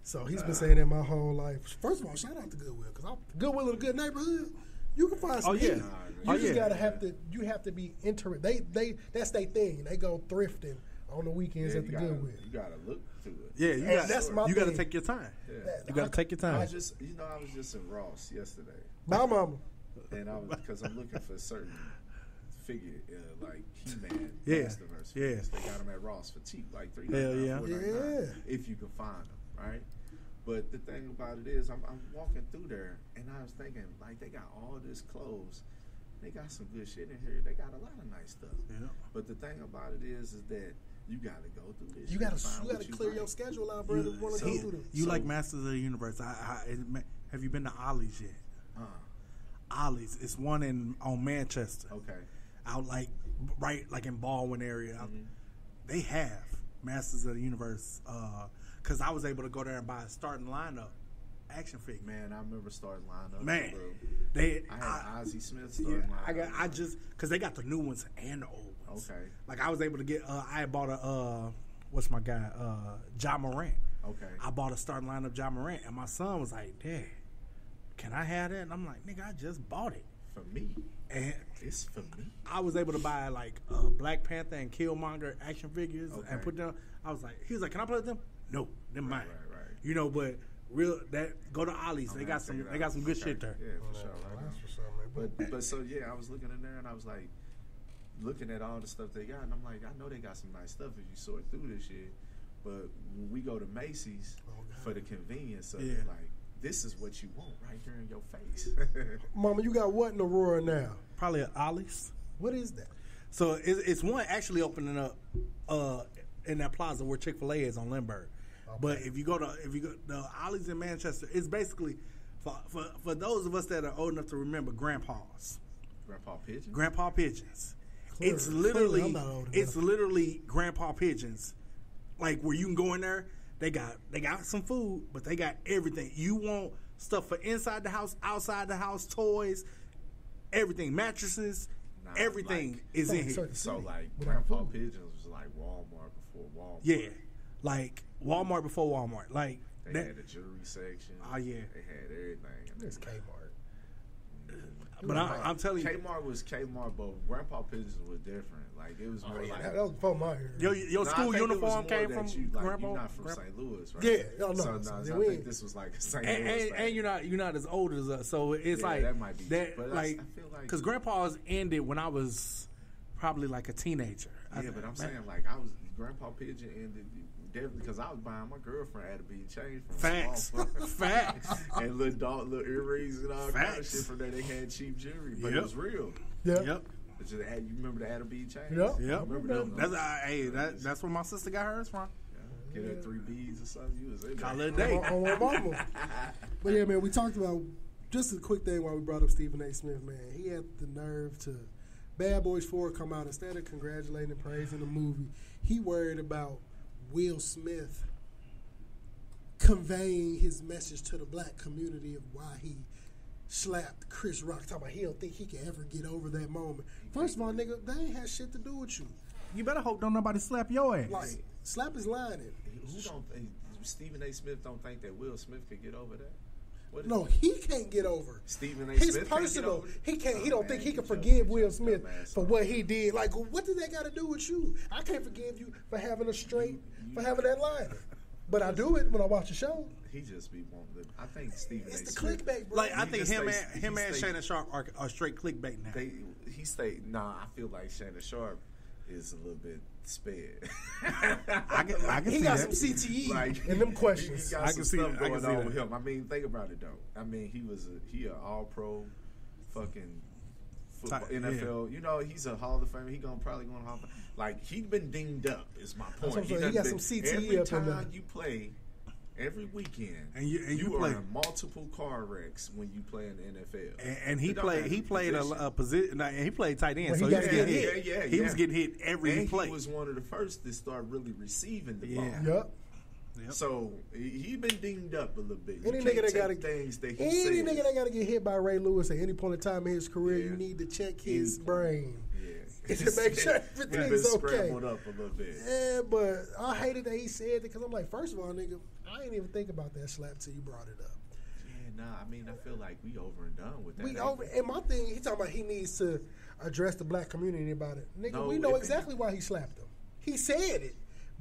So he's been saying that my whole life. First of all, shout out to Goodwill, because Goodwill in a good neighborhood, you can find some heat. You just gotta have to be interested. They that's their thing. They go thrifting on the weekends at the Goodwill. You gotta look to it. Yeah, you gotta take your time. Yeah. You gotta take your time. I was just in Ross yesterday. My mama. And because I'm looking for certain figure like He-Man, Masterverse. Yeah. They got them at Ross for cheap, like $3.99 if you can find them, right? But the thing about it is, I'm walking through there, and I was thinking, like, they got all this clothes. They got some good shit in here. They got a lot of nice stuff. Yeah. But the thing about it is that you got to go through this. You got to clear your schedule out, bro. Want to go through this. You like Masters of the Universe. Have you been to Ollie's yet? Ollie's. It's one on Manchester. Okay. Out right in Baldwin area. They have Masters of the Universe. Because I was able to go there and buy a starting lineup action figure. Man, I remember starting lineup. Man, I had Ozzie Smith starting lineup. Because they got the new ones and the old ones. Okay. Like, I was able to get, I had bought what's my guy? Ja Morant. Okay. I bought a starting lineup Ja Morant, and my son was like, Dad, can I have that? And I'm like, nigga, I just bought it. For me. And it's for me. I was able to buy Black Panther and Killmonger action figures and put them. He was like, can I play them? No, they're mine. Right. But go to Ollie's. They got some good shit there. Yeah, for sure. That's for sure, man. But so yeah, I was looking in there and I was like looking at all the stuff they got, and I'm like, I know they got some nice stuff if you sort through this shit. But when we go to Macy's for the convenience of it, like, this is what you want right here in your face. Mama, you got what in Aurora now? Probably an Ollie's. What is that? So it's one actually opening up in that plaza where Chick-fil-A is on Lindbergh. Okay. But if you go the Ollie's in Manchester, it's basically for those of us that are old enough to remember Grandpa's. Grandpa Pigeons. It's literally Grandpa Pigeons. Like, where you can go in there, they got some food, but they got everything. You want stuff for inside the house, outside the house, toys, everything, mattresses, everything is in here. So like Grandpa Pigeons was like Walmart before Walmart. Yeah, like Walmart before Walmart. Like they had a jewelry section. Oh yeah, they had everything. It's Kmart. But I'm telling you, Kmart was Kmart, but Grandpa Pigeons was different. Like, it was more like that was before my era. Your school uniform came from Grandpa. You're not from St. Louis, right? Yeah, no. So I think this was like a St. Louis. And you're not as old as us, so it's like that might be. But like, I feel like because Grandpa's ended when I was probably like a teenager. Yeah, but I'm saying like I was Grandpa Pigeon ended. Definitely, because I was buying my girlfriend had to be changed from facts, and little earrings and all kind of shit from there. They had cheap jewelry, but it was real. Yep. You remember the Adderby chains? Yep. Remember them? That's where my sister got hers from. Get her 3 beads or something. You was in there. Call it a day. On my mama. But yeah, man, we talked about just a quick thing while we brought up Stephen A. Smith. Man, he had the nerve to Bad Boys 4 come out instead of congratulating and praising the movie. He worried about Will Smith conveying his message to the black community of why he slapped Chris Rock. Talking about he don't think he can ever get over that moment. First of all, nigga, that ain't had shit to do with you. You better hope don't nobody slap your ass. Like, slap his line in. Stephen A. Smith don't think that Will Smith could get over that? No, he can't get over. Stephen A. His Smith personal. He can't. He don't think he can forgive Will Smith for what he did. Like, what does that got to do with you? I can't forgive you for having for having that line, but I do it when I watch the show. He just be wanting. I think Stephen. It's A. the Smith, clickbait, bro. Like, I think him and Shannon Sharp are straight clickbait now. I feel like Shannon Sharp is a little bit sped. I can he see got that. some CTE in them questions. He got some stuff going on with him. I mean, think about it though. I mean, he an all-pro fucking football, NFL. Yeah. You know, he's a Hall of Famer. He probably going to Hall of Fame. Like, he been dinged up. Is my point. He got some CTE every up time in there. you play. Every weekend, and you are play in multiple car wrecs when you play in the NFL. And he played a position. And he played tight end, so he was getting hit. He was getting hit every play. He was one of the first to start really receiving the ball. Yep. So he been dinged up a little bit. Any nigga that gotta get hit by Ray Lewis at any point in time in his career, you need to check his brain. To make sure everything's okay. Scrambled up a little bit. Yeah, but I hated that he said it because I'm like, first of all, nigga, I didn't even think about that slap till you brought it up. Yeah, I mean, I feel like we over and done with that. And my thing, he talking about he needs to address the black community about it. Nigga, we know exactly why he slapped him. He said it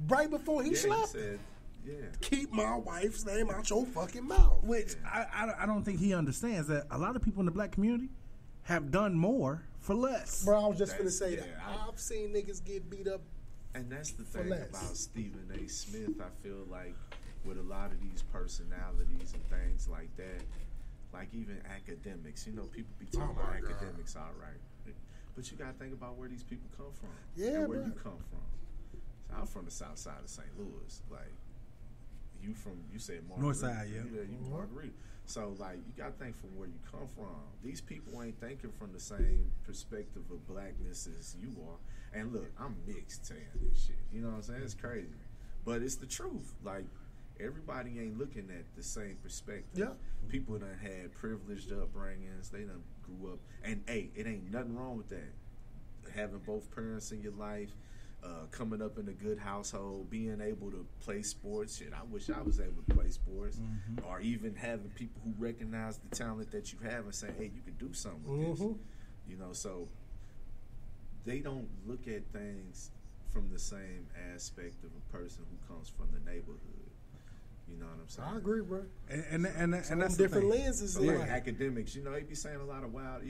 right before he slapped him. Yeah. Keep my wife's name out your fucking mouth. Which I don't think he understands that a lot of people in the black community have done more for less. Bro, I was just gonna say that. I've seen niggas get beat up. And that's the thing about Stephen A. Smith. I feel like with a lot of these personalities and things like that, like even academics, you know, people be talking about academics, all right. But you gotta think about where these people come from. Yeah, and where you come from. So I'm from the south side of St. Louis. Like, you said Margarita. North Side, yeah. You Margarita. So like you gotta think from where you come from. These people ain't thinking from the same perspective of blackness as you are. And look, I'm mixed saying this shit. You know what I'm saying? It's crazy. But it's the truth. Like everybody ain't looking at the same perspective. Yeah. People done had privileged upbringings. They done grew up. And hey, it ain't nothing wrong with that. Having both parents in your life, coming up in a good household, being able to play sports. Shit, I wish I was able to play sports. Or even having people who recognize the talent that you have and say, hey, you can do something with this. You know, so they don't look at things from the same aspect of a person who comes from the neighborhood. You know what I'm saying? I agree, bro. And that's different the thing. lenses. So like academics, you know, he be saying a lot of wild.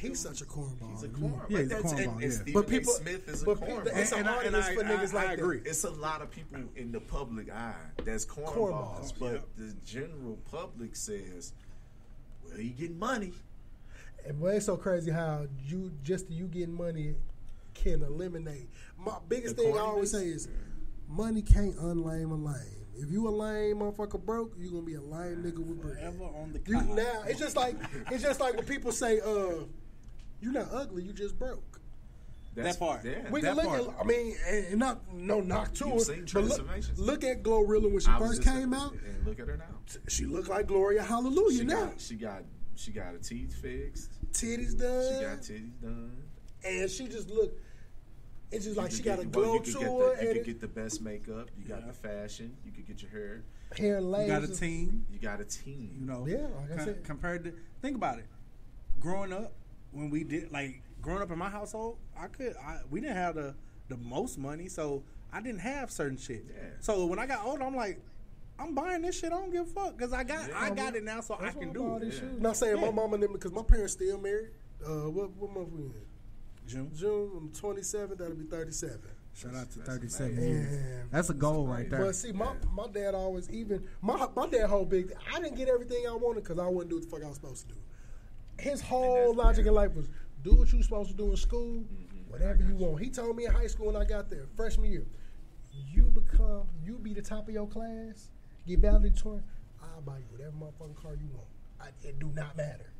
He's such a cornball. He's a cornball. Yeah, he's a cornball. And Stephen A. Smith is a cornball. It's an audience for niggas like I agree. that. It's a lot of people in the public eye that's cornballs, but the general public says, well, he getting money. And boy, it's so crazy how you getting money can eliminate. My biggest thing I always say is money can't unlame a lame. If you a lame motherfucker broke, you gonna be a lame nigga with bread. Forever on the now it's just like when people say, "You're not ugly, you just broke." That part. Yeah. We can look at. I mean, and not no knock to her. Seen transformations. Look at Glorilla when she first came out. And look at her now. She looked like Gloria Hallelujah now. She got her teeth fixed. Titties done. She got titties done. And she just looked. It's just like she got a glow to her. You could get the best makeup. You got the fashion. You could get your hair layers. You got a team. You got a team. You know. Yeah, like I said. Compared to, think about it. Growing up, when we did growing up in my household, we didn't have the most money, so I didn't have certain shit. Yeah. So when I got older, I'm like, I'm buying this shit. I don't give a fuck because I got it now, so I can do it. Yeah. Not saying my mama and them because my parents still married. What month we in? June. I'm 27. That'll be 37. Shout out to 37 years. That's a goal right there. But see, my dad always my dad whole big. I didn't get everything I wanted because I wouldn't do what the fuck I was supposed to do. His whole logic in life was do what you supposed to do in school, whatever you want. He told me in high school when I got there, freshman year, you be the top of your class, get valedictorian, I'll buy you whatever motherfucking car you want. It do not matter.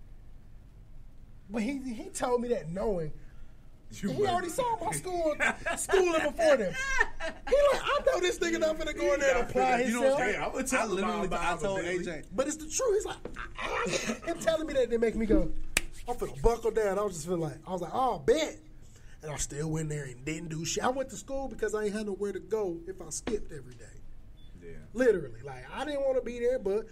But he told me that knowing. He already saw my schooling before them. He like, I know this nigga not finna go in there and apply himself. I told AJ. But it's the truth. He's like, him telling me that they make me go, I'm finna buckle down. I was just feeling like, oh, bet. And I still went there and didn't do shit. I went to school because I ain't had nowhere to go if I skipped every day. Yeah. Literally. Like, I didn't want to be there, but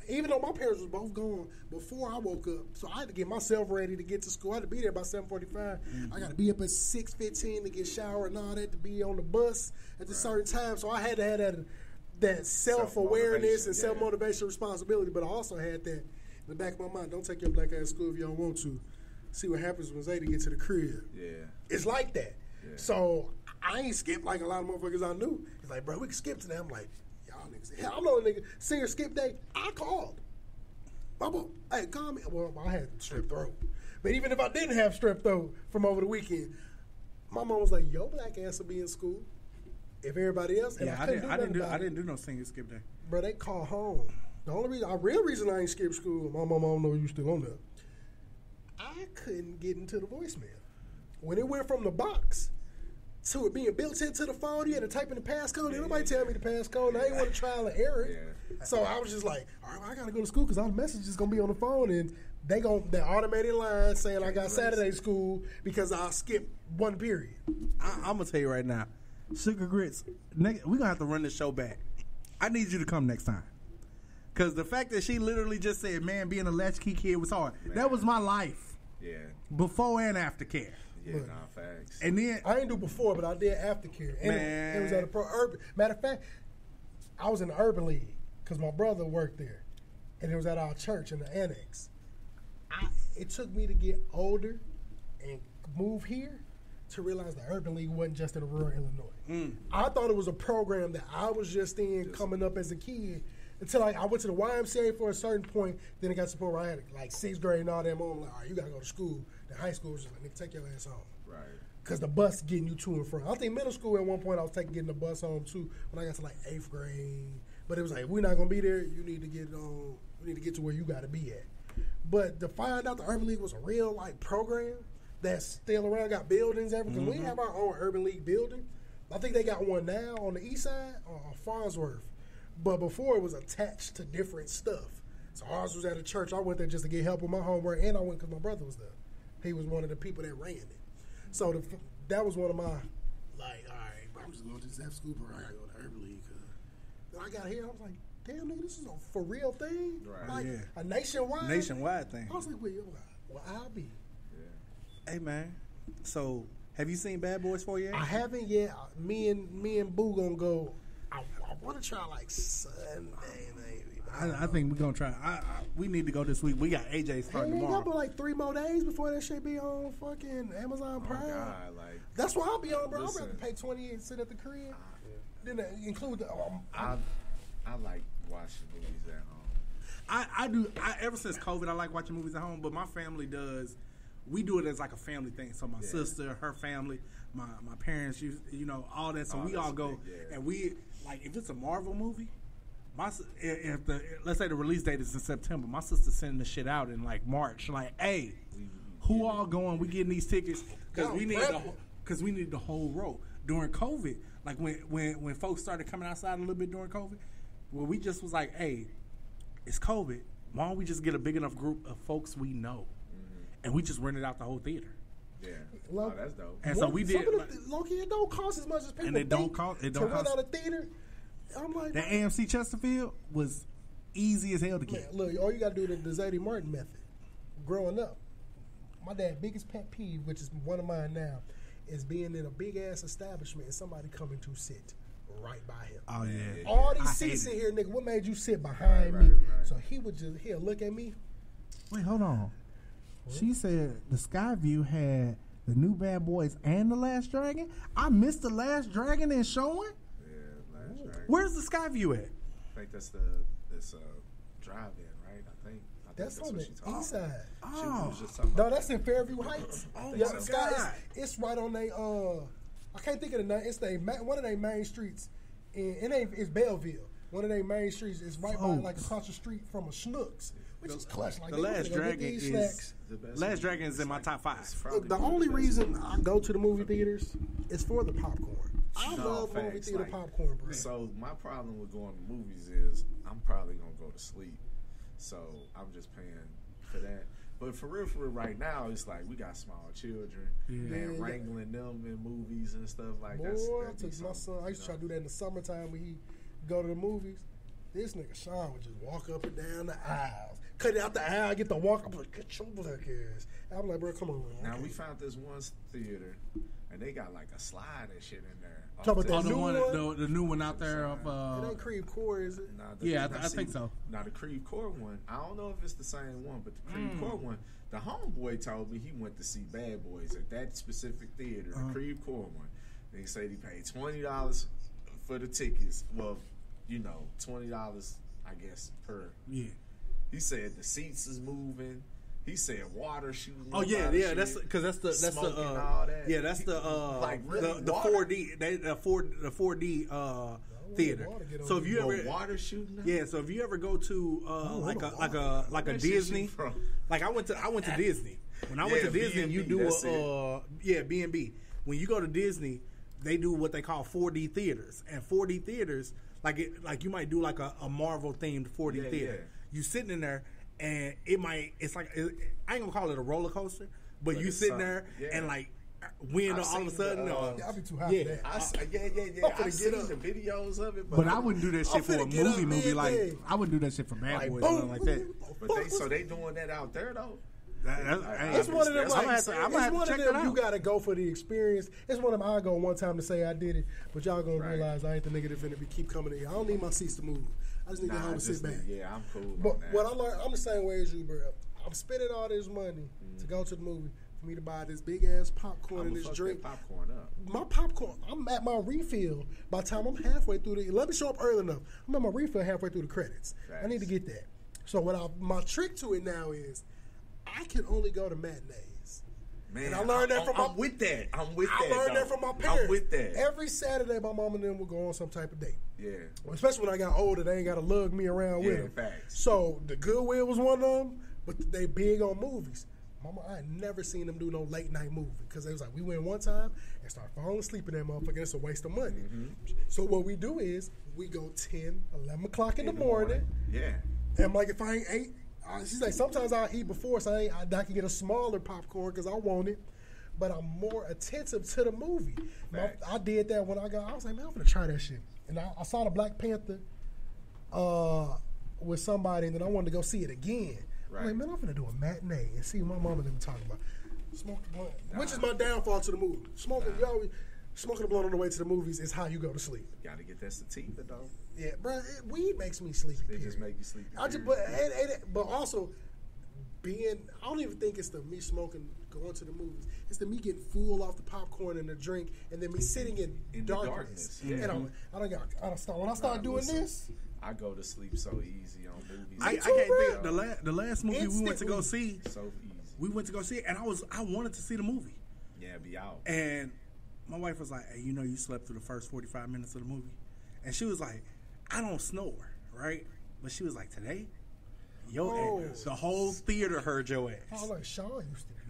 even though my parents was both gone before I woke up, so I had to get myself ready to get to school. I had to be there by 7:45. I got to be up at 6:15 to get showered and all that to be on the bus at a certain time. So I had to have that self-awareness and self-motivation responsibility, but I also had that in the back of my mind. Don't take your black ass to school if you don't want to. See what happens when Zayda get to the crib. Yeah. It's like that. Yeah. So I ain't skipped like a lot of motherfuckers I knew. It's like, bro, we can skip today. I'm like, hell, I know a nigga, senior skip day, I called. Bubba, hey, call me. Well, I had strep throat. But even if I didn't have strep throat from over the weekend, my mom was like, yo, black ass will be in school. If everybody else, and I didn't do no senior skip day. Bro, they call home. The only real reason I ain't skip school, my mom, I don't know you still on there. I couldn't get into the voicemail. When it went from the box to it being built into the phone, you had to type in the passcode. Ain't nobody tell me the passcode, and I ain't want to trial and error. So I was just like, all right, well, I got to go to school because all the messages going to be on the phone, and that automated line saying I got Saturday school because I skipped one period. I'm going to tell you right now, Sugar Grits, we're going to have to run this show back. I need you to come next time. Because the fact that she literally just said, man, being a latchkey kid was hard. Man. That was my life. Yeah. Before and after care. Yeah, facts. And then I didn't do before, but I did aftercare. And it was at a urban. Matter of fact, I was in the Urban League because my brother worked there, and it was at our church in the annex. It took me to get older and move here to realize the Urban League wasn't just in rural Illinois. I thought it was a program that I was just in coming up as a kid. Until I went to the YMCA for a certain point, then it got to the point where I had like 6th grade and all that. I'm like, all right, you got to go to school. Then high school was just like, nigga, take your ass home. Right. because the bus getting you to and from. I think middle school at one point I was getting the bus home too when I got to like 8th grade. But it was like, we're not gonna be there. You need to get on. We need to get to where you got to be at. But to find out the Urban League was a real like program that's still around, got buildings, everything. We have our own Urban League building. I think they got one now on the east side on Farnsworth. But before it was attached to different stuff. So ours was at a church. I went there just to get help with my homework, and I went because my brother was there. He was one of the people that ran it. So that was one of my, like, all right, bro, I'm just going to this F school, bro. I got to go to Urban League. Then I got here, I was like, damn, nigga, this is a for real thing? Right. Like, a nationwide thing. I was like, well, I'll be. Yeah. Hey, man, so have you seen Bad Boys 4 yet? I haven't yet. Me and Boo going to go. I want to try, like, Sunday, maybe. I think we're gonna try. We need to go this week. We got AJ starting tomorrow. Got like 3 more days before that shit be on fucking Amazon Prime. Oh God, like, that's why I'll be on, bro. I'll have to pay $20 and sit at the crib. Then include the. I like watching movies at home. I do. Ever since COVID, I like watching movies at home. But my family does. We do it as like a family thing. So my sister, her family, my parents, you know, all that. So we all go and we like if it's a Marvel movie. Let's say the release date is in September, my sister's sending the shit out in like March. Like, hey, who all going? We getting these tickets because we need the whole row during COVID. Like when folks started coming outside a little bit during COVID, well, we just was like, hey, it's COVID. Why don't we just get a big enough group of folks we know, and we just rented out the whole theater. Yeah, oh, that's dope. And so we did. Low-key, it don't cost as much as people and it don't cost. It don't cost. To rent out a theater. I'm like, the AMC Chesterfield was easy as hell to get. Man, look, all you got to do is the Zadie Martin method. Growing up, my dad's biggest pet peeve, which is one of mine now, is being in a big-ass establishment and somebody coming to sit right by him. Oh, yeah. All these seats in here, nigga, what made you sit behind me? Right. So he'll look at me. Wait, hold on. What? She said the Skyview had the new Bad Boys and The Last Dragon. I missed The Last Dragon in showing. Where's the Skyview at? I think that's this drive-in, right? I think that's on the east side. Oh, no, that's in Fairview Heights. Oh yeah, my God! It's right on I can't think of the name. It's one of their main streets. It's Belleville. One of their main streets is right by like across the street from a Schnucks, which is clutch. Like the Last Dragon is in my top 5. Look, the only reason I go to the movie theaters is for the popcorn. I love movie theater popcorn, bro. So my problem with going to movies is I'm probably gonna go to sleep, so I'm just paying for that. But for real, right now, it's like we got small children and wrangling them in movies and stuff like that. Boy, I took my son. I used to try to do that in the summertime when he go to the movies. This nigga Sean would just walk up and down the aisles, cut out the aisle, get the walk. I'm like, get your black ass. I'm like, bro, come on. Now we found this one theater, and they got like a slide and shit in there. Talk about the new one out there of. It ain't Creve Coeur, is it? Nah, I think so. Now the Creve Coeur one, I don't know if it's the same one, but the Creve Coeur one, the homeboy told me he went to see Bad Boys at that specific theater, the Creve Coeur one. And he said he paid $20 for the tickets. Well, you know, $20, I guess, per. Yeah. He said the seats is moving. He said water shooting. Oh yeah, that's because that's the all that. Yeah, that's the like really the 4D the 4D theater. So if you ever water shooting, so if you ever go to like a Disney, like I went to Disney. When I went to Disney, B&B, you do B&B. When you go to Disney, they do what they call 4D theaters, and 4D theaters like you might do like a Marvel themed 4D theater. You sitting in there. And it's like, I ain't gonna call it a roller coaster, but you sitting there and like wind all of a sudden. I'll be too hot for that. I've seen the videos of it, but I wouldn't do that shit for a movie like. I wouldn't do that shit for Bad Boys or nothing like that. But they doing that out there though. It's one of them. I'm gonna check that out. You gotta go for the experience. It's one of them. I go one time to say I did it, but y'all gonna realize I ain't the nigga that finna keep coming in here. I don't need my seats to move. I just need to go home and sit back. I'm cool. But what I learned, I'm the same way as you, bro. I'm spending all this money to go to the movie for me to buy this big ass popcorn and this drink. Popcorn up. My popcorn, I'm at my refill by the time I'm halfway through let me show up early enough. I'm at my refill halfway through the credits. I need to get that. So my trick to it now is I can only go to matinees. Man, and I learned that from I'm with that. I learned that from my parents. I'm with that. Every Saturday, my mom and them would go on some type of date. Yeah. Especially when I got older, they ain't got to lug me around with them. Facts. So the Goodwill was one of them, but they big on movies. Mama, I had never seen them do no late night movie because they was like, we went one time and started falling asleep in that motherfucker. It's a waste of money. So what we do is we go 10, 11 o'clock in the morning. Yeah. And I'm like, if I ain't ate, she's like, sometimes I'll eat before so I can get a smaller popcorn because I want it. But I'm more attentive to the movie. I did that when I was like, man, I'm going to try that shit. And I saw the Black Panther with somebody, and then I wanted to go see it again. Right. I'm like, man, I'm going to do a matinee and see what my mama and them talking about. Smoke the blunt. Which is my downfall to the movie. Smoking the blunt on the way to the movies is how you go to sleep. Got to get that sativa, though. Yeah, bro, weed makes me sleepy. It just make you sleepy. But also, I don't even think it's the me smoking, going to the movies. It's the me getting full off the popcorn and the drink, and then me sitting in darkness. Yeah. And when I start doing this, I go to sleep so easy on movies. I can't think the last movie we went to go see. So easy. We went to go see it, and I wanted to see the movie. Yeah, be out. And my wife was like, hey, you slept through the first 45 minutes of the movie. And she was like, I don't snore, right? But she was like, today, the whole theater heard your ass. Oh, like Sean used to be.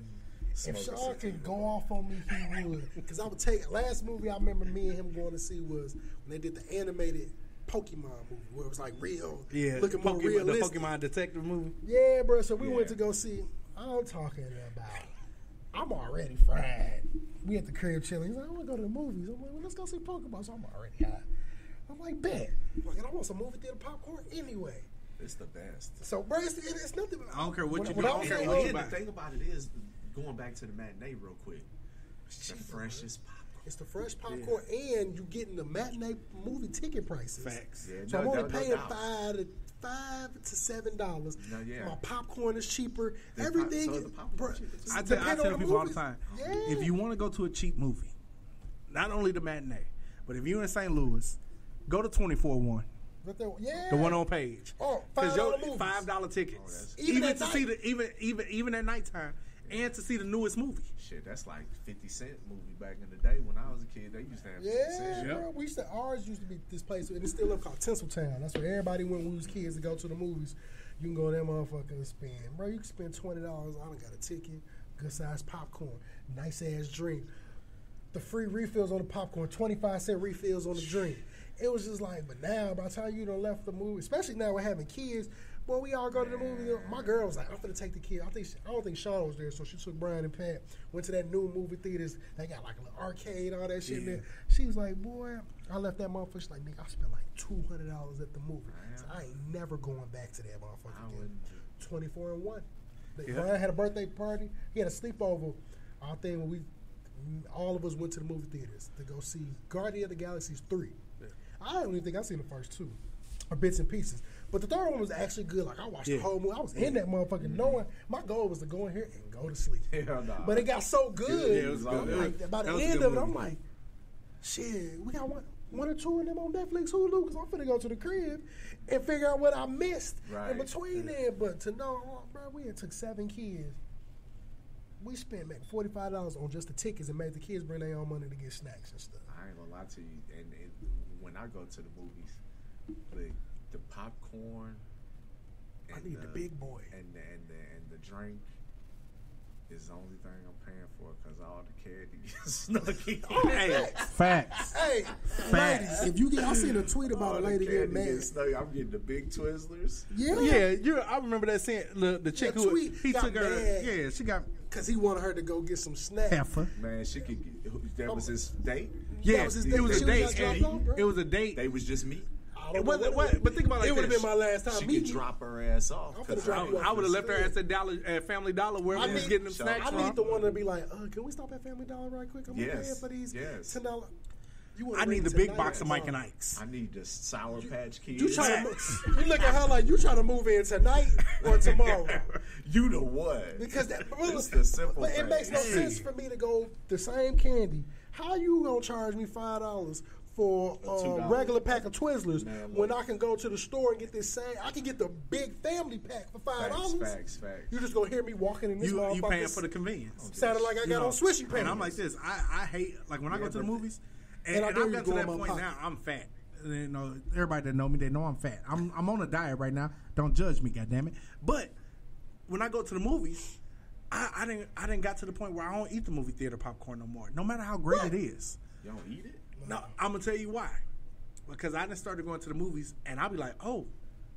If Sean could go off on me, he would. Because I would take, last movie I remember me and him going to see was when they did the animated Pokemon movie where it was like real, looking more realistic. The Pokemon detective movie. Yeah, bro. So we went to go see. I'm talking about. I'm already fried. We at the crib chilling. He's like, I want to go to the movies. I'm like, well, let's go see Pokemon. So I'm already high. I'm like, bet. Like, I want some movie theater popcorn anyway. It's the best. So, bro, it's nothing. I don't care what you do. I don't care what you buy. The thing about it is, going back to the matinee real quick, the freshest popcorn. It's the fresh popcorn, and you getting the matinee movie ticket prices. Facts. Yeah, so I'm only paying $5 to $7. My popcorn is cheaper. Everything. I tell people all the time, if you want to go to a cheap movie, not only the matinee, but if you're in St. Louis, go to 24-1. The one on Page. Because your $5 tickets, even to see even at nighttime, and to see the newest movie. Shit, that's like 50 Cent movie back in the day when I was a kid. They used to have 50 Cent. Yeah, bro. Ours used to be this place, and it's still up called Tinseltown. That's where everybody went when we was kids to go to the movies. You can go to that motherfucker and spend. Bro, you can spend $20. I done got a ticket, good size popcorn, nice ass drink. The free refills on the popcorn, 25-cent refills on the drink. It was just like, but now, by the time you done left the movie, especially now we're having kids, boy, we all go to the movie. My girl was like, I'm finna take the kid. I don't think Sean was there, so she took Brian and Pat, went to that new movie theaters. They got like a little arcade, all that shit in there. She was like, boy, I left that motherfucker. She's like, nigga, I spent like $200 at the movie. So I ain't never going back to that motherfucker again. 24-1. Brian had a birthday party. He had a sleepover. Our thing when all of us went to the movie theaters to go see Guardian of the Galaxy 3. I don't even think I've seen the first two, or bits and pieces. But the third one was actually good. Like, I watched the whole movie. I was in that motherfucker knowing my goal was to go in here and go to sleep. But it got so good. It was good. Like, by the end of it, I'm like, shit, we got one or two of them on Netflix, Hulu, because I'm finna go to the crib and figure out what I missed in between there. But to know, bro, we had took 7 kids. We spent maybe $45 on just the tickets and made the kids bring their own money to get snacks and stuff. I ain't gonna lie to you. And when I go to the movies, the popcorn, I need the big boy, and the drink is the only thing I'm paying for because all the candy gets snuck in. Facts. Hey, ladies, if you get, I seen a tweet about a lady getting mad. I'm getting the big Twizzlers. Yeah. I remember that scene. The chick who he took her. Mad. Yeah, she got. Because he wanted her to go get some snacks. Heifer. Man, she could get. That was his date. Yeah, it was a date. It was a date. They was just meet. But think about it. It would have been my last time. She could drop her ass off. I would have left her at Family Dollar where we was getting them snacks from. I need the one to be like, can we stop at Family Dollar right quick? I'm paying for these $10. I need the big box of Mike and Ike's. I need the Sour Patch Kids. You look at her like you trying to move in tonight or tomorrow. You the one. Because it's the simple it makes no sense for me to go the same candy. How you gonna charge me $5 for regular pack of Twizzlers Man, when I can go to the store and get this same. I can get the big family pack for $5. Facts. You just gonna hear me walking in this You paying for the convenience. Sounded like I got on swishy pants. And I'm like this. I hate, like, when I go to the movies, and I've got to that point now, I'm fat. You know, everybody that know me, they know I'm fat. I'm on a diet right now. Don't judge me, goddammit. But when I go to the movies, I didn't got to the point where I don't eat the movie theater popcorn no more. No matter how great it is. You don't eat it? No, I'm gonna tell you why. Because I done started going to the movies, and I'll be like, oh,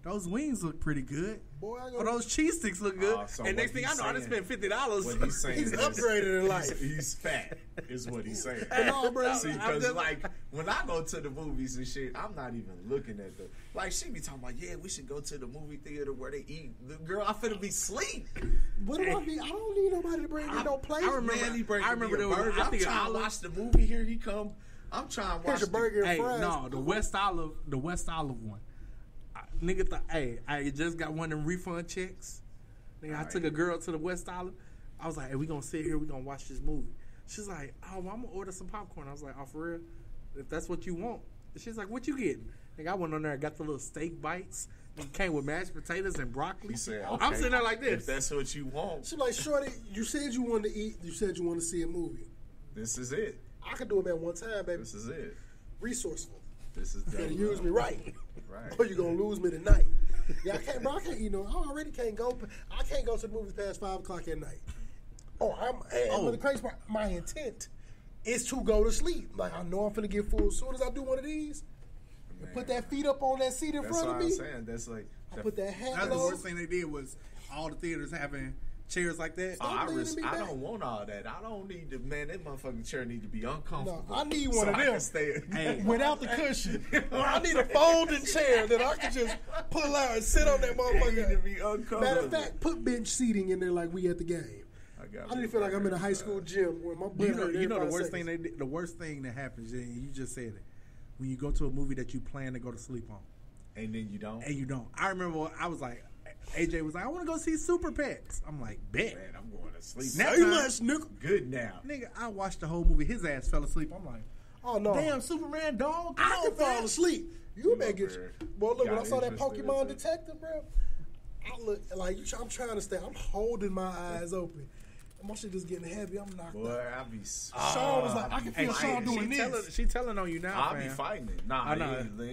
those wings look pretty good. Boy, or those cheese sticks look good. So and next thing I know, I done spent $50. What he's saying he's upgraded in life. He's fat, is what he's saying. No, bro. See, because like when I go to the movies and shit, I'm not even looking at the. Like she be talking about, yeah, we should go to the movie theater where they eat. The girl, I finna be sleep. What do I mean? I don't need nobody to bring me no plate. I remember there was. I'm trying to watch the movie. Here he come. I'm trying to watch the burger and fries. No, the West Olive one. Nigga, I just got one of them refund checks. Nigga, I took a girl to the West Olive. I was like, hey, we gonna sit here, we gonna watch this movie. She's like, oh, well, I'm gonna order some popcorn. I was like, oh, for real? If that's what you want. And she's like, what you getting? Nigga, I went on there and got the little steak bites. It came with mashed potatoes and broccoli. He said, okay, I'm sitting there like this. If that's what you want. She's like, shorty, you said you wanted to eat. You said you wanted to see a movie. This is it. I could do it at one time, baby. This is it. Resourceful. This is you gotta use me right. Right. Or you gonna lose me tonight. Yeah, I can't, bro. I can't. You know, I already can't go. I can't go to the movies past 5 o'clock at night. I'm the crazy part. My intent is to go to sleep. Like I know I'm finna get full as soon as I do one of these. And put that feet up on that seat in front of me. That's what I'm saying. That's like. I put that hat. That's the worst thing they did was all the theaters having chairs like that. I don't want all that. I don't need to, man. That motherfucking chair need to be uncomfortable. No, I need one of them. Hey. Without the cushion. I need a folding chair that I can just pull out and sit on that motherfucker. Need to be uncomfortable. Matter of fact, put bench seating in there like we at the game. I didn't feel like I'm in a high school gym where my butt hurt. You know the worst thing the worst thing that happens, and you just said it, when you go to a movie that you plan to go to sleep on, and then you don't. And you don't. I remember I was like. AJ was like, I want to go see Super Pets. I'm like, bet. Man, I'm going to sleep. Say less, nigga. Good now. Nigga, I watched the whole movie. His ass fell asleep. I'm like, oh, no. Damn, Superman dog. I can fall asleep. You may get you. Well, look, when I saw that Pokemon detective, bro, I look like I'm trying to stay. I'm holding my eyes open. My shit just getting heavy. I'm knocked out. Boy, I be. Sean was like, I can feel Sean doing this. She telling on you now. I'll be fighting it. Nah,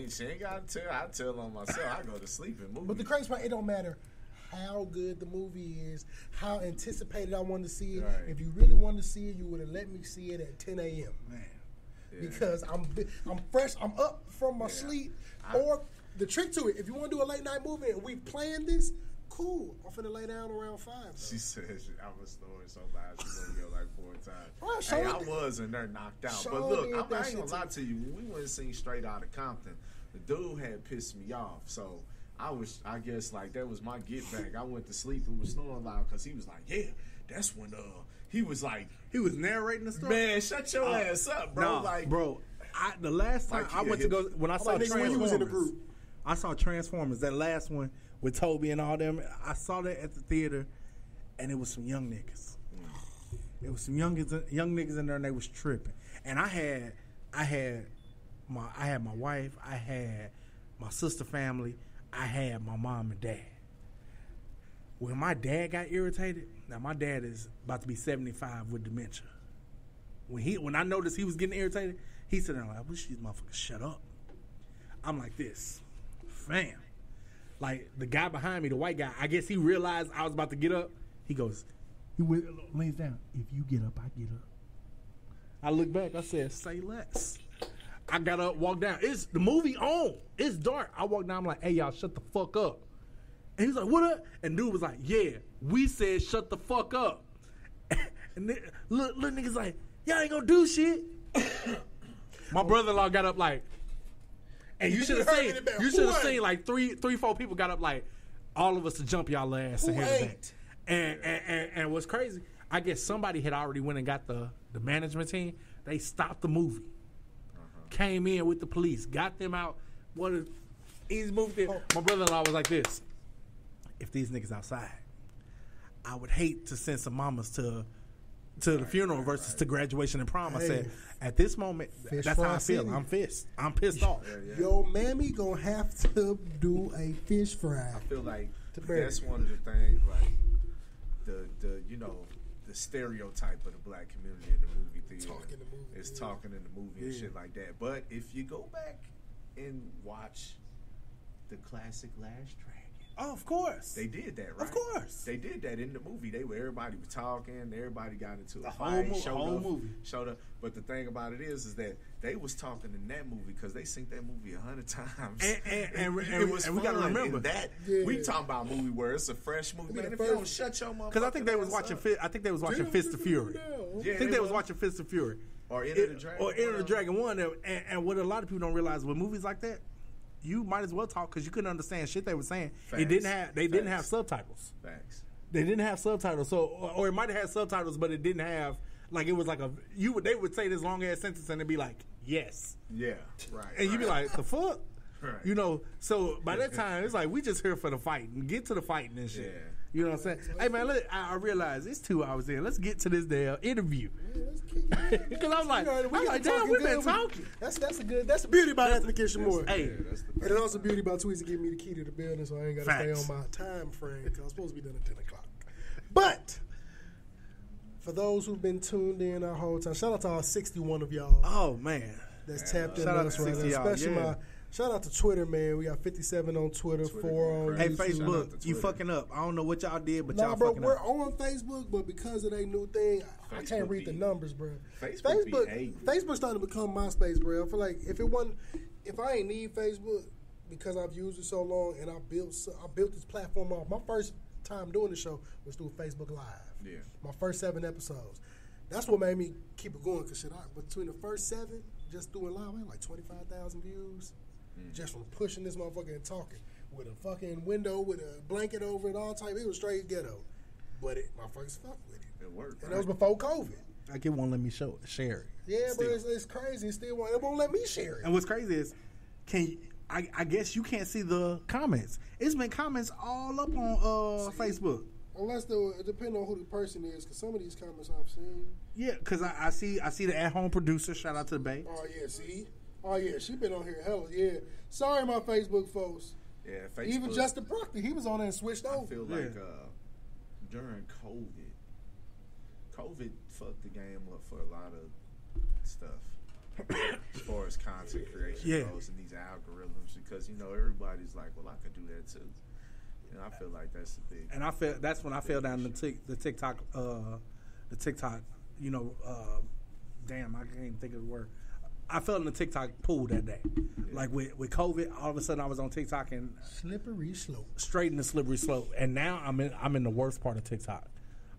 she ain't got to tell. I tell on myself. I go to sleep in movies. But the crazy part, it don't matter how good the movie is, how anticipated I wanted to see it. Right. If you really wanted to see it, you would have let me see it at 10 a.m. Man, because I'm fresh. I'm up from my sleep. Or the trick to it, if you want to do a late night movie and we planned this. Cool. I'm finna lay down around 5. Though. She said I was snoring so loud she gonna go like 4 times. Hey, I was in there knocked out. But look, I ain't gonna lie to you. When we went and seen Straight Outta Compton, the dude had pissed me off. So I guess like that was my get back. I went to sleep and was snoring loud because he was like, yeah, that's when he was like he was narrating the story. Man, shut your ass up, bro. Nah, like bro, the last time I went to go when I saw Transformers, when was in the group. I saw Transformers, that last one with Toby and all them. I saw that at the theater, and it was some young niggas. It was some young niggas in there, and they was tripping. And I had my wife, I had my sister family, I had my mom and dad. When my dad got irritated, now my dad is about to be 75 with dementia. When I noticed he was getting irritated, he said, "I wish these motherfuckers shut up." I'm like this, fam. Like the guy behind me, the white guy, I guess he realized I was about to get up. He goes, he lays down. If you get up, I get up. I look back. I said, "Say less." I got up, walked down. It's the movie on. It's dark. I walked down. I'm like, "Hey, y'all, shut the fuck up." And he's like, "What up?" And dude was like, "Yeah, we said shut the fuck up." And then, look, niggas like, "Y'all ain't gonna do shit." My brother-in-law got up like, and you should have seen. You should have seen like three, 4 people got up like, all of us to jump y'all ass and everything. And what's crazy, I guess somebody had already went and got the management team. They stopped the movie, came in with the police, got them out. He's moved in. My brother-in-law was like this: if these niggas outside, I would hate to send some mamas to to the funeral versus to graduation and prom. I said, at this moment, that's how I feel. I'm pissed off. Yo, mammy gonna have to do a fish fry. I feel like that's one of the things, like the stereotype of the black community in the movie theater. Talking in the movie and shit like that. But if you go back and watch the classic Last Dragon. Oh, of course. They did that, right? Of course. They did that in the movie. Everybody was talking. Everybody got into a whole fight. movie. Showed up. But the thing about it is that they was talking in that movie because they seen that movie 100 times. And we got to remember that we talking about a movie where it's a fresh movie. Man, if you don't shut your motherfucking because I think they was watching. I think they was watching Fist of Fury. Yeah, I think they was watching Fist of Fury or Enter the Dragon. Or Enter the Dragon 1. And what a lot of people don't realize with movies like that, you might as well talk because you couldn't understand shit they were saying. Facts. They didn't have subtitles. Facts. They didn't have subtitles. So or it might have had subtitles, but it didn't have like it was like they would say this long ass sentence and it'd be like yes. Yeah. Right. And you'd be like the fuck. Right. You know. So by that time it's like we just here for the fight and get to the fighting and shit. Yeah. You know what I'm saying? Hey man, look, I realize it's 2 hours in. Let's get to this damn interview. Because I was like, damn, we've been talking. That's the beauty about Anthony Kishimura. Hey, and it's also the beauty about Tweezy giving me the key to the building, so I ain't got to stay on my time frame because I'm supposed to be done at 10 o'clock. But for those who've been tuned in our whole time, shout out to all 61 of y'all. Oh man, that's tapped in shout on out us to right 60 now. Especially shout out to Twitter, man. We got 57 on Twitter, 4 on Hey, YouTube. Facebook, you fucking up. I don't know what y'all did, but y'all bro, fucking we're up. on Facebook, but because of their new thing, I can't read the numbers, bro. Facebook's starting to become MySpace, bro. I feel like if I ain't need Facebook because I've used it so long and I built this platform off. My first time doing the show was through Facebook Live. Yeah. My first 7 episodes. That's what made me keep it going. Cause between the first 7, just doing live, I had like 25,000 views. Just from pushing this motherfucker and talking with a fucking window with a blanket over it, all type. It was straight ghetto, but motherfuckers fuck with it. It worked. And that was before COVID. Like it won't let me share it. Yeah, but it's crazy. It won't let me share it. And what's crazy is, I guess you can't see the comments. It's been comments all up on Facebook. Unless it depends on who the person is, because some of these comments I've seen. Yeah, because I see the at-home producer. Shout out to the Bay. Oh yeah, see. Oh yeah, she been on here hella. Yeah, sorry, my Facebook folks. Yeah, Facebook. Even Justin Proctor, he was on there and switched over. I feel like during COVID fucked the game up for a lot of stuff as far as content creation goes and these algorithms, because everybody's like, well, I could do that too. I feel like that's the big. And that's when I fell down the TikTok. Damn, I can't think of the word. I fell in the TikTok pool that day. Yeah. Like with COVID, all of a sudden I was on TikTok and slippery slope, straight in the slippery slope. And now I'm in the worst part of TikTok.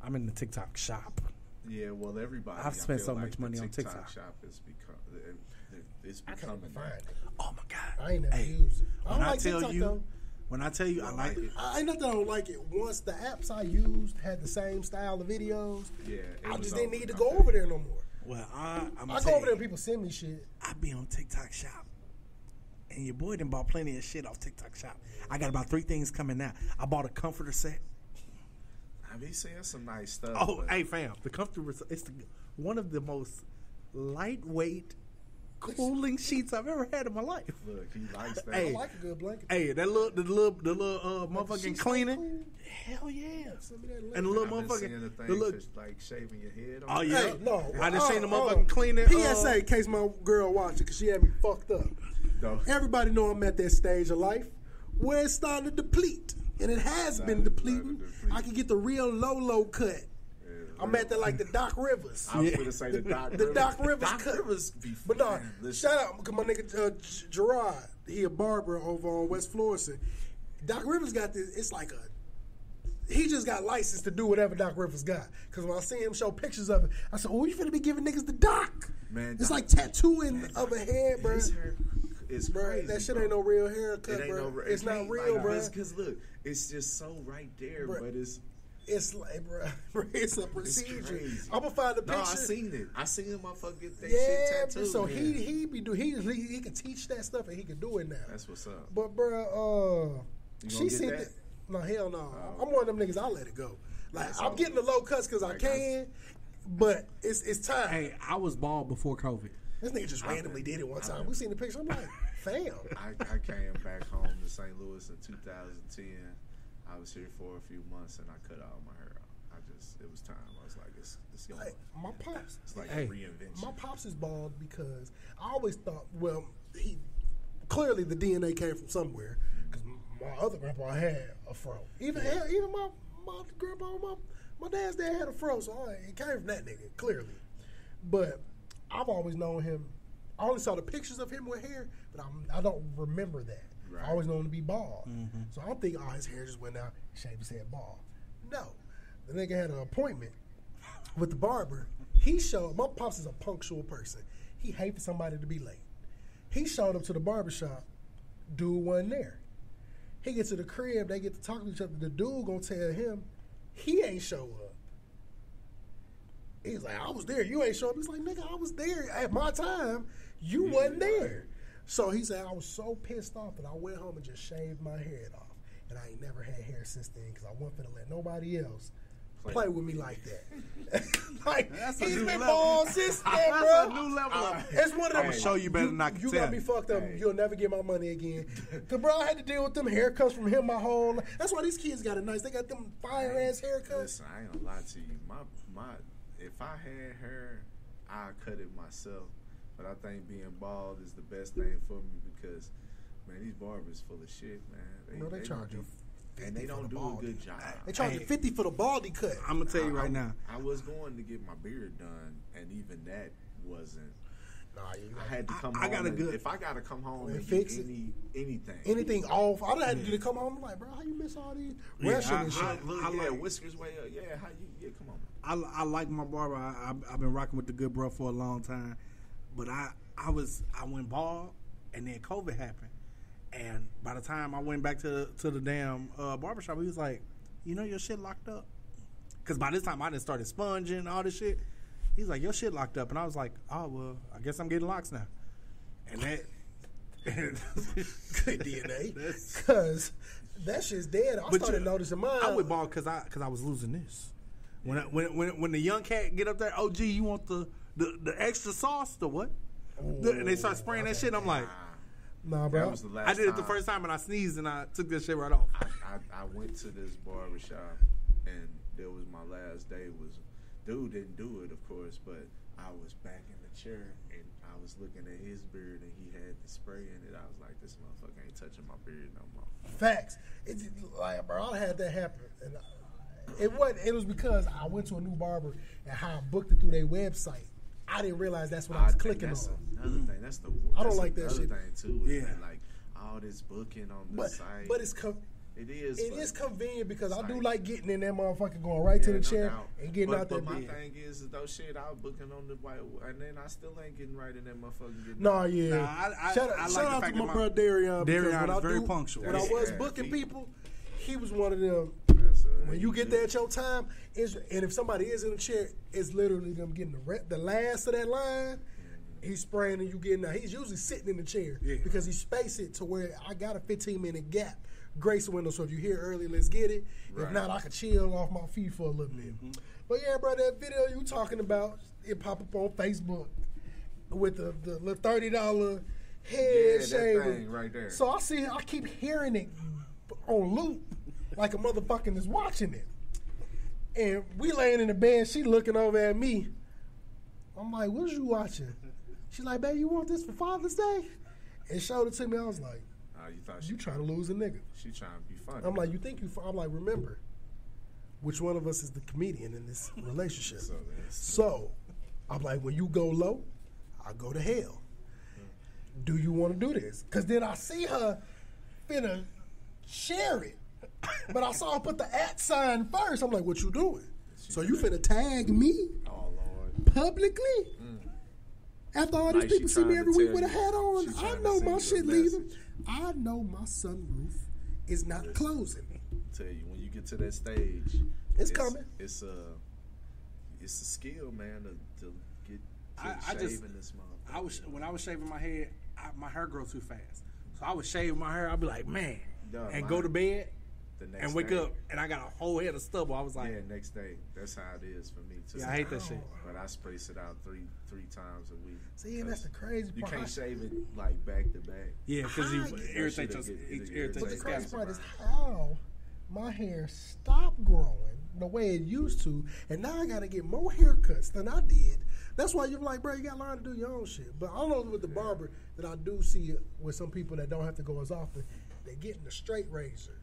I'm in the TikTok shop. Yeah, well, everybody. I've spent so much money on TikTok. Shop is it's becoming. Oh my god! I ain't never used it. When I tell you, I like it. I ain't nothing I don't like it. Once the apps I used had the same style of videos, I just didn't need to go over there no more. Well, I go over there and people send me shit. I be on TikTok Shop. And your boy done bought plenty of shit off TikTok Shop. I got about 3 things coming now. I bought a comforter set. I be seeing some nice stuff. Oh, hey fam, the comforter set, it's one of the most lightweight cooling sheets I've ever had in my life. Look, he likes that. Hey, I like a good blanket. Hey, the little motherfucking cleaning. Cool. Hell yeah! And the little motherfucking like shaving your head. Oh yeah, hey, no. I just seen the motherfucking cleaning. PSA, in case my girl watching, because she had me fucked up. No. Everybody know I'm at that stage of life where it's starting to deplete, and it has been depleting. I can get the real low cut. I'm at the like the Doc Rivers. I was going to say the Doc Rivers. The Doc Rivers Doc cut. Rivers be but no, shout out because my nigga Gerard, he a barber over on West Florissant. Doc Rivers got this. It's like he just got license to do whatever Doc Rivers got. Because when I see him show pictures of it, I said, "Oh, you finna be giving niggas the Doc?" Man, it's like tattooing of a head, bro. It's crazy. That shit ain't no real haircut, bro. It's not real, bro. Because look, it's just so right there, but it's like, bro, it's a procedure. I'm gonna find the picture. No, I seen it. I seen him motherfucker get that shit tattooed. So he can teach that stuff and he can do it now. That's what's up. But bro, she seen that. No, hell no. I'm one of them niggas. I'll let it go. Like I'm getting the low cuts because I can. But it's time. Hey, I was bald before COVID. This nigga just randomly did it one time. We seen the picture. I'm like, fam. I came back home to St. Louis in 2010. I was here for a few months and I cut all my hair out. It was time. I was like, it's going. Hey, my pops. It's like a reinvention. My pops is bald because I always thought, well, clearly the DNA came from somewhere because my other grandpa had a fro. Even my grandpa, my dad's dad had a fro, so it came from that nigga, clearly. But I've always known him. I only saw the pictures of him with hair, but I don't remember that. Right. I always known him to be bald. Mm-hmm. So I don't think his hair just went out and shaved his head bald. No. The nigga had an appointment with the barber. My pops is a punctual person. He hates somebody to be late. He showed up to the barbershop. Dude wasn't there. He gets to the crib. They get to talk to each other. The dude gonna tell him he ain't show up. He's like, I was there. You ain't show up. He's like, nigga, I was there at my time. You wasn't there. So he said, I was so pissed off that I went home and just shaved my head off. And I ain't never had hair since then because I wasn't finna let nobody else play with me like that. Like, he's been bald since then, bro. That's a new level of It's one of them. I'm gonna show you better than I can You tell. got me fucked up. You'll never get my money again. Cause bro, I had to deal with them haircuts from him my whole life. That's why these kids got it nice. They got them fire ass haircuts. Listen, I ain't gonna lie to you. My if I had hair, I'd cut it myself. But I think being bald is the best thing for me because, man, these barbers full of shit, man. They charge you. And they don't do a good job. They charge you $50 for the baldy cut. I'm gonna tell you right now. I was going to get my beard done, and even that wasn't. I had to come home. If I gotta come home and fix anything off, I had to do to come home. I'm like, bro, how you miss all these Russian and shit? I like whiskers way up. Yeah, how you? Yeah, come on. I like my barber. I've been rocking with the good bro for a long time, but I went bald, and then COVID happened, and by the time I went back to the damn barbershop, he was like, you know your shit locked up, because by this time I done started sponging all this shit. He's like, your shit locked up. And I was like, oh, well, I guess I'm getting locks now. And that... Good DNA. Because that shit's dead. I started noticing mine. I went bald because I was losing this. When the young cat get up there, oh, gee, you want the extra sauce? The what? And they start spraying that shit. I'm like... Nah, bro. That was the last I did it the time. first time, and I sneezed, and I took that shit right off. I went to this barbershop, and there was my last day was... Dude didn't do it, of course, but I was back in the chair and I was looking at his beard and he had the spray in it. I was like, this motherfucker ain't touching my beard no more. Facts. It's like, bro, I had that happen. And it was because I went to a new barber and how I booked it through their website. I didn't realize that's what I was clicking on. Another thing. That's the I don't like that shit. Thing too. Yeah. Like all this booking on the site. But it is convenient because I do like getting in that motherfucker, going right to the chair and getting out there. But my thing is, though, shit, I was booking on the white, and then I still ain't getting right in that motherfucker. Shout out to my brother Darion. Darion is very punctual. When I was booking people, he was one of them. When you get there at your time, and if somebody is in a chair, it's literally them getting the last of that line. He's spraying and you getting out. He's usually sitting in the chair because he spaced it to where I got a 15-minute gap. Grace window, so if you hear early, let's get it. Right. If not, I can chill off my feet for a little bit. But yeah, bro, that video you talking about, it pop up on Facebook with the little $30 head shaver. That thing right there. So I keep hearing it on loop like a motherfucking is watching it. And we laying in the bed, she looking over at me. I'm like, what you watching? She's like, babe, you want this for Father's Day? And showed it to me. I was like, you trying to lose a nigga. She trying to be funny. I'm like, you think you... I'm like, remember, which one of us is the comedian in this relationship? So, I'm like, when you go low, I go to hell. Do you want to do this? Because then I see her finna share it. But I saw her put the @ sign first. I'm like, what you doing? So you finna tag me publicly? After all these people see me every week with a hat on, I know my shit leaving. I know my sunroof is not closing. I tell you, when you get to that stage, it's coming. It's a skill, man, to get shaving this motherfucker. When I was shaving my head, my hair grows too fast. So I would shave my hair. I'd be like, man, and go to bed. the next and wake day, up and I got a whole head of stubble. I was like, yeah, next day. That's how it is for me too. Yeah, I hate that shit. But I space it out three times a week. See, and that's the crazy part. You can't shave it like back to back. Yeah, because you irritate your But the crazy part is scalp. how my hair stopped growing the way it used to, and now I got to get more haircuts than I did. That's why you're like, bro, you got to learn to do your own shit. But I don't know with the barber that I do see it with some people that don't have to go as often. They getting the straight razor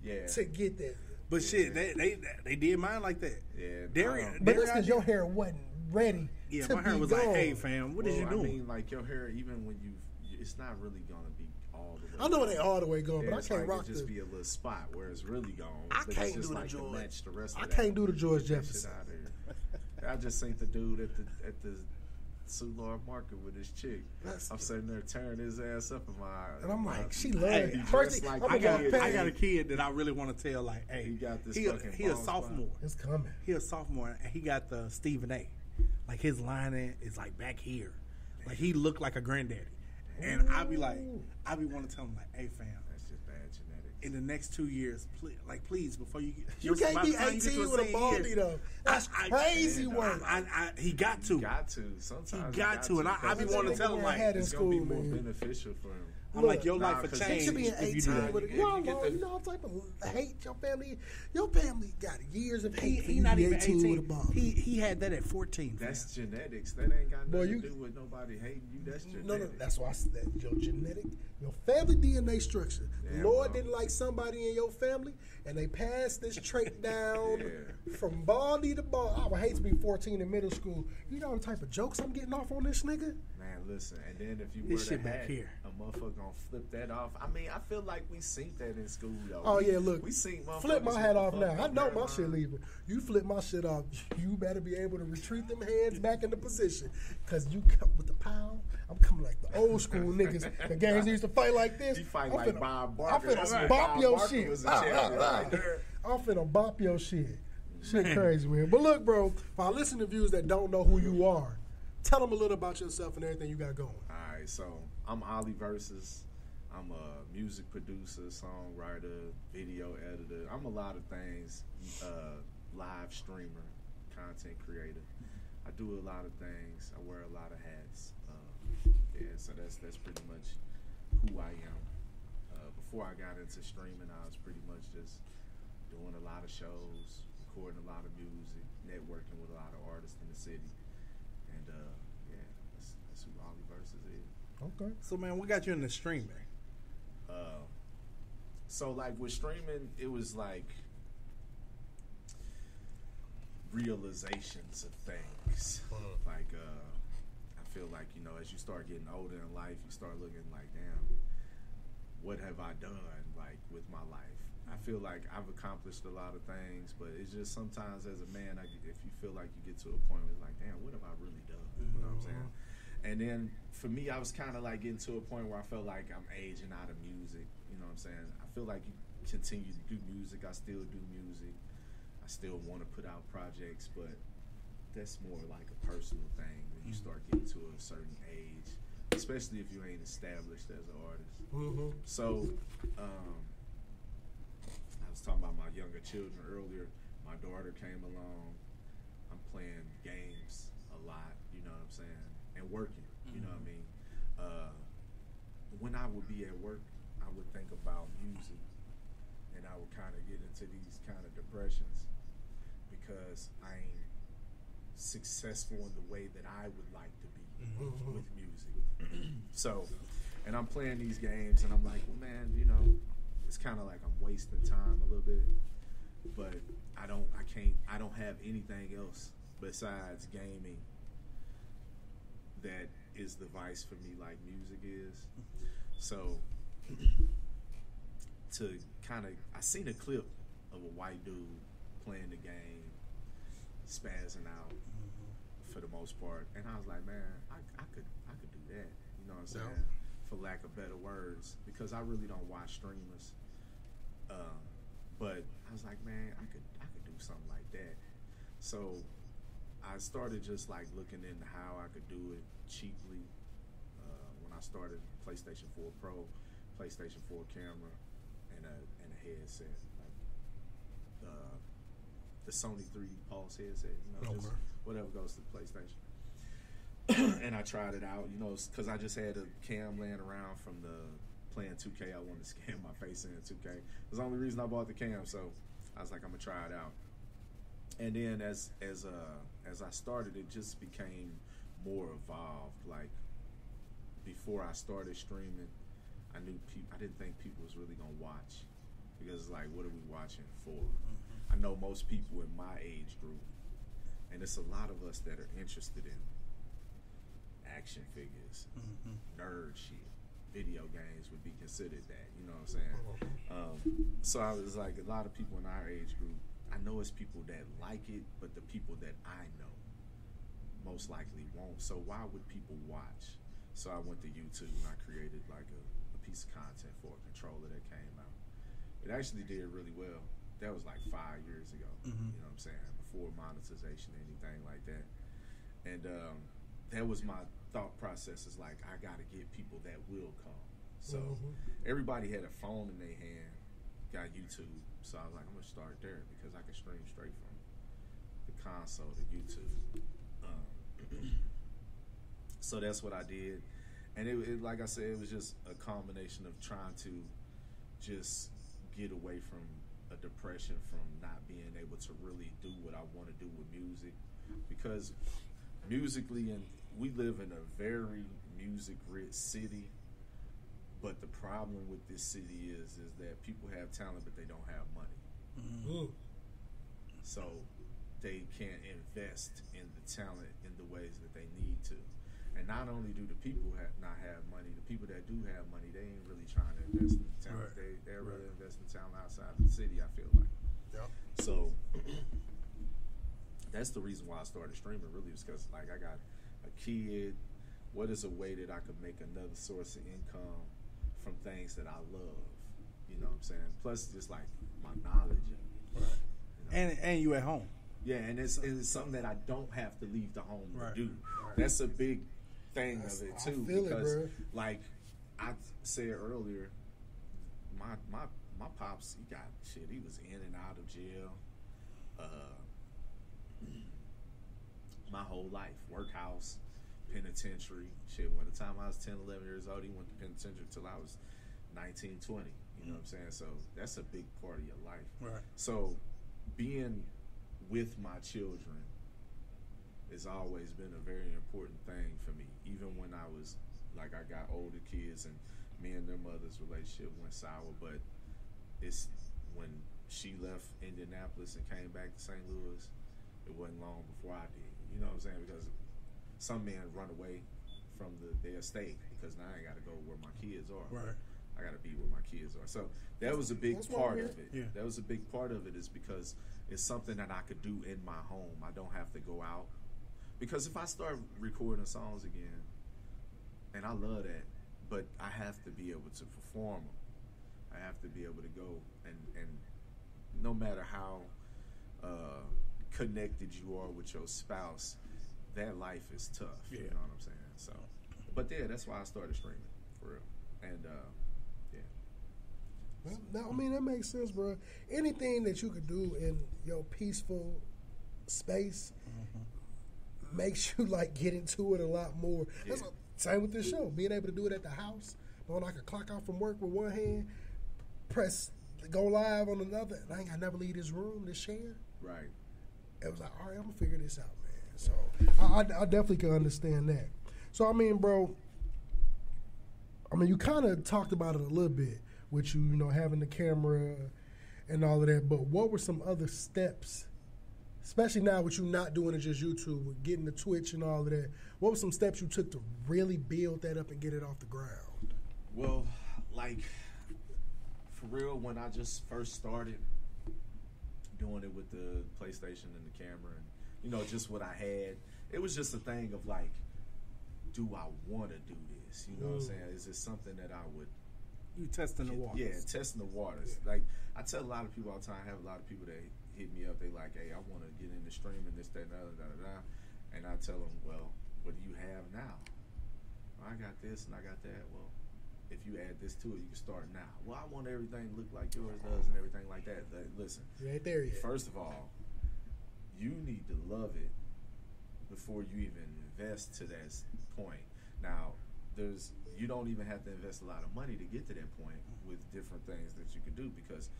to get that. But shit, they did mine like that. Yeah, but that's because your hair wasn't ready. Yeah, to my hair be was gone. like, hey fam, what is you doing? I mean, like your hair, even when it's not really gonna be all the way. I know it ain't all the way gone, but I it's can't like rock it just be a little spot where it's really gone. I but can't it's just do the like George. to match the rest of I that. can't do the George Get that Jefferson. shit out of here. I just seen the dude at the Soulard Market with his chick. I'm sitting there tearing his ass up in my eye. And I'm like, she love Hey, it. First thing, like, I'm I gonna got a kid that I really want to tell, like, hey, he got this he a sophomore. It's coming. He a sophomore, and he got the Stephen A. Like his lining is like back here, like he looked like a granddaddy. And I be wanting to tell him like, hey fam, that's just bad genetics. In the next 2 years, please before you get, you can't be 18 with a baldy though. That's crazy work. He got to. He got to. Sometimes he got to, and I be wanting to tell him like, it's gonna be more beneficial for him. I'm like, your life will change to be an 18 if you do that. with a you know what type of hate your family got years of hate. He not even 18 with a ball. He had that at 14. That's genetics. That ain't got nothing to do with nobody hating you. That's genetics. No, that's why I said that. Your genetic, your family DNA structure. Yeah, Lord didn't like somebody in your family, and they passed this trait down from baldy to bald. I would hate to be 14 in middle school. You know the type of jokes I'm getting off on this nigga? Man, listen, and then if you This wear shit the back hat, here. a motherfucker gonna flip that off. I mean, I feel like we seen that in school, though. Oh, yeah, look. We seen motherfuckers Flip my hat off with now. I fucked know up my shit hairline. leaving. You flip my shit off, you better be able to retreat them hands back into position. Because you come with the power. I'm coming like the old school niggas. The games used to fight like this. He fight I'm like finna- Bob I'm Barker. finna bop your Barker shit. was a champion right there. I'm finna bop your shit. Shit crazy, man. But look, bro, for our listening viewers that don't know who you are, tell them a little about yourself and everything you got going. All right, so I'm Oli Versus. I'm a music producer, songwriter, video editor. I'm a lot of things. Live streamer, content creator. I do a lot of things. I wear a lot of hats. So that's pretty much who I am. Before I got into streaming, I was pretty much just doing a lot of shows, recording a lot of music, networking with a lot of artists in the city, and that's who Oli Versus is. Okay. So man, what got you into streaming? So like with streaming, it was like realizations of things. Like I feel like, you know, as you start getting older in life, you start looking like, damn, what have I done like with my life? I feel like I've accomplished a lot of things, but it's just sometimes as a man, if you feel like you get to a point where it's like, damn, what have I really done? You know what I'm saying? And then for me, I was kind of like getting to a point where I felt like I'm aging out of music. You know what I'm saying? I feel like you continue to do music. I still do music. I still want to put out projects, but that's more like a personal thing when you start getting to a certain age, especially if you ain't established as an artist. So I was talking about my younger children earlier. My daughter came along. I'm playing games a lot, you know what I'm saying, and working, you know what I mean. When I would be at work, I would think about music, and I would kind of get into these kind of depressions because I ain't successful in the way that I would like to be with music. So, and I'm playing these games, and I'm like, well, man, you know, it's kind of like I'm wasting time a little bit, but I don't have anything else besides gaming that is the vice for me like music is. So I seen a clip of a white dude playing the game, spazzing out for the most part, and I was like, man, I could do that. You know what I'm saying? For lack of better words, because I really don't watch streamers. But I was like, man, I could do something like that. So I started just like looking into how I could do it cheaply. When I started PlayStation 4 Pro, PlayStation 4 camera, and a headset, like the Sony 3 Pulse headset, just whatever goes to the PlayStation. And I tried it out, because I just had a cam laying around from the playing 2K. I wanted to scan my face in 2K. It was the only reason I bought the cam, so I was like, I'm gonna try it out. And then as I started, it just became more evolved. Like before I started streaming, I didn't think people was really gonna watch, because it's like, what are we watching for? I know most people in my age group, and it's a lot of us that are interested in action figures, nerd shit. Video games would be considered that, you know what I'm saying? So I was like, a lot of people in our age group, I know it's people that like it, but the people that I know most likely won't. So why would people watch? So I went to YouTube and I created like a piece of content for a controller that came out. It actually did really well. That was like 5 years ago, you know what I'm saying? Before monetization, anything like that. And that was my thought process, is like, I got to get people that will come. So everybody had a phone in their hand, got YouTube. So I was like, I'm going to start there because I can stream straight from the console to YouTube. So that's what I did. And it like I said, it was just a combination of trying to just get away from a depression from not being able to really do what I want to do with music. Because musically, and we live in a very music-rich city, but the problem with this city is that people have talent, but they don't have money. So they can't invest in the talent in the ways that they need to. And not only do the people not have money, the people that do have money, they ain't really trying to invest in the talent. They're really investing in talent outside of the city, I feel like. So that's the reason why I started streaming, really, was because, like, I got a kid. What is a way that I could make another source of income from things that I love? You know what I'm saying? Plus, just like my knowledge. And you at home. Yeah, and it's something that I don't have to leave the home to do. That's a big thing of it too, because like I said earlier, my pops, he got shit. He was in and out of jail. My whole life, workhouse, penitentiary, shit. By the time I was 10, 11 years old, he went to penitentiary till I was 19, 20. You know what I'm saying? So that's a big part of your life. So being with my children has always been a very important thing for me. Even when I was, like, I got older kids and me and their mother's relationship went sour, but it's when she left Indianapolis and came back to St. Louis, it wasn't long before I did. You know what I'm saying? Because some men run away from their estate because now I got to go where my kids are. I got to be where my kids are. So that was a big part of it. That was a big part of it, is because it's something that I could do in my home. I don't have to go out. Because if I start recording songs again, and I love that, but I have to be able to perform them. I have to be able to go, and no matter how connected you are with your spouse, that life is tough. You know what I'm saying? So, but yeah, that's why I started streaming, for real. And Now, I mean, that makes sense, bro. Anything that you could do in your peaceful space makes you like get into it a lot more. That's same with this show. Being able to do it at the house, knowing I could clock out from work with one hand, press go live on another, and I ain't gotta never leave this room, this chair. It was like, all right, I'm gonna figure this out, man. So I definitely can understand that. So I mean, bro, you kind of talked about it a little bit with you know, having the camera and all of that. But what were some other steps, especially now with you not doing it just YouTube, with getting the Twitch and all of that? What were some steps you took to really build that up and get it off the ground? Well, like, for real, when I just first started doing it with the PlayStation and the camera and, you know, just what I had, it was just a thing of like, do I want to do this? You know what I'm saying? Is it something that I would... You testing the waters. Yeah, testing the waters. Like, I tell a lot of people all the time, I have a lot of people that hit me up, they like, hey, I want to get into streaming, this, that, and the other, da-da-da. And I tell them, well, what do you have now? Well, I got this and I got that. Well, if you add this to it, you can start now. Well, I want everything to look like yours does and everything like that. Listen, you ain't there yet. First of all, you need to love it before you even invest to that point. Now, you don't even have to invest a lot of money to get to that point with different things that you can do, because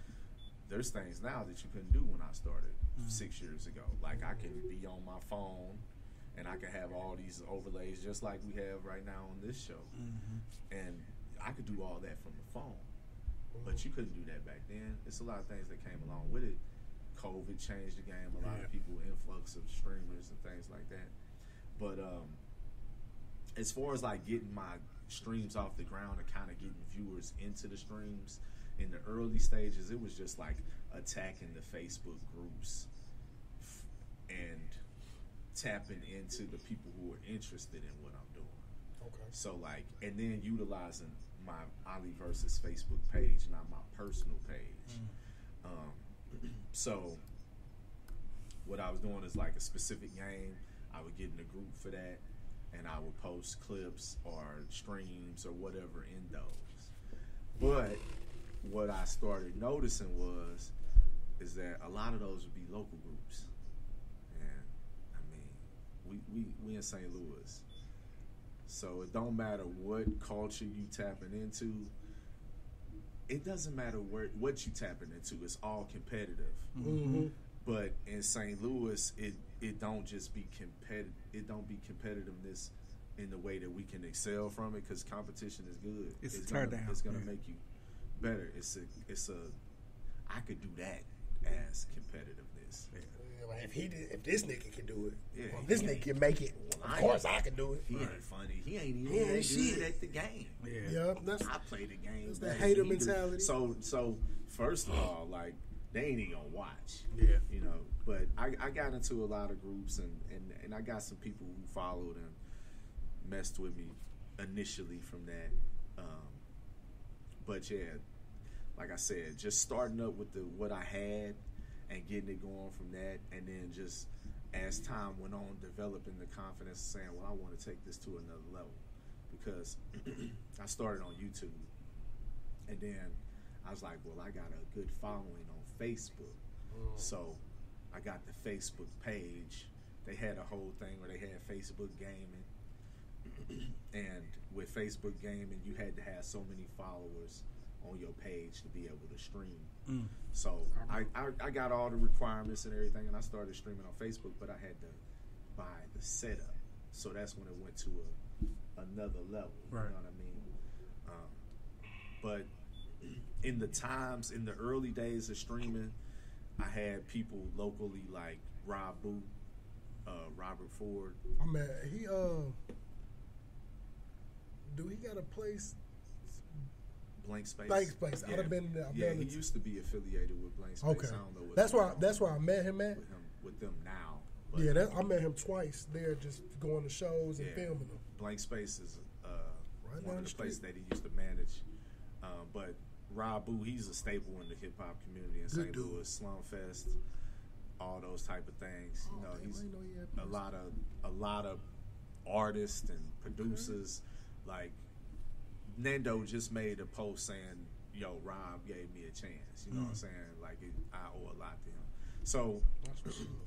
there's things now that you couldn't do when I started 6 years ago. Like, I can be on my phone and I can have all these overlays just like we have right now on this show. And I could do all that from the phone. But you couldn't do that back then. It's a lot of things that came along with it. COVID changed the game. A lot of people, influx of streamers and things like that. But as far as like getting my streams off the ground and kind of getting viewers into the streams, in the early stages, it was just like attacking the Facebook groups and tapping into the people who are interested in what I'm doing. Okay. So like, and then utilizing my Oli Versus Facebook page, not my personal page. So what I was doing is like a specific game, I would get in a group for that, and I would post clips or streams or whatever in those. But what I started noticing is that a lot of those would be local groups. And I mean, we in St. Louis. So it don't matter what culture you tapping into. It doesn't matter what you tapping into. It's all competitive. But in St. Louis, it don't just be competitive. It don't be competitiveness in the way that we can excel from it, because competition is good. It's a tear down. It's gonna make you better. I could do that as competitiveness. If this nigga can do it, well, this nigga can make it. Of course, I can do it. He ain't funny. He ain't even good at the game. I play the game. That's the hater mentality. So first of all, like, they ain't even gonna watch. You know. But I got into a lot of groups, and I got some people who followed and messed with me initially from that. But yeah, like I said, just starting up with what I had and getting it going from that, and then just as time went on, developing the confidence, saying, well, I want to take this to another level, because I started on YouTube, and then I was like, well, I got a good following on Facebook, so I got the Facebook page. They had a whole thing where they had Facebook gaming, and with Facebook gaming, you had to have so many followers on your page to be able to stream. So I got all the requirements and everything, and I started streaming on Facebook, but I had to buy the setup. So that's when it went to another level. Right. You know what I mean? But in the early days of streaming, I had people locally like Rob Boot, Robert Ford. I mean, do he got a place? Blank Space. Blank Space. Yeah. I'd have been there. He used to be affiliated with Blank Space. Okay. I don't know what that's where I met him at. With them now. But I met him twice there, just going to shows and filming them. Blank Space is right one of the places that he used to manage. But Rob Boo, he's a staple in the hip hop community in St. Louis, Slum Fest, all those type of things. You know, he's a lot of artists and producers. Like, Nando just made a post saying, yo, Rob gave me a chance. You know what I'm saying? Like, I owe a lot to him. So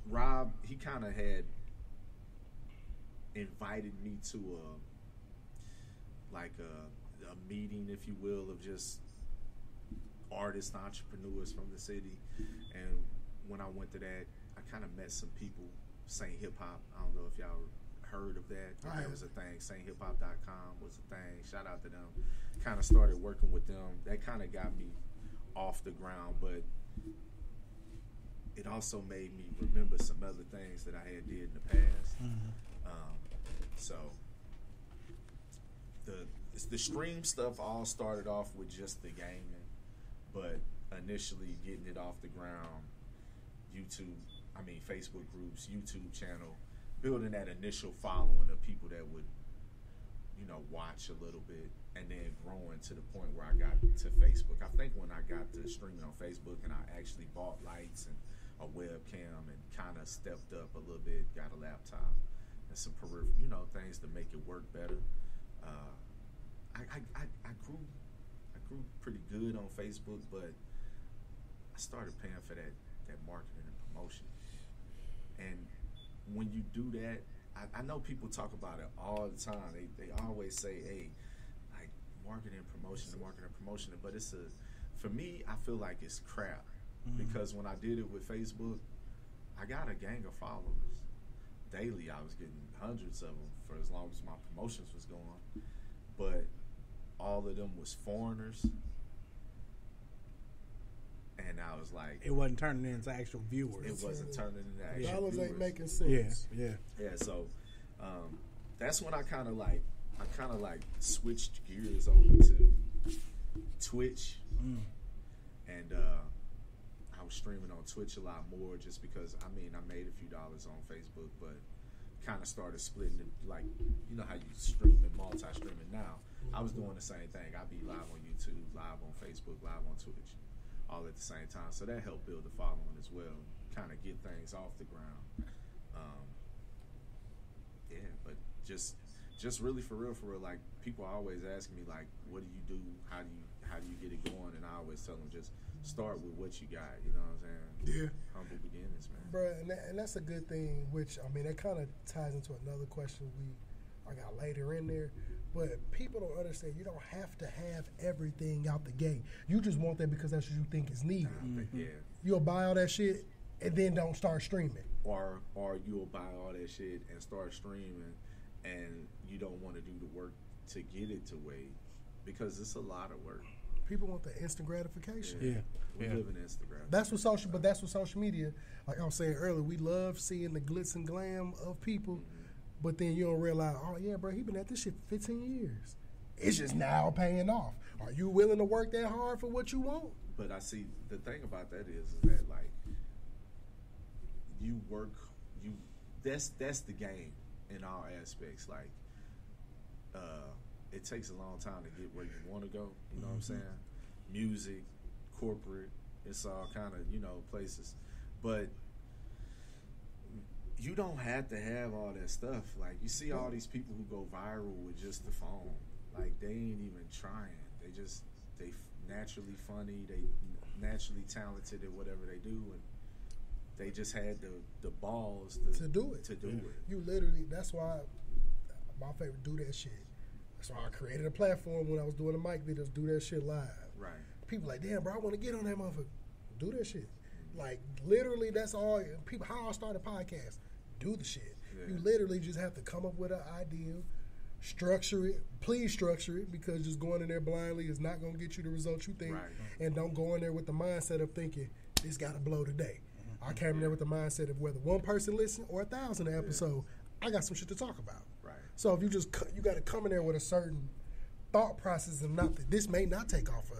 Rob, he kind of had invited me to a meeting, if you will, of just artists, entrepreneurs from the city. And when I went to that, I kind of met some people. Saint Hip Hop, I don't know if y'all heard of that. That was a thing. SaintHipHop.com was a thing. Shout out to them. Kind of started working with them. That kind of got me off the ground, but it also made me remember some other things that I had did in the past. So the stream stuff all started off with just the gaming, but initially getting it off the ground, Facebook groups, YouTube channel, building that initial following of people that would, watch a little bit, and then growing to the point where I got to Facebook. I think when I got to streaming on Facebook and I actually bought lights and a webcam and kind of stepped up a little bit, got a laptop and some peripheral, things to make it work better. I grew pretty good on Facebook, but I started paying for that marketing and promotion. And when you do that, I know people talk about it all the time. They always say, hey, like marketing and promotion, but for me, I feel like it's crap. Because when I did it with Facebook, I got a gang of followers. Daily, I was getting hundreds of them for as long as my promotions was going. But all of them was foreigners. And I was like... It wasn't turning into actual viewers. It wasn't turning into actual dollars viewers. Ain't making sense. Yeah, so that's when I kind of like switched gears over to Twitch. And I was streaming on Twitch a lot more just because, I made a few dollars on Facebook, but kind of started splitting it, like, you know how you stream and multi-streaming now. I was doing the same thing. I'd be live on YouTube, live on Facebook, live on Twitch, all at the same time. So that helped build the following as well, kind of get things off the ground. But just really for real, like, people are always asking me, like, what do you do? How do you get it going? And I always tell them, just start with what you got. You know what I'm saying? Yeah. Humble beginnings, man. Bro, and that's a good thing, which, that kind of ties into another question I got later in there. But people don't understand, you don't have to have everything out the gate. You just want that because that's what you think is needed. Yeah. You'll buy all that shit and then don't start streaming. Or you'll buy all that shit and start streaming, and you don't want to do the work to get it to Wade, because it's a lot of work. People want the instant gratification. Yeah. We live in Instagram. That's what social media, like I was saying earlier, we love seeing the glitz and glam of people, but then you don't realize, oh yeah, bro, he been at this shit for 15 years. It's just now paying off. Are you willing to work that hard for what you want? But I see, the thing about that is that, like, that's the game in all aspects. Like, it takes a long time to get where you want to go. You know what I'm saying? Music, corporate, it's all kind of, places. But you don't have to have all that stuff. Like, you see all these people who go viral with just the phone. Like, they ain't even trying. They naturally funny. They naturally talented at whatever they do, and they just had the balls to do it. You literally, that's why my favorite do that shit. That's why I created a platform when I was doing the mic videos, do that shit live. Right. People like, damn, bro, I want to get on that motherfucker. Do that shit. Like, literally, that's all. People, how I start a podcast, do the shit. Yeah. You literally just have to come up with an idea, structure it. Please structure it, because just going in there blindly is not going to get you the results you think. Right. And don't go in there with the mindset of thinking, this got to blow today. I came in there with the mindset of whether one person listen or 1,000 an episode, I got some shit to talk about. Right. So if you got to come in there with a certain thought process of nothing. This may not take off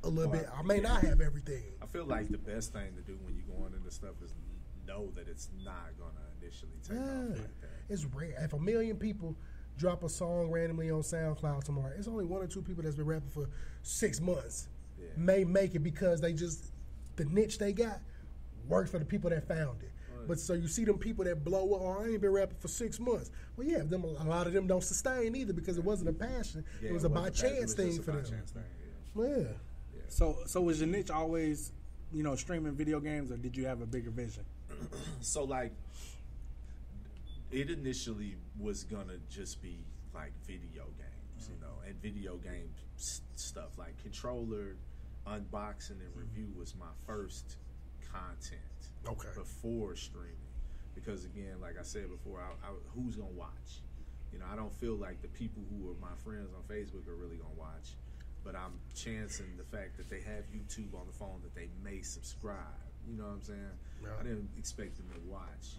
a little bit. I may not have everything. I feel like the best thing to do when you're going into stuff is know that it's not going to initially take off like that. It's rare. If 1 million people drop a song randomly on SoundCloud tomorrow, it's only 1 or 2 people that's been rapping for 6 months may make it, because they just, the niche they got worked for the people that found it. But so you see them people that blow up, oh, I ain't been rapping for 6 months. Well, yeah, a lot of them don't sustain either, because it wasn't a passion. It was a by chance thing for them. Yeah. So was your niche always, streaming video games, or did you have a bigger vision? So, like, it initially was gonna just be like video games, and video game stuff like controller unboxing and review was my first content. Okay. Before streaming, because again, like I said before, I who's gonna watch? I don't feel like the people who are my friends on Facebook are really gonna watch, but I'm chancing the fact that they have YouTube on the phone that they may subscribe. You know what I'm saying? Yeah. I didn't expect them to watch,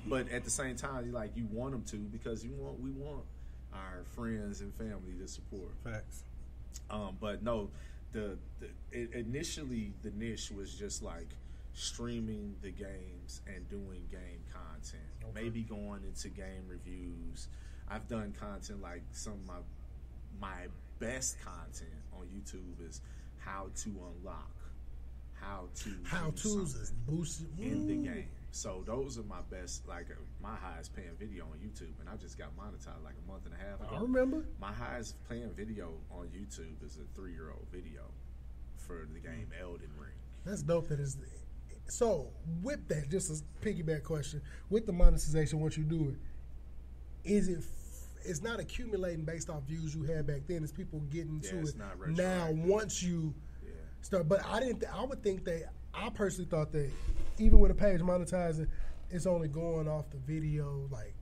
but at the same time, you want them to, because we want our friends and family to support. Facts. But no, initially the niche was just like streaming the games and doing game content. Okay. Maybe going into game reviews. I've done content like some of my best content on YouTube is how to unlock, how to is boosted in the game. So those are my best, like my highest paying video on YouTube, and I just got monetized like a month and a half ago. I remember. My highest paying video on YouTube is a 3-year-old video for the game Elden Ring. That's dope. That is. So with that, just a piggyback question, with the monetization, what you do, is it? It's not accumulating based off views you had back then. It's people getting to it now. Once you start, but I didn't. I would think that. I personally thought that even with a page monetizing, it's only going off the video, like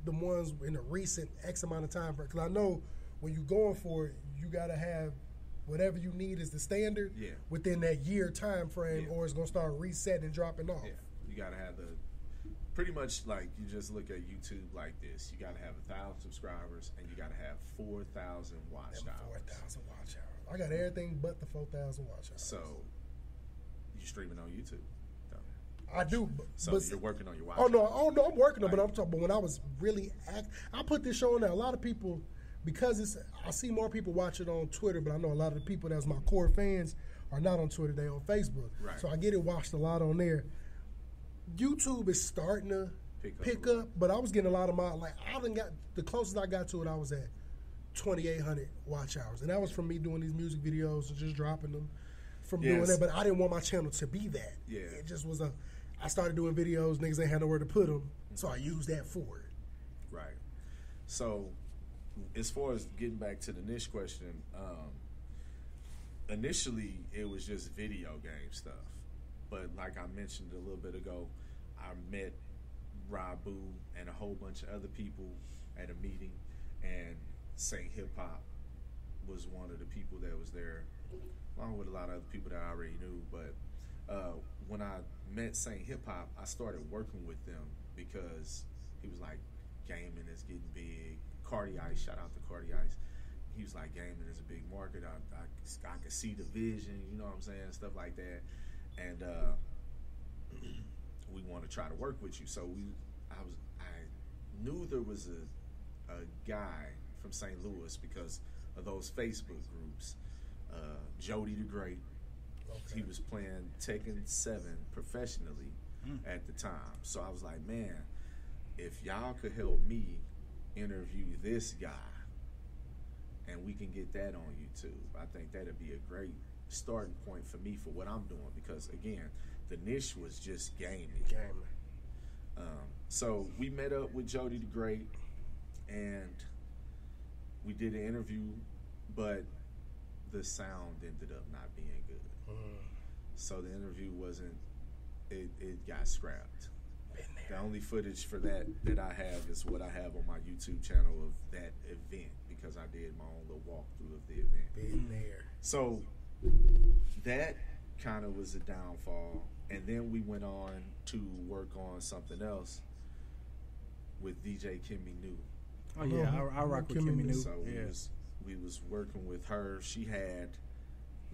the ones in the recent X amount of time. Because I know when you're going for it, you got to have whatever you need is the standard within that year time frame, or it's going to start resetting and dropping off. Yeah. You got to have the, pretty much like you just look at YouTube like this. You got to have 1,000 subscribers and you got to have 4,000 watch hours. 4,000 watch hours. I got everything but the 4,000 watch hours. So you streaming on YouTube. I do, but you're working on your watch. Oh no, I'm working on it, but I'm talking. But when I was really I put this show on there. A lot of people, because I see more people watch it on Twitter, but I know a lot of the people that's my core fans are not on Twitter. They on Facebook. Right. So I get it watched a lot on there. YouTube is starting to pick up, but I was getting a lot of my I done got the closest I got to it. I was at 2,800 watch hours, and that was from me doing these music videos and just dropping them. From doing that, but I didn't want my channel to be that. Yeah, it just was I started doing videos, niggas ain't had nowhere to put them, so I used that for it. Right. So, as far as getting back to the niche question, initially it was just video game stuff, but like I mentioned a little bit ago, I met Rabu and a whole bunch of other people at a meeting, and Saint Hip Hop was one of the people that was there, along with a lot of other people that I already knew. But when I met Saint Hip Hop, I started working with them because he was like, gaming is getting big. Cardi Ice, shout out to Cardi Ice. He was like, gaming is a big market. I could see the vision, you know what I'm saying, stuff like that. And we want to try to work with you. So I knew there was a guy from St. Louis because of those Facebook groups. Jody the Great. Okay. He was playing Tekken 7 professionally at the time. So I was like, man, if y'all could help me interview this guy and we can get that on YouTube, I think that'd be a great starting point for me for what I'm doing, because again, the niche was just gaming. So we met up with Jody the Great and we did an interview, but the sound ended up not being good. So the interview wasn't, it got scrapped. The only footage for that I have is what I have on my YouTube channel of that event, because I did my own little walkthrough of the event. Been there. So that kind of was a downfall. And then we went on to work on something else with DJ Kimmy New. Oh yeah, I rock with Kimmy New. So we was working with her. She had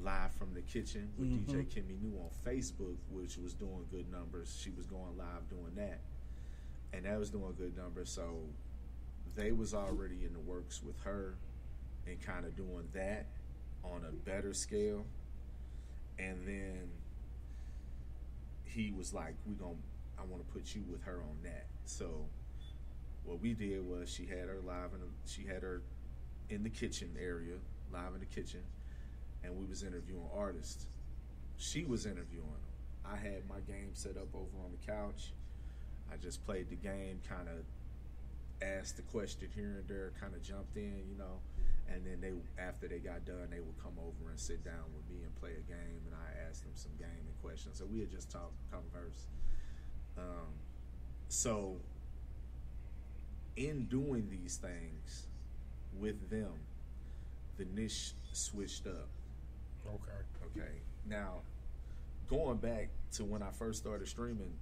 Live from the Kitchen with DJ Kimmy New on Facebook, which was doing good numbers. She was going live doing that, and that was doing good numbers. So they was already in the works with her and kind of doing that on a better scale. And then he was like, I want to put you with her on that. So what we did was she had her in the kitchen area, live in the kitchen, and we was interviewing artists. She was interviewing them. I had my game set up over on the couch. I just played the game, kind of asked the question here and there, kind of jumped in, and then after they got done, they would come over and sit down with me and play a game, and I asked them some gaming questions. So we had just converse. So in doing these things with them, the niche switched up. Okay. Now, going back to when I first started streaming,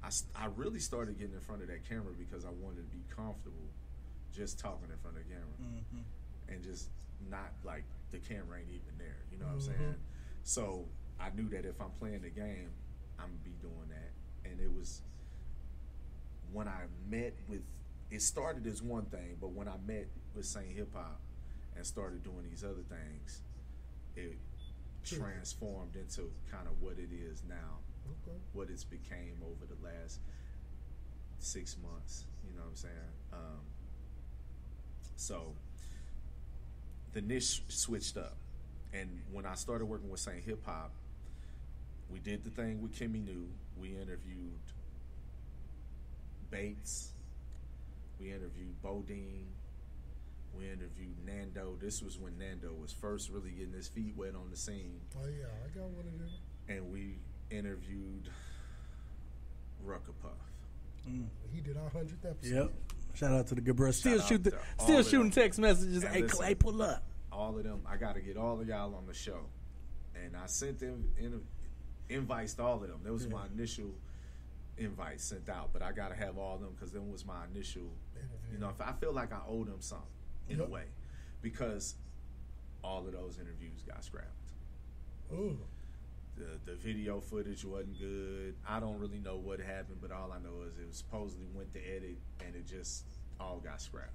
I really started getting in front of that camera because I wanted to be comfortable just talking in front of the camera and just not like the camera ain't even there. You know what I'm saying? So I knew that if I'm playing the game, I'm gonna be doing that. And it was when I met with, it started as one thing, but when I met with Saint Hip Hop and started doing these other things, it transformed into kind of what it is now. what it's became over the last 6 months. You know what I'm saying? So the niche switched up, and when I started working with Saint Hip Hop, we did the thing with Kimmy New. We interviewed Bates. We interviewed Bodine. We interviewed Nando. This was when Nando was first really getting his feet wet on the scene. Oh yeah, I got one of them. And we interviewed Rucker Puff. He did our 100th episode. Yep. Shout out to the good brother. Still Shout shooting text messages. And Hey, listen, Clay, pull up. All of them. I got to get all of y'all on the show. And I sent them invites to all of them. That was my initial invite sent out. But I got to have all of them because them was my initial. You know, if I feel like I owe them something in a way. Because all of those interviews got scrapped. Ooh. The video footage wasn't good. I don't really know what happened, but all I know is it was supposedly went to edit and it just all got scrapped.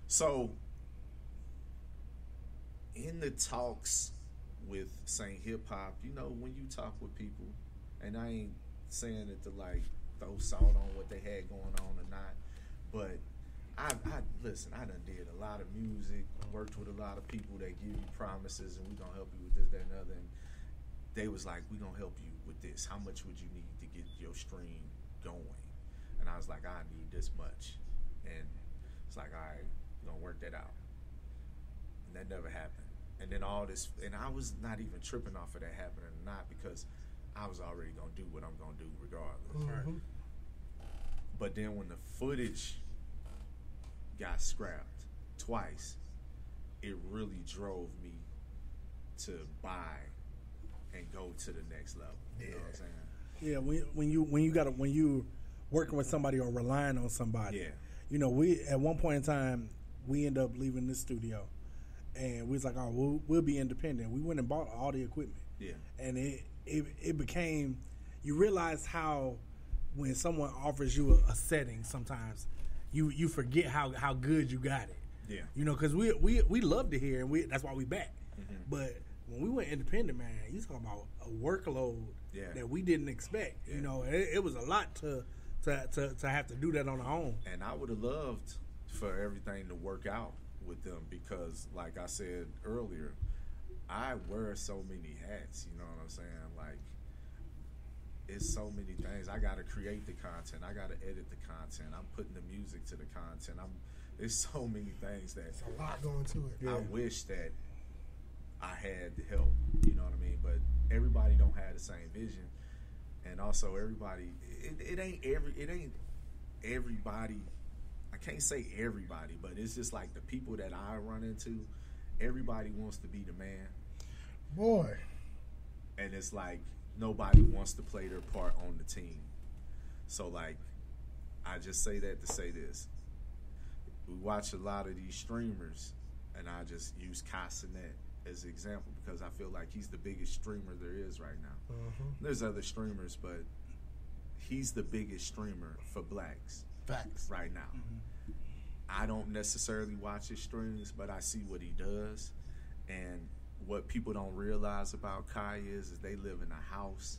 So in the talks with Saint Hip Hop, you know, when you talk with people, and I ain't saying it to like throw salt on what they had going on or not, but I listen, I done did a lot of music, worked with a lot of people that give you promises and we gonna help you with this, that, and the other. And they was like, we gonna help you with this. How much would you need to get your stream going? And I was like, I need this much. And it's like, all right, we're gonna work that out. And that never happened. And then all this, and I was not even tripping off of that happening or not, because I was already gonna do what I'm gonna do regardless. Right? But then when the footage got scrapped twice, it really drove me to buy and go to the next level. You know what I'm saying? Yeah, when you working with somebody or relying on somebody. Yeah. You know, we at one point in time we end up leaving this studio, and we was like, oh, we'll be independent. We went and bought all the equipment. Yeah. And it became, you realize how when someone offers you a setting, sometimes you forget how good you got it. Yeah. You know, because we love to hear, and that's why we back. But when we went independent, man, you talking about a workload that we didn't expect. You know, it was a lot to have to do that on our own. And I would have loved for everything to work out with them, because like I said earlier, I wear so many hats, you know what I'm saying? Like, it's so many things. I got to create the content. I got to edit the content. I'm putting the music to the content. There's so many things that... It's a lot going to it. I wish that I had the help, you know what I mean? But everybody don't have the same vision. And also everybody, it ain't everybody, I can't say everybody, but it's just like the people that I run into, everybody wants to be the man. Boy. And it's like nobody wants to play their part on the team. So like, I just say that to say this. We watch a lot of these streamers, and I just use Cassinet as an example because I feel like he's the biggest streamer there is right now. There's other streamers, but he's the biggest streamer for blacks. Facts. Right now. I don't necessarily watch his streams, but I see what he does. And what people don't realize about Kai is they live in a house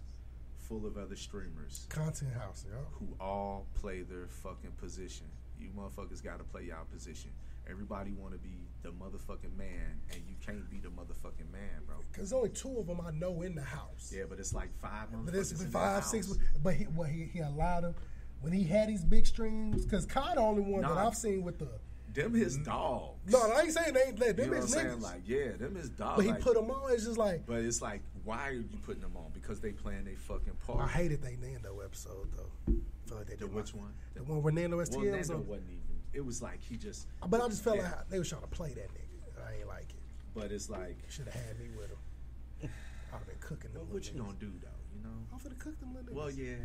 full of other streamers. Content house, yeah. Who all play their fucking position. You motherfuckers got to play y'all position. Everybody want to be the motherfucking man, and you can't be the motherfucking man, bro. Because only 2 of them I know in the house. Yeah, but it's like 5 motherfuckers But it's in 5, the 6. house. But he allowed them when he had these big streams. Because Kai the only one that I've seen with the. Them his dogs. No, I ain't saying they ain't let them you know his what I'm niggas. saying? Like, yeah, them his dogs. But he like, put them on. It's just like. But it's like, why are you putting them on? Because they playing their fucking part. I hated they Nando episode though. I feel like they did which one? The one where Nando STL Nando was on. wasn't even. It was like he just. But I just felt like they was trying to play that nigga. I ain't like it. But it's like should have had me with him. I'd have been cooking them. What you gonna do though? You know. I'm finna cook them little niggas. Well, yeah.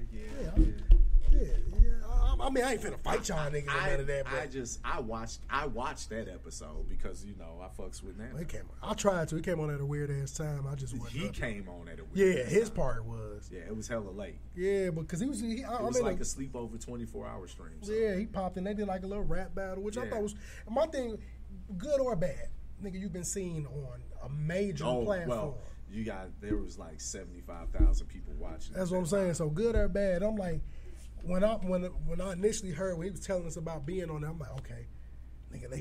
I mean, I ain't finna fight y'all niggas or none of that. But I watched that episode because you know I fucks with Nando. I tried to. He came on at a weird ass time. I just wasn't. He came on at a weird. Yeah, his part was. Yeah, it was hella late. Yeah, because he was. It was like a sleepover 24-hour stream. So. Yeah, he popped in. They did like a little rap battle, which I thought was my thing. Good or bad, nigga, you've been seen on a major platform. Well, there was like 75,000 people watching. That's what I'm saying. So good or bad, I'm like, when I initially heard when he was telling us about being on there, I'm like, okay, nigga,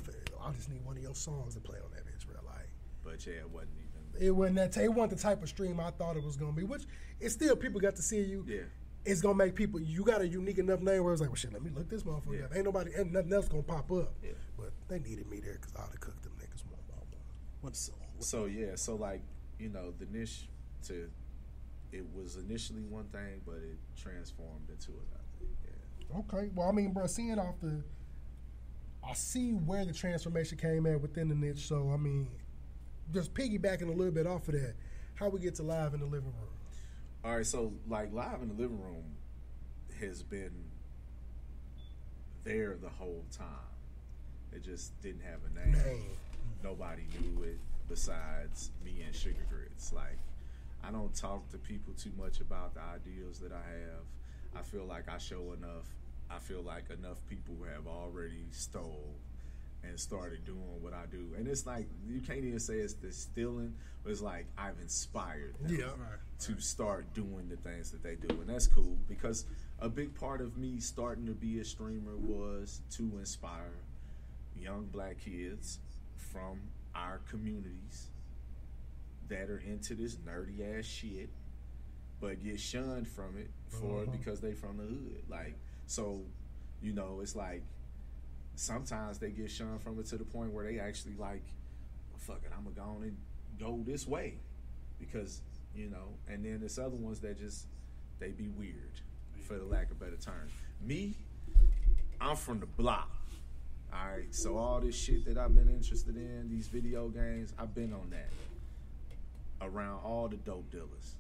I just need one of your songs to play on that bitch, real like. But yeah, it wasn't even. It wasn't the type of stream I thought it was gonna be. Which it's still people got to see you. Yeah. It's gonna make people. You got a unique enough name where it's like, well, shit, let me look this motherfucker up. Ain't nothing else gonna pop up. Yeah. But they needed me there because I would have cooked them niggas one by one. So like, you know, the niche it was initially one thing, but it transformed into another. Yeah. Okay. Well, I mean, bro, I see where the transformation came at within the niche. So I mean, just piggybacking a little bit off of that, how we get to Live in the Living Room. All right, so like Live in the Living Room has been there the whole time. It just didn't have a name. Nobody knew it besides me and Sugar Grits. Like, I don't talk to people too much about the ideals that I have. I feel like I show enough. I feel like enough people have already stole and started doing what I do. And it's like, you can't even say it's the stealing, but it's like I've inspired them to start doing the things that they do. And that's cool, because a big part of me starting to be a streamer was to inspire young black kids from our communities that are into this nerdy ass shit, but get shunned from it because they from the hood. Like, so, you know, it's like, sometimes they get shunned from it to the point where they actually like, well, fuck it, I'm gonna go on and go this way, because, you know. And then there's other ones that just, they be weird, for the lack of better term. Me, I'm from the block. All right, so all this shit that I've been interested in, these video games, I've been on that. Around all the dope dealers,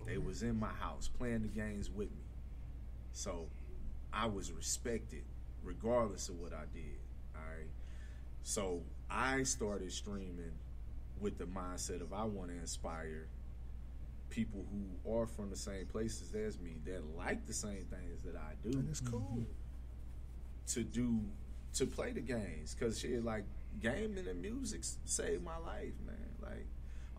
they was in my house playing the games with me, so I was respected regardless of what I did. All right, so I started streaming with the mindset of I want to inspire people who are from the same places as me, that like the same things that I do. And it's cool to play the games, because shit, like, gaming and music saved my life, man. Like,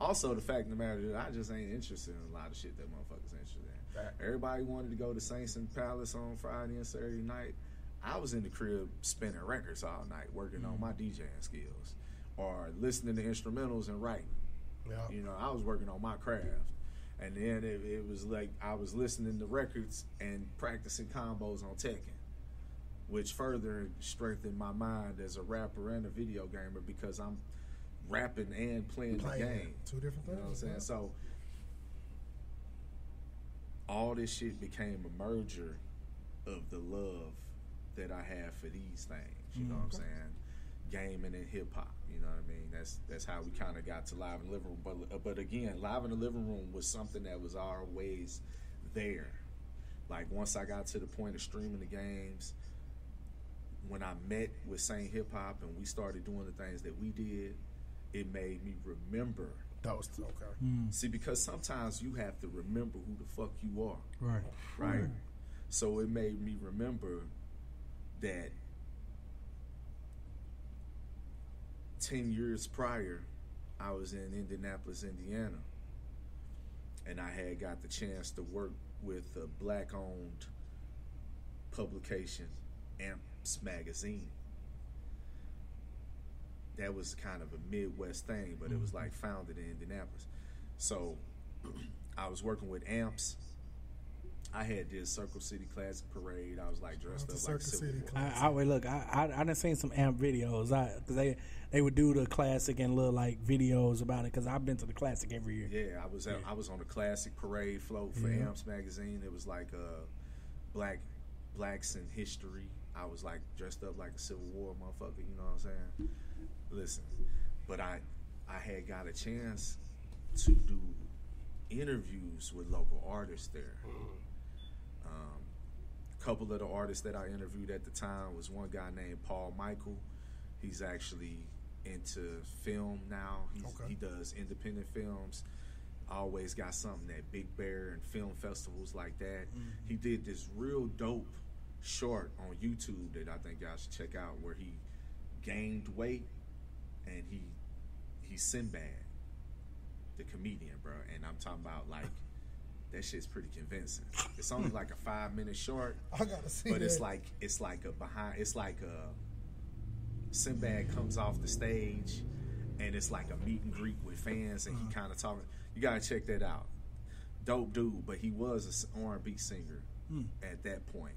also the fact of the matter that I just ain't interested in a lot of shit that motherfuckers interested in. Right. Everybody wanted to go to Saints and Palace on Friday and Saturday night. I was in the crib spinning records all night, working on my DJing skills, or listening to instrumentals and writing. Yeah. You know, I was working on my craft. And then it was like I was listening to records and practicing combos on Tekken, which further strengthened my mind as a rapper and a video gamer, because I'm rapping and playing the game. Two different things. You know what I'm saying? So all this shit became a merger of the love that I have for these things. You know what I'm saying? Gaming and hip hop. You know what I mean? That's how we kind of got to Live in the Living Room. But again, Live in the Living Room was something that was always there. Like, once I got to the point of streaming the games, when I met with Saint Hip Hop and we started doing the things that we did, it made me remember. That was okay. See, because sometimes you have to remember who the fuck you are. Right. Right? So it made me remember that 10 years prior, I was in Indianapolis, Indiana, and I had got the chance to work with a black-owned publication, Amps Magazine. That was kind of a Midwest thing, but it was like founded in Indianapolis. So I was working with Amps. I had this Circle City Classic Parade. I was like dressed up like Civil War. I done seen some Amp videos, because they would do the classic and little like videos about it, because I've been to the classic every year. Yeah, I was on the classic parade float for Amps Magazine. It was like blacks in history. I was like dressed up like a Civil War motherfucker. You know what I'm saying? Listen, but I had got a chance to do interviews with local artists there. Couple of the artists that I interviewed at the time was one guy named Paul Michael. He's actually into film now. He does independent films. Always got something at Big Bear and film festivals like that. He did this real dope short on YouTube that I think y'all should check out, where he gained weight and he's Sinbad. the comedian, bro. And I'm talking about like that shit's pretty convincing. It's only like a 5-minute short. I gotta see but that. it's like Sinbad comes off the stage, and it's like a meet and greet with fans, and he kind of talking. You gotta check that out. Dope dude, but he was an R&B singer at that point.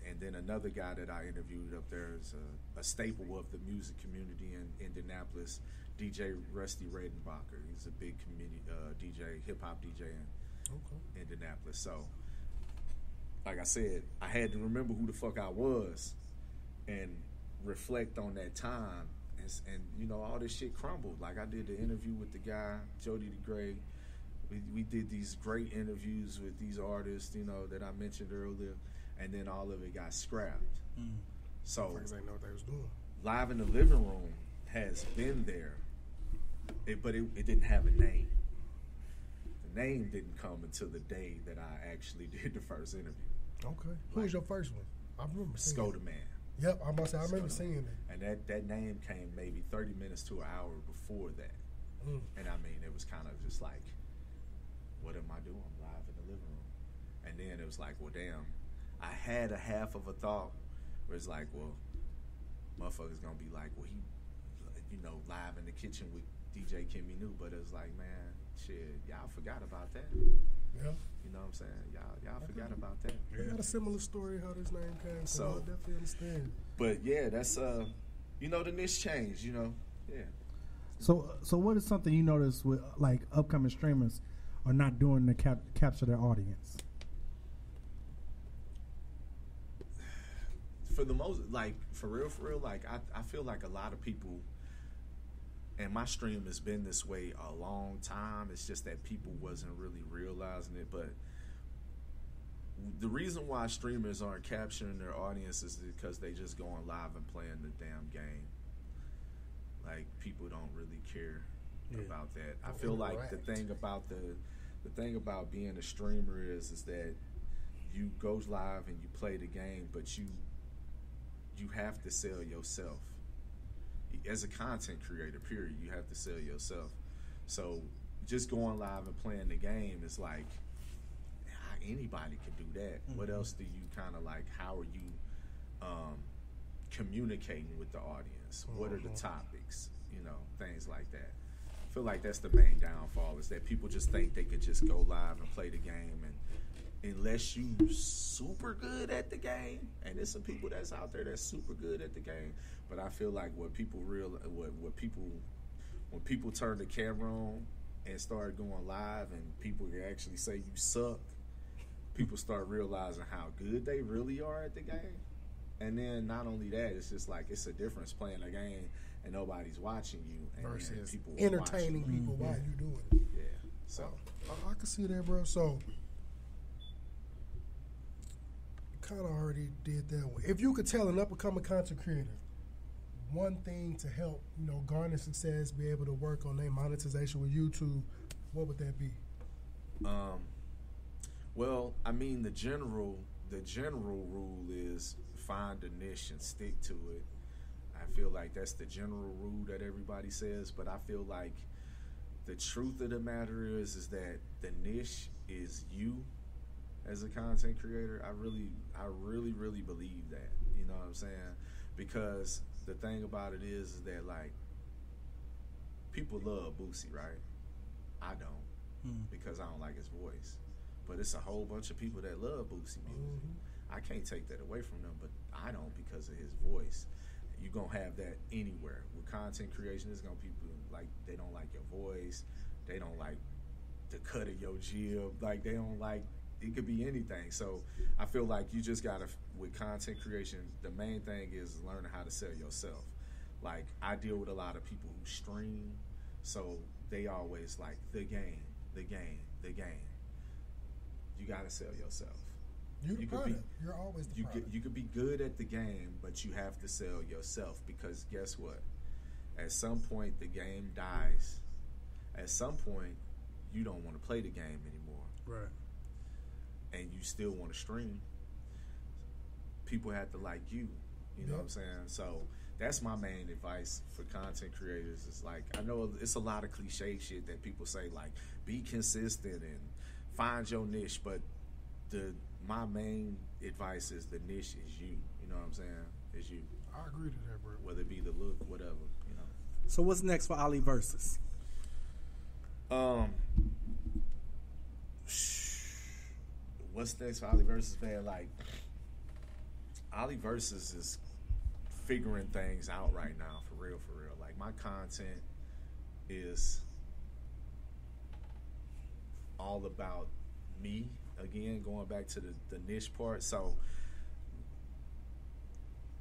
And then another guy that I interviewed up there is a staple of the music community in Indianapolis, DJ Rusty Redenbacher. He's a big DJ, hip hop DJ in Indianapolis. So, like I said, I had to remember who the fuck I was and reflect on that time. And you know, all this shit crumbled. Like I did the interview with the guy, Jody the Gray. We did these great interviews with these artists, you know, that I mentioned earlier, and then all of it got scrapped. So Folks ain't know what they was doing. Live in the Living Room has been there, but it didn't have a name. The name didn't come until the day that I actually did the first interview. Okay. Who was your first one? I remember seeing Skoda it. Man. Yep, I must say I remember seeing it. And that name came maybe 30 minutes to an hour before that. And I mean, it was kind of just like, what am I doing? I'm live in the living room. And then it was like, well, damn. I had a half of a thought where it's like, well, motherfuckers gonna be like, well, he, you know, live in the kitchen with DJ Kimmy New. But it was like, man, shit, y'all forgot about that. Yeah. You know what I'm saying? Y'all forgot about that. I got a similar story how this name came, so I definitely understand. But yeah, that's you know, the niche changed, you know. Yeah. So what is something you notice with like upcoming streamers are not doing to capture their audience? For the most, like for real, like I feel like a lot of people, and my stream has been this way a long time. It's just that people wasn't really realizing it. But the reason why streamers aren't capturing their audience is because they just going live and playing the damn game. Like people don't really care about that. I feel like the thing about being a streamer is that you go live and you play the game, but you have to sell yourself. As a content creator, period, you have to sell yourself. So just going live and playing the game is like, anybody can do that. What else do you kind of like, how are you communicating with the audience? What are the topics? You know, things like that. I feel like that's the main downfall, is that people just think they could just go live and play the game, and unless you super good at the game, and there's some people that's out there that's super good at the game, but I feel like when people turn the camera on and start going live and people actually say you suck, people start realizing how good they really are at the game. And then not only that, it's just like it's a difference playing a game and nobody's watching you, and versus people entertaining people while you doing it. Yeah, so I can see that, bro. So kind of already did that one. If you could tell an up-and-coming content creator one thing to help, you know, garner success, be able to work on their monetization with YouTube, what would that be? Well, I mean, the general rule is find a niche and stick to it. I feel like that's the general rule that everybody says, but I feel like the truth of the matter is that the niche is you as a content creator. I really believe that. You know what I'm saying? Because the thing about it is that like people love Boosie, right? I don't, because I don't like his voice. But it's a whole bunch of people that love Boosie music. I can't take that away from them, but I don't because of his voice. You're going to have that anywhere. With content creation, there's going to be people like, they don't like your voice. They don't like the cut of your jib. Like, they don't like, it could be anything. So I feel like you just got to, with content creation, the main thing is learning how to sell yourself. Like, I deal with a lot of people who stream, so they always like the game. You got to sell yourself. You're the product. You're always the product. You could be good at the game, but you have to sell yourself, because guess what? At some point, the game dies. At some point, you don't want to play the game anymore. Right. And you still want to stream. People have to like you. You know what I'm saying? So that's my main advice for content creators. Is like, I know it's a lot of cliche shit that people say, like, be consistent and find your niche, but my main advice is the niche is you. You know what I'm saying? Is you. I agree to that, bro. Whether it be the look, whatever, you know. So what's next for Oli Versus? What's next for Oli Versus, man? Like, Oli Versus is figuring things out right now, for real, for real. Like, my content is all about me. Again, going back to the niche part. So,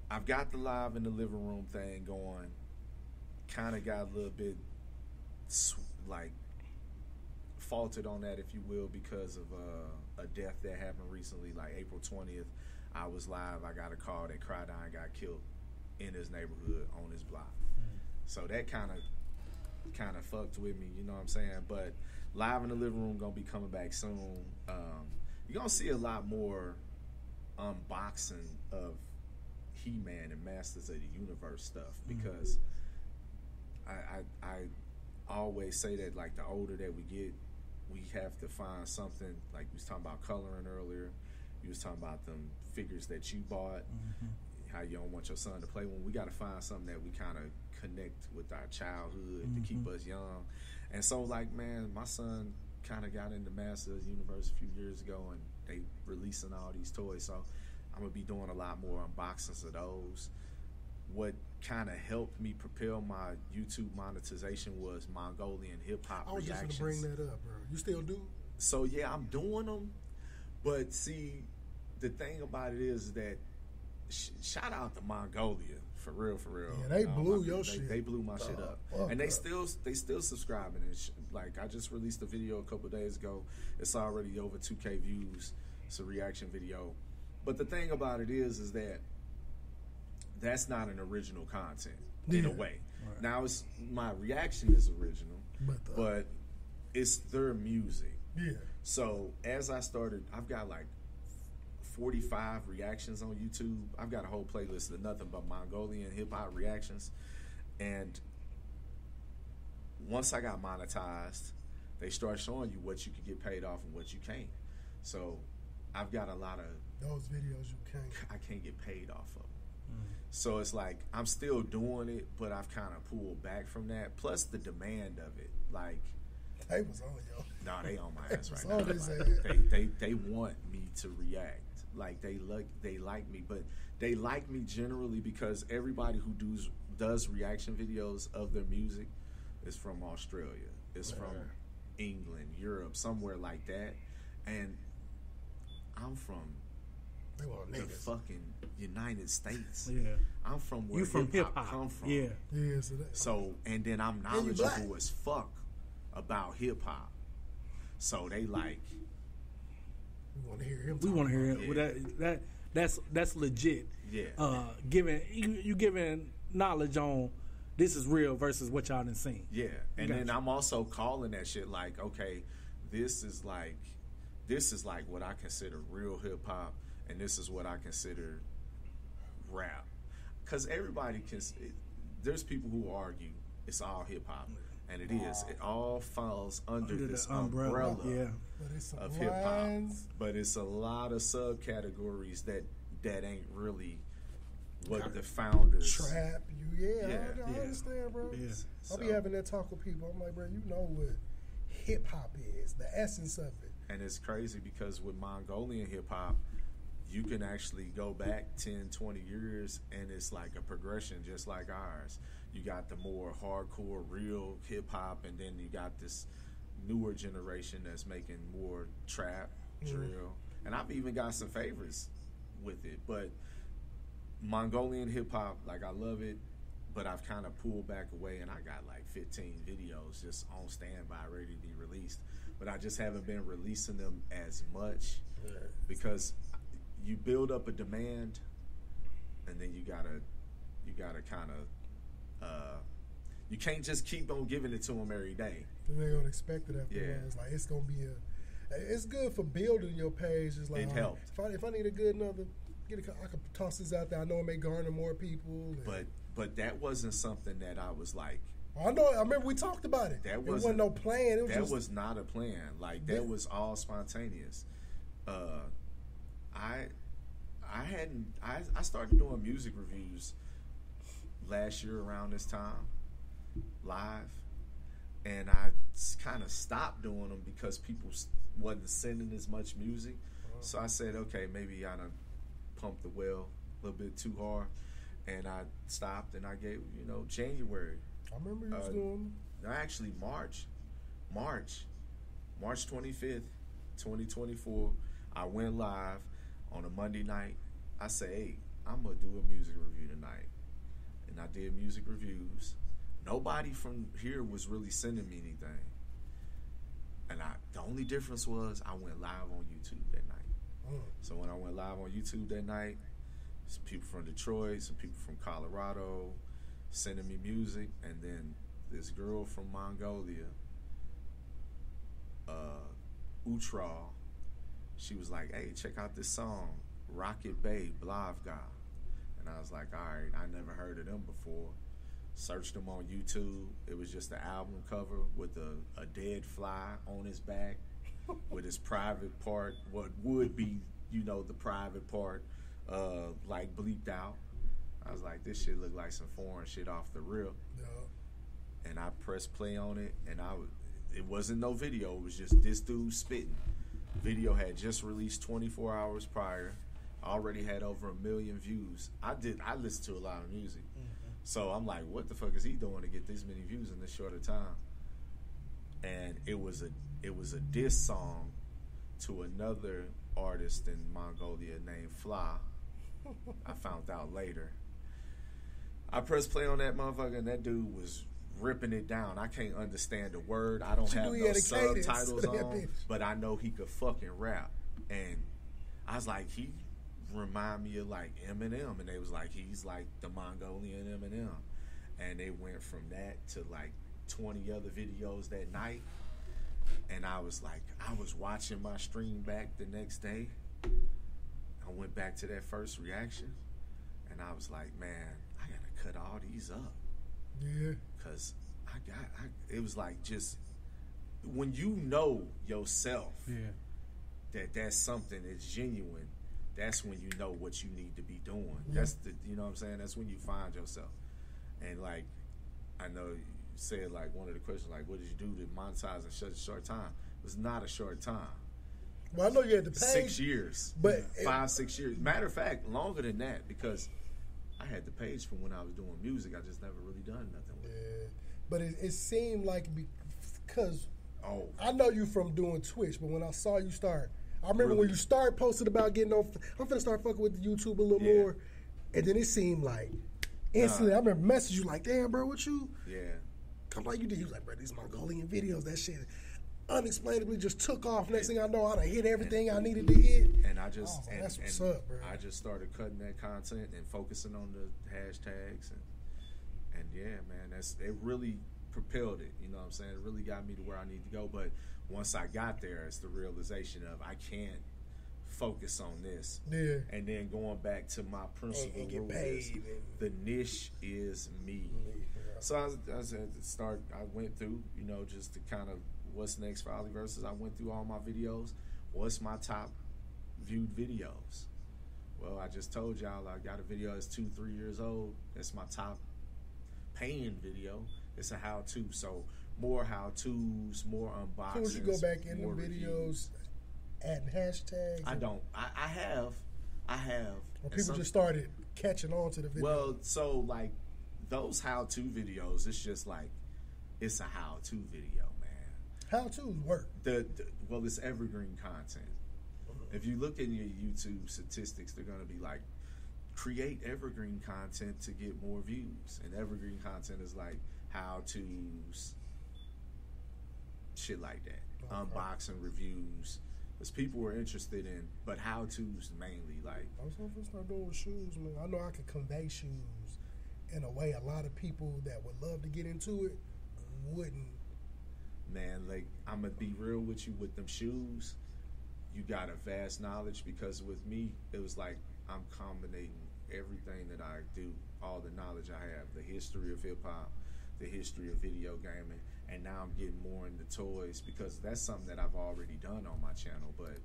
I've got the live in the living room thing going. Kind of got a little bit, like, faltered on that, if you will, because of a death that happened recently, like April 20th. I was live. I got a call that Crydine got killed in his neighborhood on his block. So that kind of fucked with me, you know what I'm saying? But live in the living room gonna be coming back soon. You're gonna see a lot more unboxing of He-Man and Masters of the Universe stuff, because I always say that, like, the older that we get, we have to find something. Like, we was talking about coloring earlier. You was talking about them figures that you bought, how you don't want your son to play when. We got to find something that we kind of connect with our childhood to keep us young. And so, like, man, my son kind of got into Masters of the Universe a few years ago, and they releasing all these toys. So I'm going to be doing a lot more unboxings of those. What kind of helped me propel my YouTube monetization was Mongolian hip-hop reactions. I was just going to bring that up, bro. You still do? So, yeah, I'm doing them. But, see, the thing about it is that shout out to Mongolia, for real, for real. Yeah, they blew your shit. They blew my shit up. And they still subscribing. Like, I just released a video a couple of days ago. It's already over 2K views. It's a reaction video. But the thing about it is that that's not an original content in a way. Right. Now, my reaction is original, but it's their music. Yeah. So as I started, I've got like 45 reactions on YouTube. I've got a whole playlist of nothing but Mongolian hip hop reactions. And once I got monetized, they start showing you what you can get paid off and what you can't. So I've got a lot of those videos I can't get paid off of. So it's like I'm still doing it, but I've kind of pulled back from that. Plus the demand of it, like they was on yo. No, they on my ass right now. Like, they want me to react. Like they like me, but they like me generally because everybody who does reaction videos of their music is from Australia. It's from England, Europe, somewhere like that, and I'm from the fucking United States. Yeah, I'm from where hip hop come from. Yeah. So and then I'm knowledgeable as fuck about hip hop. So they like. We want to hear him. We want to hear him. Yeah. Well, that's legit. Yeah. Giving knowledge on this is real versus what y'all done seen. Yeah, and then I'm also calling that shit like, okay, this is like what I consider real hip hop. And this is what I consider rap. Because there's people who argue it's all hip hop. And it is. It all falls under this umbrella of hip hop. But it's a lot of subcategories that ain't really what the founders. Trap, I understand, bro. Yeah. I'll be having that talk with people. I'm like, bro, you know what hip hop is, the essence of it. And it's crazy because with Mongolian hip hop, you can actually go back 10, 20 years, and it's like a progression just like ours. You got the more hardcore, real hip-hop, and then you got this newer generation that's making more trap, drill. And I've even got some favorites with it. But Mongolian hip-hop, like, I love it, but I've kind of pulled back away, and I got like 15 videos just on standby ready to be released. But I just haven't been releasing them as much because you build up a demand, and then you gotta kind of you can't just keep on giving it to them every day. They're gonna expect it after a while. It's like it's gonna be it's good for building your page. It's like it helped. If I need a good I can toss this out there. I know it may garner more people. But But that wasn't something that I was like. I know. I remember we talked about it. It wasn't no plan. It was that was not a plan. Like that was all spontaneous. I started doing music reviews last year around this time, live, and I kind of stopped doing them because people wasn't sending as much music. So I said, okay, maybe I done pumped the well a little bit too hard, and I stopped and I gave January. I remember you was doing. Actually, March 25th, 2024. I went live on a Monday night. I say, hey, I'm gonna do a music review tonight, and I did music reviews. Nobody from here was really sending me anything, and the only difference was I went live on YouTube that night. So when I went live on YouTube that night, some people from Detroit, some people from Colorado sending me music, and then this girl from Mongolia, Utral, she was like, hey, check out this song, Rocket Bay, Blavga. And I was like, all right, I never heard of them before. Searched them on YouTube. It was just an album cover with a dead fly on his back with his private part, what would be, the private part, like bleeped out. I was like, this shit look like some foreign shit off the rip. Yeah. And I pressed play on it, and it wasn't no video. It was just this dude spitting. Video had just released 24 hours prior. Already had over 1 million views. I listened to a lot of music. So I'm like, what the fuck is he doing to get this many views in this shorter time? And it was a diss song to another artist in Mongolia named Fla. I found out later. I pressed play on that motherfucker, and that dude was ripping it down. I can't understand the word. I don't have no subtitles on, but I know he could fucking rap. And I was like, he remind me of like Eminem, and they was like, he's like the Mongolian Eminem. And they went from that to like 20 other videos that night. And I was like, I was watching my stream back the next day. I went back to that first reaction, and I was like, man, I gotta cut all these up. Yeah. Cause it was like, just when you know yourself, that's something that's genuine. That's when you know what you need to be doing. Yeah. That's you know what I'm saying? That's when you find yourself. And like, I know you said like one of the questions, like, what did you do to monetize in such a short time? It was not a short time. Well, I know you had the page. 6 years. But 5-6 years. Matter of fact, longer than that, because I had the page from when I was doing music. I just never really done nothing with it. But it seemed like because I know you from doing Twitch, but when I saw you start, I remember when you started posting about getting on, I'm finna start fucking with YouTube a little more, and then it seemed like instantly, I remember messaging you like, damn, bro, what you? Yeah. Come like you did. He was like, bro, these Mongolian videos, that shit unexplainably just took off. Next thing I know, I done hit everything I needed to hit. And I just, that's what's up, bro. I just started cutting that content and focusing on the hashtags, and yeah, man, it really propelled it. You know what I'm saying? It really got me to where I need to go. But once I got there, it's the realization of I can't focus on this. Yeah. And then going back to my principal rule is the niche is me. So I said to start, I went through, just to kind of what's next for Oli Versus. I went through all my videos. What's my top viewed videos? Well, I just told y'all I got a video that's 2-3 years old. That's my top paying video. It's a how-to. So more how-tos, more unboxings. So would you go back in the videos, adding hashtags? I don't. I have. Well, people just started catching on to the video. Well, so like those how-to videos, it's just like, it's a how-to video, man. How-tos work. Well, it's evergreen content. If you look in your YouTube statistics, they're going to be like, create evergreen content to get more views. And evergreen content is like how-tos, shit like that. Unboxing reviews. Because people were interested in, but how-tos mainly. Like, I was going to start doing with shoes, man. I know I could convey shoes in a way a lot of people that would love to get into it wouldn't. Man, like, I'm going to be real with you with them shoes. You got a vast knowledge, because with me, it was like I'm combining everything that I do all the knowledge I have, the history of hip hop, the history of video gaming, and now I'm getting more into toys because that's something that I've already done on my channel, but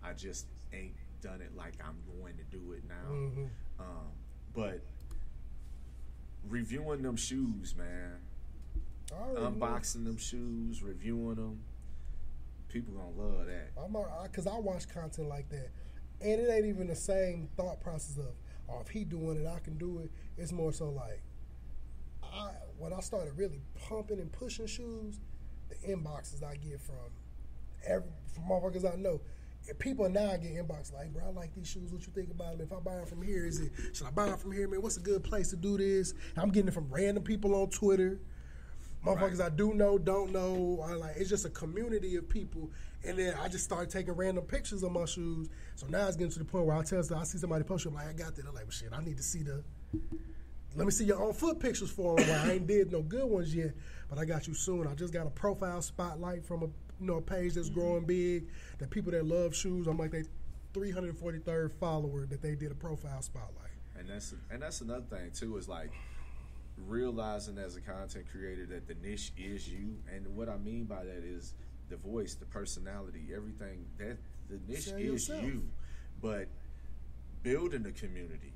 I just ain't done it like I'm going to do it now. But reviewing them shoes, man, unboxing them shoes, reviewing them, people gonna love that. Because I watch content like that, and it ain't even the same thought process of, oh, if he doing it, I can do it. It's more so like, when I started really pumping and pushing shoes, the inboxes I get from motherfuckers I know. And people now get inbox like, bro, I like these shoes. What you think about them? If I buy them from here, should I buy them from here, man? What's a good place to do this? I'm getting it from random people on Twitter. Motherfuckers I do know, don't know. It's just a community of people. And then I just started taking random pictures of my shoes. So now it's getting to the point where I see somebody post, I'm like, I got that. I'm like, well, shit, I need to see let me see your on foot pictures for them. I ain't did no good ones yet, but I got you soon. I just got a profile spotlight from a page that's growing big. That people that love shoes, I'm like they 343rd follower that they did a profile spotlight. And that's another thing too, is like realizing as a content creator that the niche is you. And what I mean by that is the voice, the personality, everything. That the niche is you, but building a community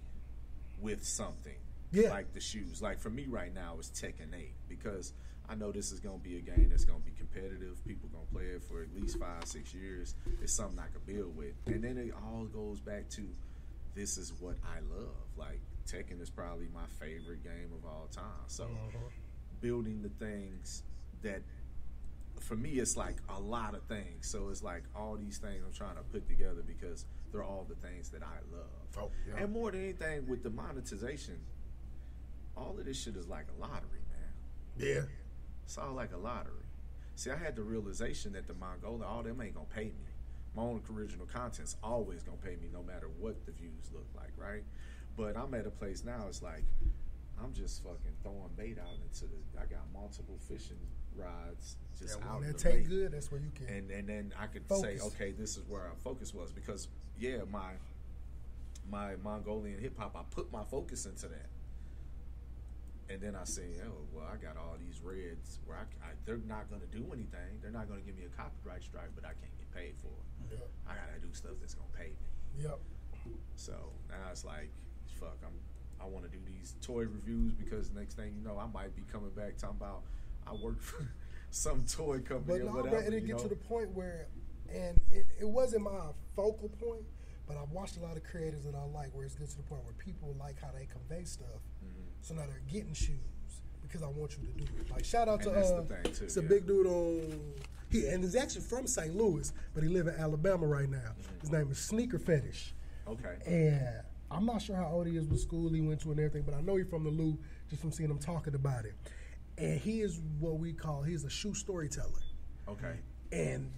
with something. Yeah. Like the shoes. Like for me right now it's Tekken 8 because I know this is going to be a game that's going to be competitive. People going to play it for at least 5-6 years. It's something I can build with. And then it all goes back to this is what I love. Like Tekken is probably my favorite game of all time. So building the things that, for me, it's like a lot of things. So it's like all these things I'm trying to put together because they're all the things that I love. Oh, yeah. And more than anything with the monetization, all of this shit is like a lottery, man. Yeah. It's all like a lottery. See, I had the realization that the Mongolia, all them ain't gonna pay me. My own original content's always gonna pay me no matter what the views look like, right? But I'm at a place now, it's like, I'm just fucking throwing bait out I got multiple fishing rods just out in the take bait. Good, that's where you can. And then I could say, okay, this is where our focus was because, yeah, my Mongolian hip hop, I put my focus into that. And then I say, oh, well, I got all these reds where they're not going to do anything. They're not going to give me a copyright strike, but I can't get paid for it. Yep. I got to do stuff that's going to pay me. Yep. So now it's like, fuck, I want to do these toy reviews because next thing you know, I might be coming back talking about I work for some toy company or whatever. And it get to the point where, and it wasn't my focal point, but I've watched a lot of creators that I like where it's get to the point where people like how they convey stuff. So now they're getting shoes because I want you to do it. Like shout out to it's a big dude and he's actually from St. Louis, but he live in Alabama right now. His name is Sneaker Fetish. Okay. And I'm not sure how old he is with school he went to and everything, but I know he's from the Lou just from seeing him talking about it. And he is he's a shoe storyteller. Okay. And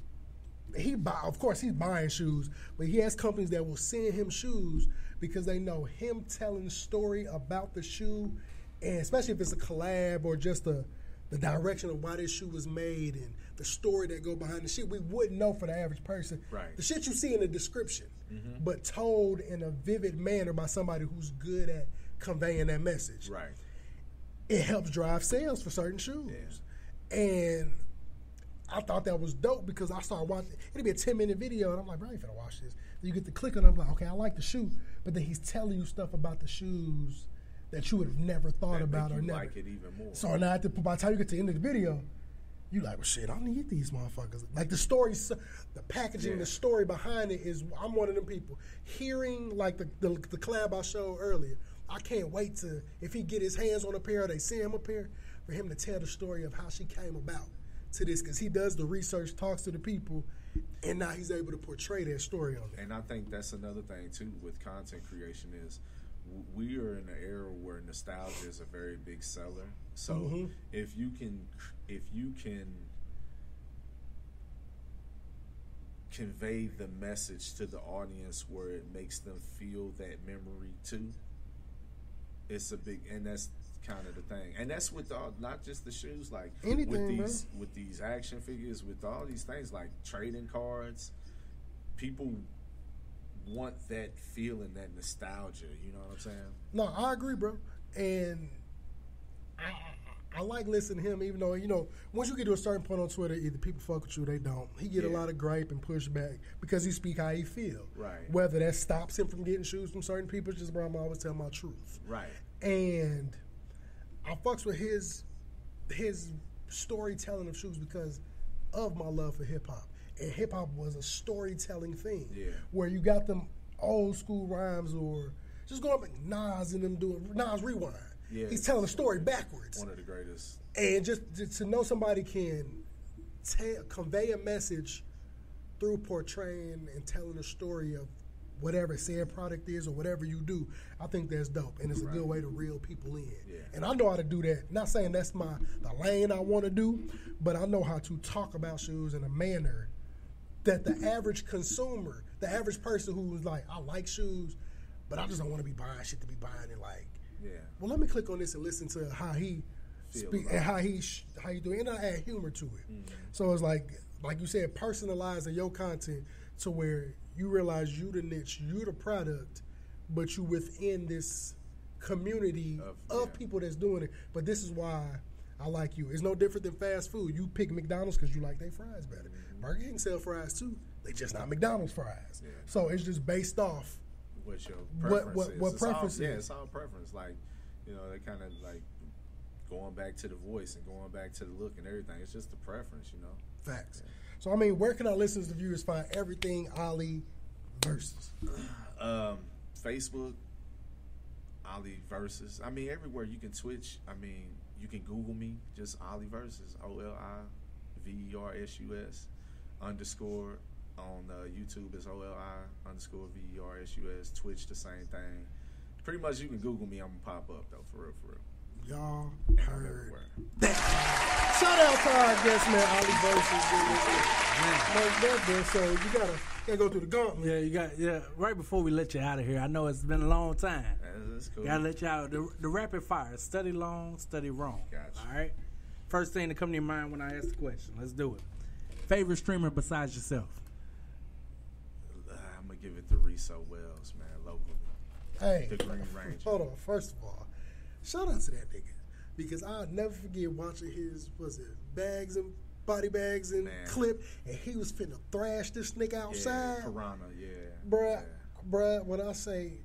of course he's buying shoes, but he has companies that will send him shoes because they know him telling the story about the shoe, and especially if it's a collab or just the direction of why this shoe was made and the story that go behind the shit, we wouldn't know for the average person. Right. The shit you see in the description, but told in a vivid manner by somebody who's good at conveying that message. Right. It helps drive sales for certain shoes. Yeah. And I thought that was dope because I started watching. It'd be a 10-minute video, and I'm like, bro, I ain't finna watch this. Then you get to click on it, I'm like, okay, I like the shoe, but then he's telling you stuff about the shoes that you would have never thought about or never. Like it even more. So now, by the time you get to the end of the video, you like, well, shit, I need these motherfuckers. Like the story, the packaging, the story behind it is. I'm one of them people. Hearing like the collab I showed earlier, I can't wait to if he get his hands on a pair or they send him a pair for him to tell the story of how she came about to this because he does the research, talks to the people, and now he's able to portray that story on there. And I think that's another thing too with content creation is we are in an era where nostalgia is a very big seller. So if you can convey the message to the audience where it makes them feel that memory too, it's a big, and that's kind of the thing. And that's with not just the shoes, like anything, with these action figures, with all these things like trading cards, people want that feeling, that nostalgia, you know what I'm saying? No, I agree, bro. And I like listening to him, even though, once you get to a certain point on Twitter, either people fuck with you or they don't. He get a lot of gripe and pushback because he speak how he feel. Right. Whether that stops him from getting shoes from certain people, just bro, I'm always telling my truth. Right. And I fucks with his storytelling of shoes because of my love for hip-hop. And hip-hop was a storytelling thing. Yeah. Where you got them old school rhymes or just going up like Nas and them doing Nas Rewind. Yeah, he's telling a story backwards. One of the greatest. And just to know somebody can convey a message through portraying and telling a story of whatever said product is or whatever you do, I think that's dope. And it's a good way to reel people in. Yeah. And I know how to do that. Not saying that's the lane I want to do, but I know how to talk about shoes in a manner that the average consumer, the average person who's like, I like shoes, but I just don't want to be buying shit to be buying it like. Yeah. Well, let me click on this and listen to how he speak and how you do it, and I add humor to it. Mm-hmm. So it's like you said, personalizing your content to where you realize you the niche, you the product, but you within this community of people that's doing it. But this is why I like you. It's no different than fast food. You pick McDonald's because you like their fries better. Mm-hmm. Burger King sell fries too. They just not McDonald's fries. Yeah. So it's just based off what your preference is. What preference is. Yeah, it's all preference. Like, they kind of like going back to the voice and going back to the look and everything. It's just the preference, Facts. Yeah. So, where can our listeners and viewers find everything Oli Versus? Facebook, Oli Versus. Everywhere you can Twitch. You can Google me, just Oli Versus, OliVersus _ on YouTube is OLI_VERSUS. Twitch, the same thing. Pretty much, you can Google me. I'm gonna pop up though, for real. Y'all heard that. Shout out to our guest man, Oli Versus. So you gotta go through the gauntlet. Yeah. Right before we let you out of here, I know it's been a long time. That's cool. Gotta let you out. The rapid fire: study long, study wrong. Gotcha. All right. First thing to come to your mind when I ask the question. Let's do it. Favorite streamer besides yourself? I'm gonna give it to Reso Wells, man, locally. Hey, the Green Ranger. Hold on. First of all, shout out to that nigga because I'll never forget watching his body bags and clip, and he was finna thrash this nigga outside. Piranha, yeah. Bruh, when I say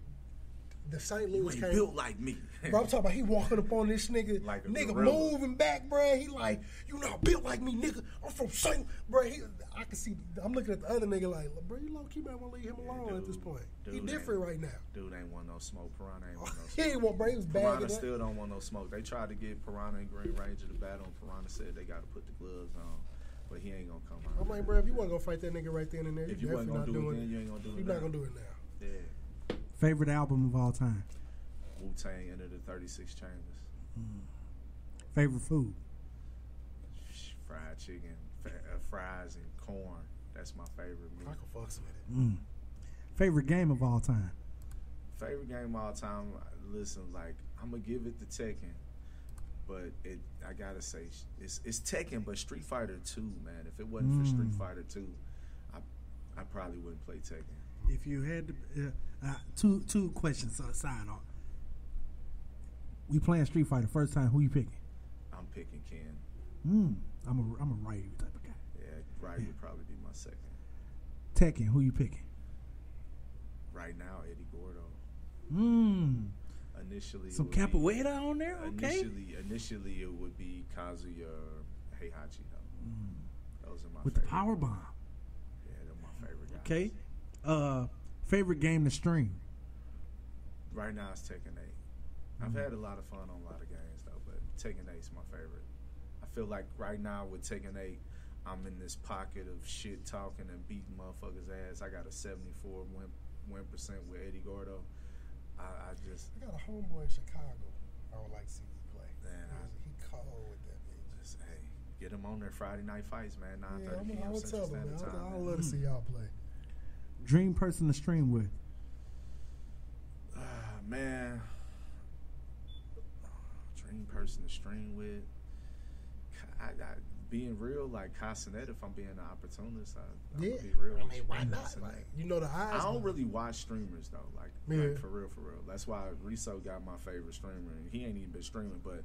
the St. Louis came built like me. Bro, I'm talking about he walking up on this nigga, like nigga moving back, bruh. He like, you not built like me, nigga. I'm from St. Bruh, I can see, I'm looking at the other nigga like, bro, you low key might want to leave him alone at this point. He different right now. Dude ain't want no smoke. Piranha ain't want no smoke. He ain't want, bro, he was bagging Piranha still don't want no smoke. They tried to get Piranha and Green Ranger to battle, and Piranha said they got to put the gloves on. But he ain't gonna come out. I'm like, bro, if you wasn't gonna fight that nigga right then and there, if you wasn't gonna do it then, you ain't gonna do it now. You're not gonna do it now. Yeah. Favorite album of all time? Wu-Tang, Enter the 36 Chambers. Favorite food? Fried chicken, fries and corn. That's my favorite meal. I can fucks with it. Favorite game of all time? Favorite game of all time? Listen, like, I'm gonna give it to Tekken. But I gotta say, it's Tekken, but Street Fighter 2, man. If it wasn't for Street Fighter 2, I probably wouldn't play Tekken. If you had to, two questions aside on. We playing Street Fighter first time. Who you picking? I'm picking Ken. I'm a Ryu type of guy. Yeah, Ryu would probably be my second. Tekken, who you picking? Right now, Eddie Gordo. Initially, some capoeira on there. Okay. Initially, it would be Kazuya or Heihachi. Those are my with favorite. The power bomb. Yeah, they're my favorite guys. Okay. Favorite game to stream? Right now, it's Tekken 8. I've had a lot of fun on a lot of games though, but Tekken 8 is my favorite. I feel like right now with Tekken 8, I'm in this pocket of shit talking and beating motherfuckers' ass. I got a 74 win percent with Eddie Gordo. I got a homeboy in Chicago I would like to see you play. Man, he cold with that bitch. Just get him on there Friday night fights, man. 9:30 p.m. I would tell him, man. I'd love to see y'all play. Dream person to stream with? Man. Dream person to stream with. being real, like Castanet, if I'm being an opportunist, I'm Yeah. gonna be real. I mean, why not? Like, you know the eyes. I don't really watch streamers though, like for real. That's why Riso got my favorite streamer, and he ain't even been streaming. But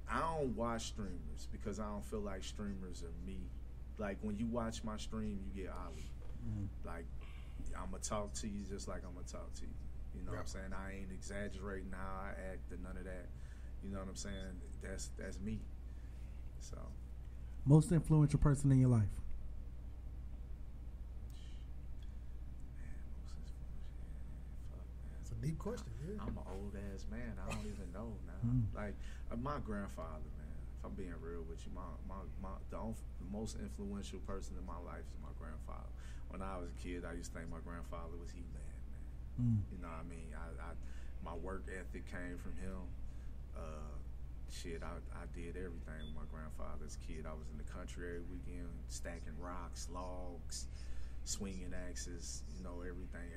I don't watch streamers because I don't feel like streamers are me. Like when you watch my stream, you get Oli. Like I'm gonna talk to you just like I'm gonna talk to you. You know what I'm saying? I ain't exaggerating how I act and none of that. You know what I'm saying? That's me. So. Most influential person in your life? It's a deep question. Yeah. I'm an old ass man. I don't even know now. Like my grandfather, man. If I'm being real with you, the most influential person in my life is my grandfather. When I was a kid, I used to think my grandfather was He-Man, man. You know what I mean? My work ethic came from him. I did everything with my grandfather as a kid. I was in the country every weekend, stacking rocks, logs, swinging axes, you know, everything.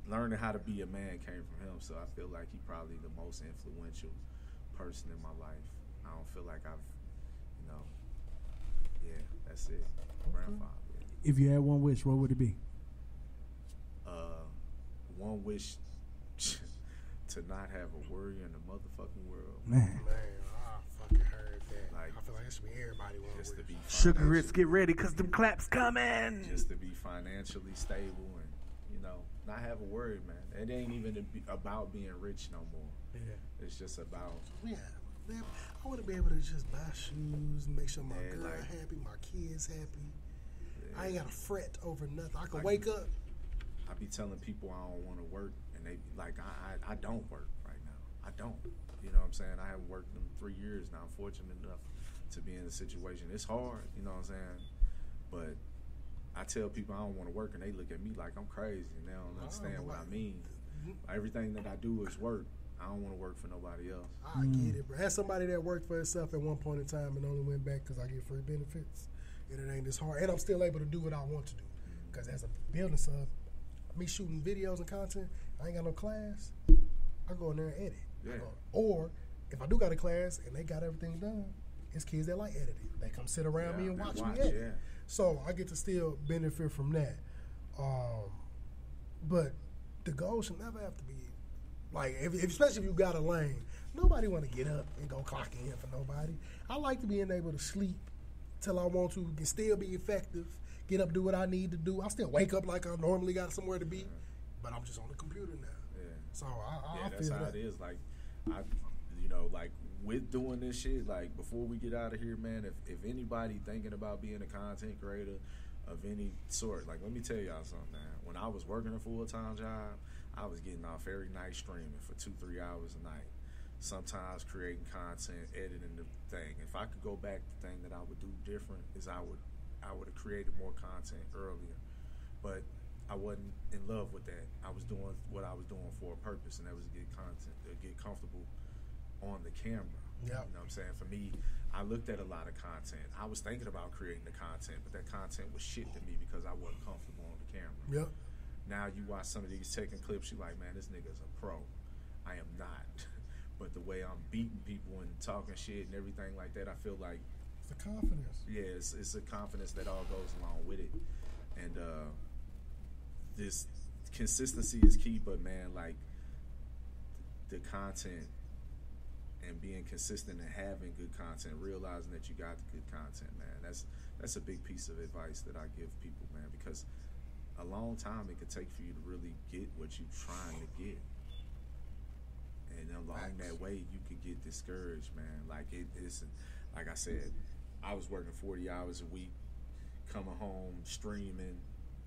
Learning how to be a man came from him, so I feel like he's probably the most influential person in my life. I don't feel like I've, that's it. Grandfather. Yeah. If you had one wish, what would it be? One wish to not have a worry in the motherfucking world. Man, I fucking heard that. Like, I feel like it should be everybody one just to be Sugar Grits, get ready, cause them claps coming. Just to be financially stable and, not have a worry, man. It ain't even about being rich no more. Yeah. It's just about... Yeah. Man, I want to be able to just buy shoes and make sure my girl happy, my kids happy. Yeah. I ain't got to fret over nothing. I can wake up. I be telling people I don't want to work, and they like, I don't work right now. I don't. You know what I'm saying? I haven't worked in 3 years now. I'm fortunate enough to be in a situation. It's hard, you know what I'm saying? But I tell people I don't want to work, and they look at me like I'm crazy, and they don't understand what I mean. Everything that I do is work. I don't want to work for nobody else. I get it, bro. As somebody that worked for himself at one point in time and only went back because I get free benefits, and it ain't this hard. And I'm still able to do what I want to do. Because as a building sub, me shooting videos and content, I ain't got no class. I go in there and edit. Yeah. Or if I do got a class and they got everything done, it's kids that like editing. They come sit around me and watch me edit. Yeah. So I get to still benefit from that. But the goal should never have to be like, especially if you got a lane. Nobody want to get up and go clock in for nobody. I like to being able to sleep till I want to, can still be effective. Get up, do what I need to do. I still wake up like I normally got somewhere to be, but I'm just on the computer now. Yeah. So I that's feel how that. it is. Like, like with doing this shit, like before we get out of here, man, if anybody thinking about being a content creator of any sort, like let me tell y'all something, man. When I was working a full-time job, I was getting off every night streaming for 2-3 hours a night. Sometimes creating content, editing the thing. If I could go back, the thing that I would do different is I would have created more content earlier, but I wasn't in love with that. I was doing what I was doing for a purpose, and that was to get content, to get comfortable on the camera. Yep. You know what I'm saying? For me, I looked at a lot of content. I was thinking about creating the content, but that content was shit to me because I wasn't comfortable on the camera. Yep. Now you watch some of these taking clips, you're like, man, this nigga's a pro. I am not. But the way I'm beating people and talking shit and everything like that, I feel like it's a confidence. Yeah, it's a confidence that all goes along with it. And this consistency is key, but man, like the content and being consistent and having good content, realizing that you got the good content, man. That's a big piece of advice that I give people, man, because a long time it could take for you to really get what you're trying to get. And along that way, you could get discouraged, man. Like it's like I said, I was working 40 hours a week, coming home, streaming,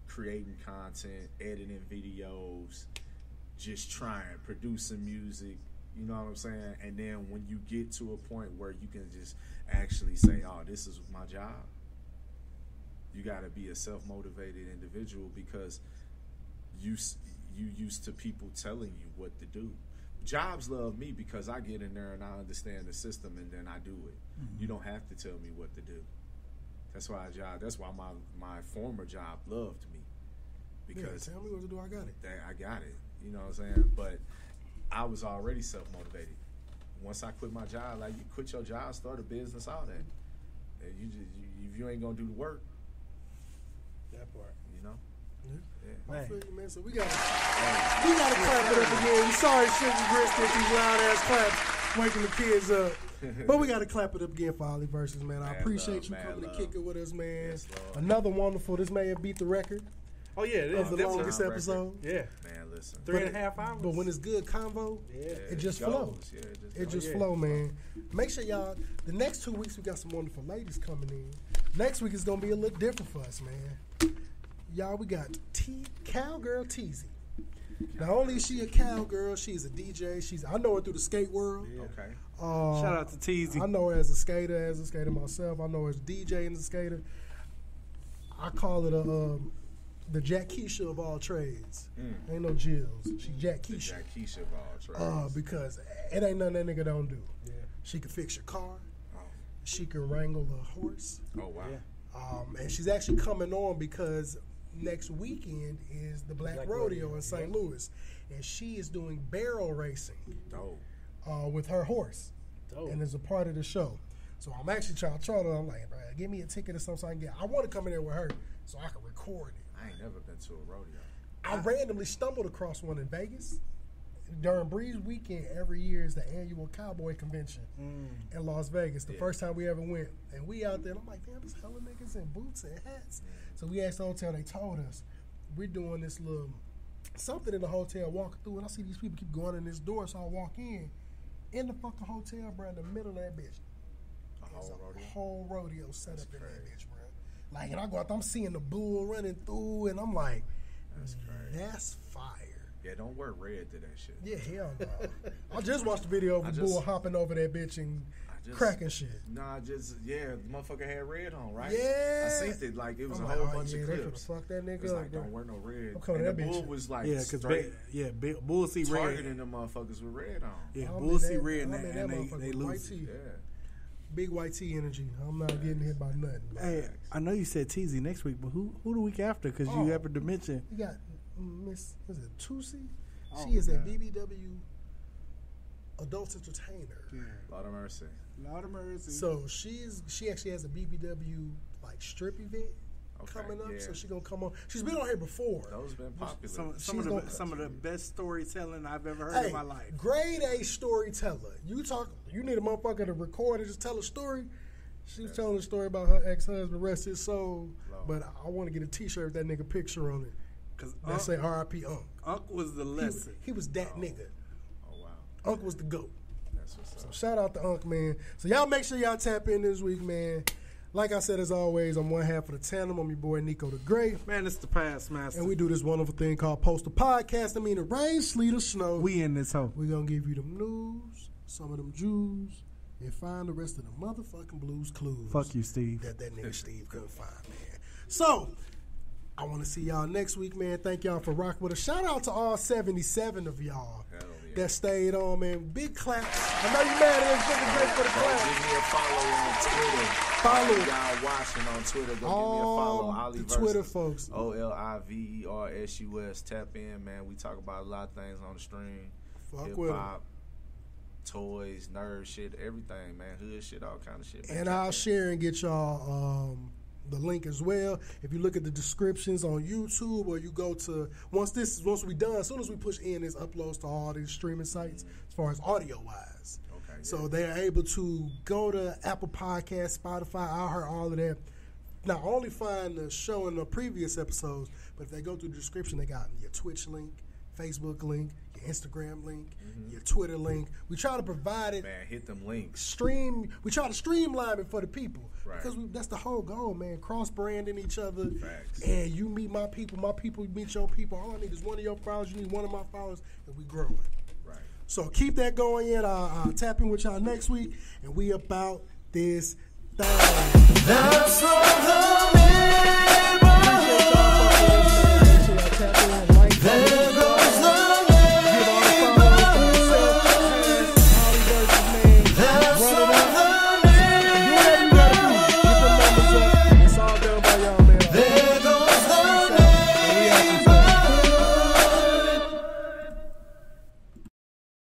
creating content, editing videos, just trying, producing music, you know what I'm saying? And then when you get to a point where you can just actually say, oh, this is my job, you got to be a self-motivated individual because you used to people telling you what to do. Jobs love me because I get in there and I understand the system and then I do it. Mm-hmm. You don't have to tell me what to do. That's why my former job loved me. Because tell me what to do, I got it. I got it. You know what I'm saying? But I was already self-motivated. Once I quit my job, like you quit your job, start a business, all that. if you ain't gonna do the work, that part, you know. I feel you, man. So we gotta clap it up again. I'm sorry, Sugar Grits, did these loud ass claps waking the kids up. But we gotta clap it up again for Oli Versus, man. I appreciate you coming to kick it with us, man. Yes, another wonderful. This may have beat the record. Oh yeah, it of the longest eprepisode. Yeah, man. Listen, 3.5 hours. But when it's good convo, it just flows. Yeah, it just flow, man. Make sure y'all. The next 2 weeks we got some wonderful ladies coming in. Next week is gonna be a little different for us, man. Y'all, we got Cowgirl Teasy. Not only is she a cowgirl, she's a DJ. I know her through the skate world. Yeah. Okay. Shout out to Teasy. I know her as a skater myself. I know her as a DJ and a skater. I call it the Jack Keisha of all trades. Ain't no Jills. She Jack Keisha. Jack Keisha of all trades. Because it ain't nothing that nigga don't do. Yeah. She can fix your car. She can wrangle a horse. Oh, wow. Yeah. And she's actually coming on because next weekend is the Black Rodeo in St. Louis. And she is doing barrel racing with her horse. And is a part of the show. So I'm actually trying to, I'm like, bro, give me a ticket or something so I can get. I want to come in there with her so I can record it. I ain't never been to a rodeo. I randomly stumbled across one in Vegas. During Breeze Weekend, every year is the annual cowboy convention in Las Vegas. The first time we ever went. And we out there, and I'm like, damn, there's hella niggas in boots and hats. So we asked the hotel, they told us, we're doing this little something in the hotel, walking through, and I see these people keep going in this door, so I walk in the fucking hotel, bro, in the middle of that bitch. Whole rodeo set up in that bitch, bro. Like, and I go out there, I'm seeing the bull running through, and I'm like, that's fire. Yeah, don't wear red to that shit. Yeah, hell no. I just watched the video of a bull hopping over that bitch and cracking shit. Nah, the motherfucker had red on, right? Yeah. I seen it, like, it was a whole bunch of clips. Fuck that nigga it's up, like, bro. don't wear no red. And the bull was like, bull see red. Targeting them motherfuckers with red on. Yeah, bull see red and they lose. Yeah. Big white tee energy. I'm not getting hit by nothing. Hey, I know you said Teasy next week, but who the week after? Because you happened to mention. You got Miss, was it Tusi? She is a BBW adult entertainer. Yeah. Lord of mercy. So she actually has a BBW like strip event coming up. So she's gonna come on. She's been on here before. Those been popular. Some of the best storytelling I've ever heard in my life. Grade A storyteller. You need a motherfucker to record and just tell a story. She was telling a story about her ex-husband, rest his soul. But I want to get a T-shirt with that nigga picture on it. Cause that say R.I.P. Unc. Unc was the lesson. He was that nigga. Oh wow. Unc was the GOAT. That's what's up. So shout out to Unc, man. So y'all make sure y'all tap in this week, man. Like I said, as always, I'm one half of the tandem. I'm your boy NicoThaGreat. Man, it's the Past Master. And we do this wonderful thing called Postal Podcasting. I mean, the rain, sleet, or snow. We in this hoe. We gonna give you them news, some of them Jews, and find the rest of the motherfucking blues clues. Fuck you, Steve. That nigga Steve couldn't find, man. So, I want to see y'all next week, man. Thank y'all for rocking with us. Shout out to all 77 of y'all that stayed on, man. Big claps. I know you mad at us. Great for the clap. Give me a follow on Twitter. Follow y'all watching on Twitter. Go give me a follow. Oli Versus. Twitter folks. OLIVERSUS. Tap in, man. We talk about a lot of things on the stream. Fuck with hip-hop, toys, nerd shit, everything, man. Hood shit, all kind of shit. And I'll share and get y'all the link as well. If you look at the descriptions on YouTube, or you go to once we done, as soon as we push in, it's uploads to all these streaming sites as far as audio wise. Okay. So they're able to go to Apple Podcasts, Spotify, iHeart, all of that. Not only find the show and the previous episodes, but if they go through the description, they got your Twitch link, Facebook link, your Instagram link, your Twitter link. We try to provide it. Man, hit them links. We try to streamline it for the people. Right. Because that's the whole goal, man. Cross-branding each other. Facts. And you meet my people meet your people. All I need is one of your followers. You need one of my followers, and we growing. Right. So keep that going in. I'll tap in with y'all next week, and we about this thing. That's all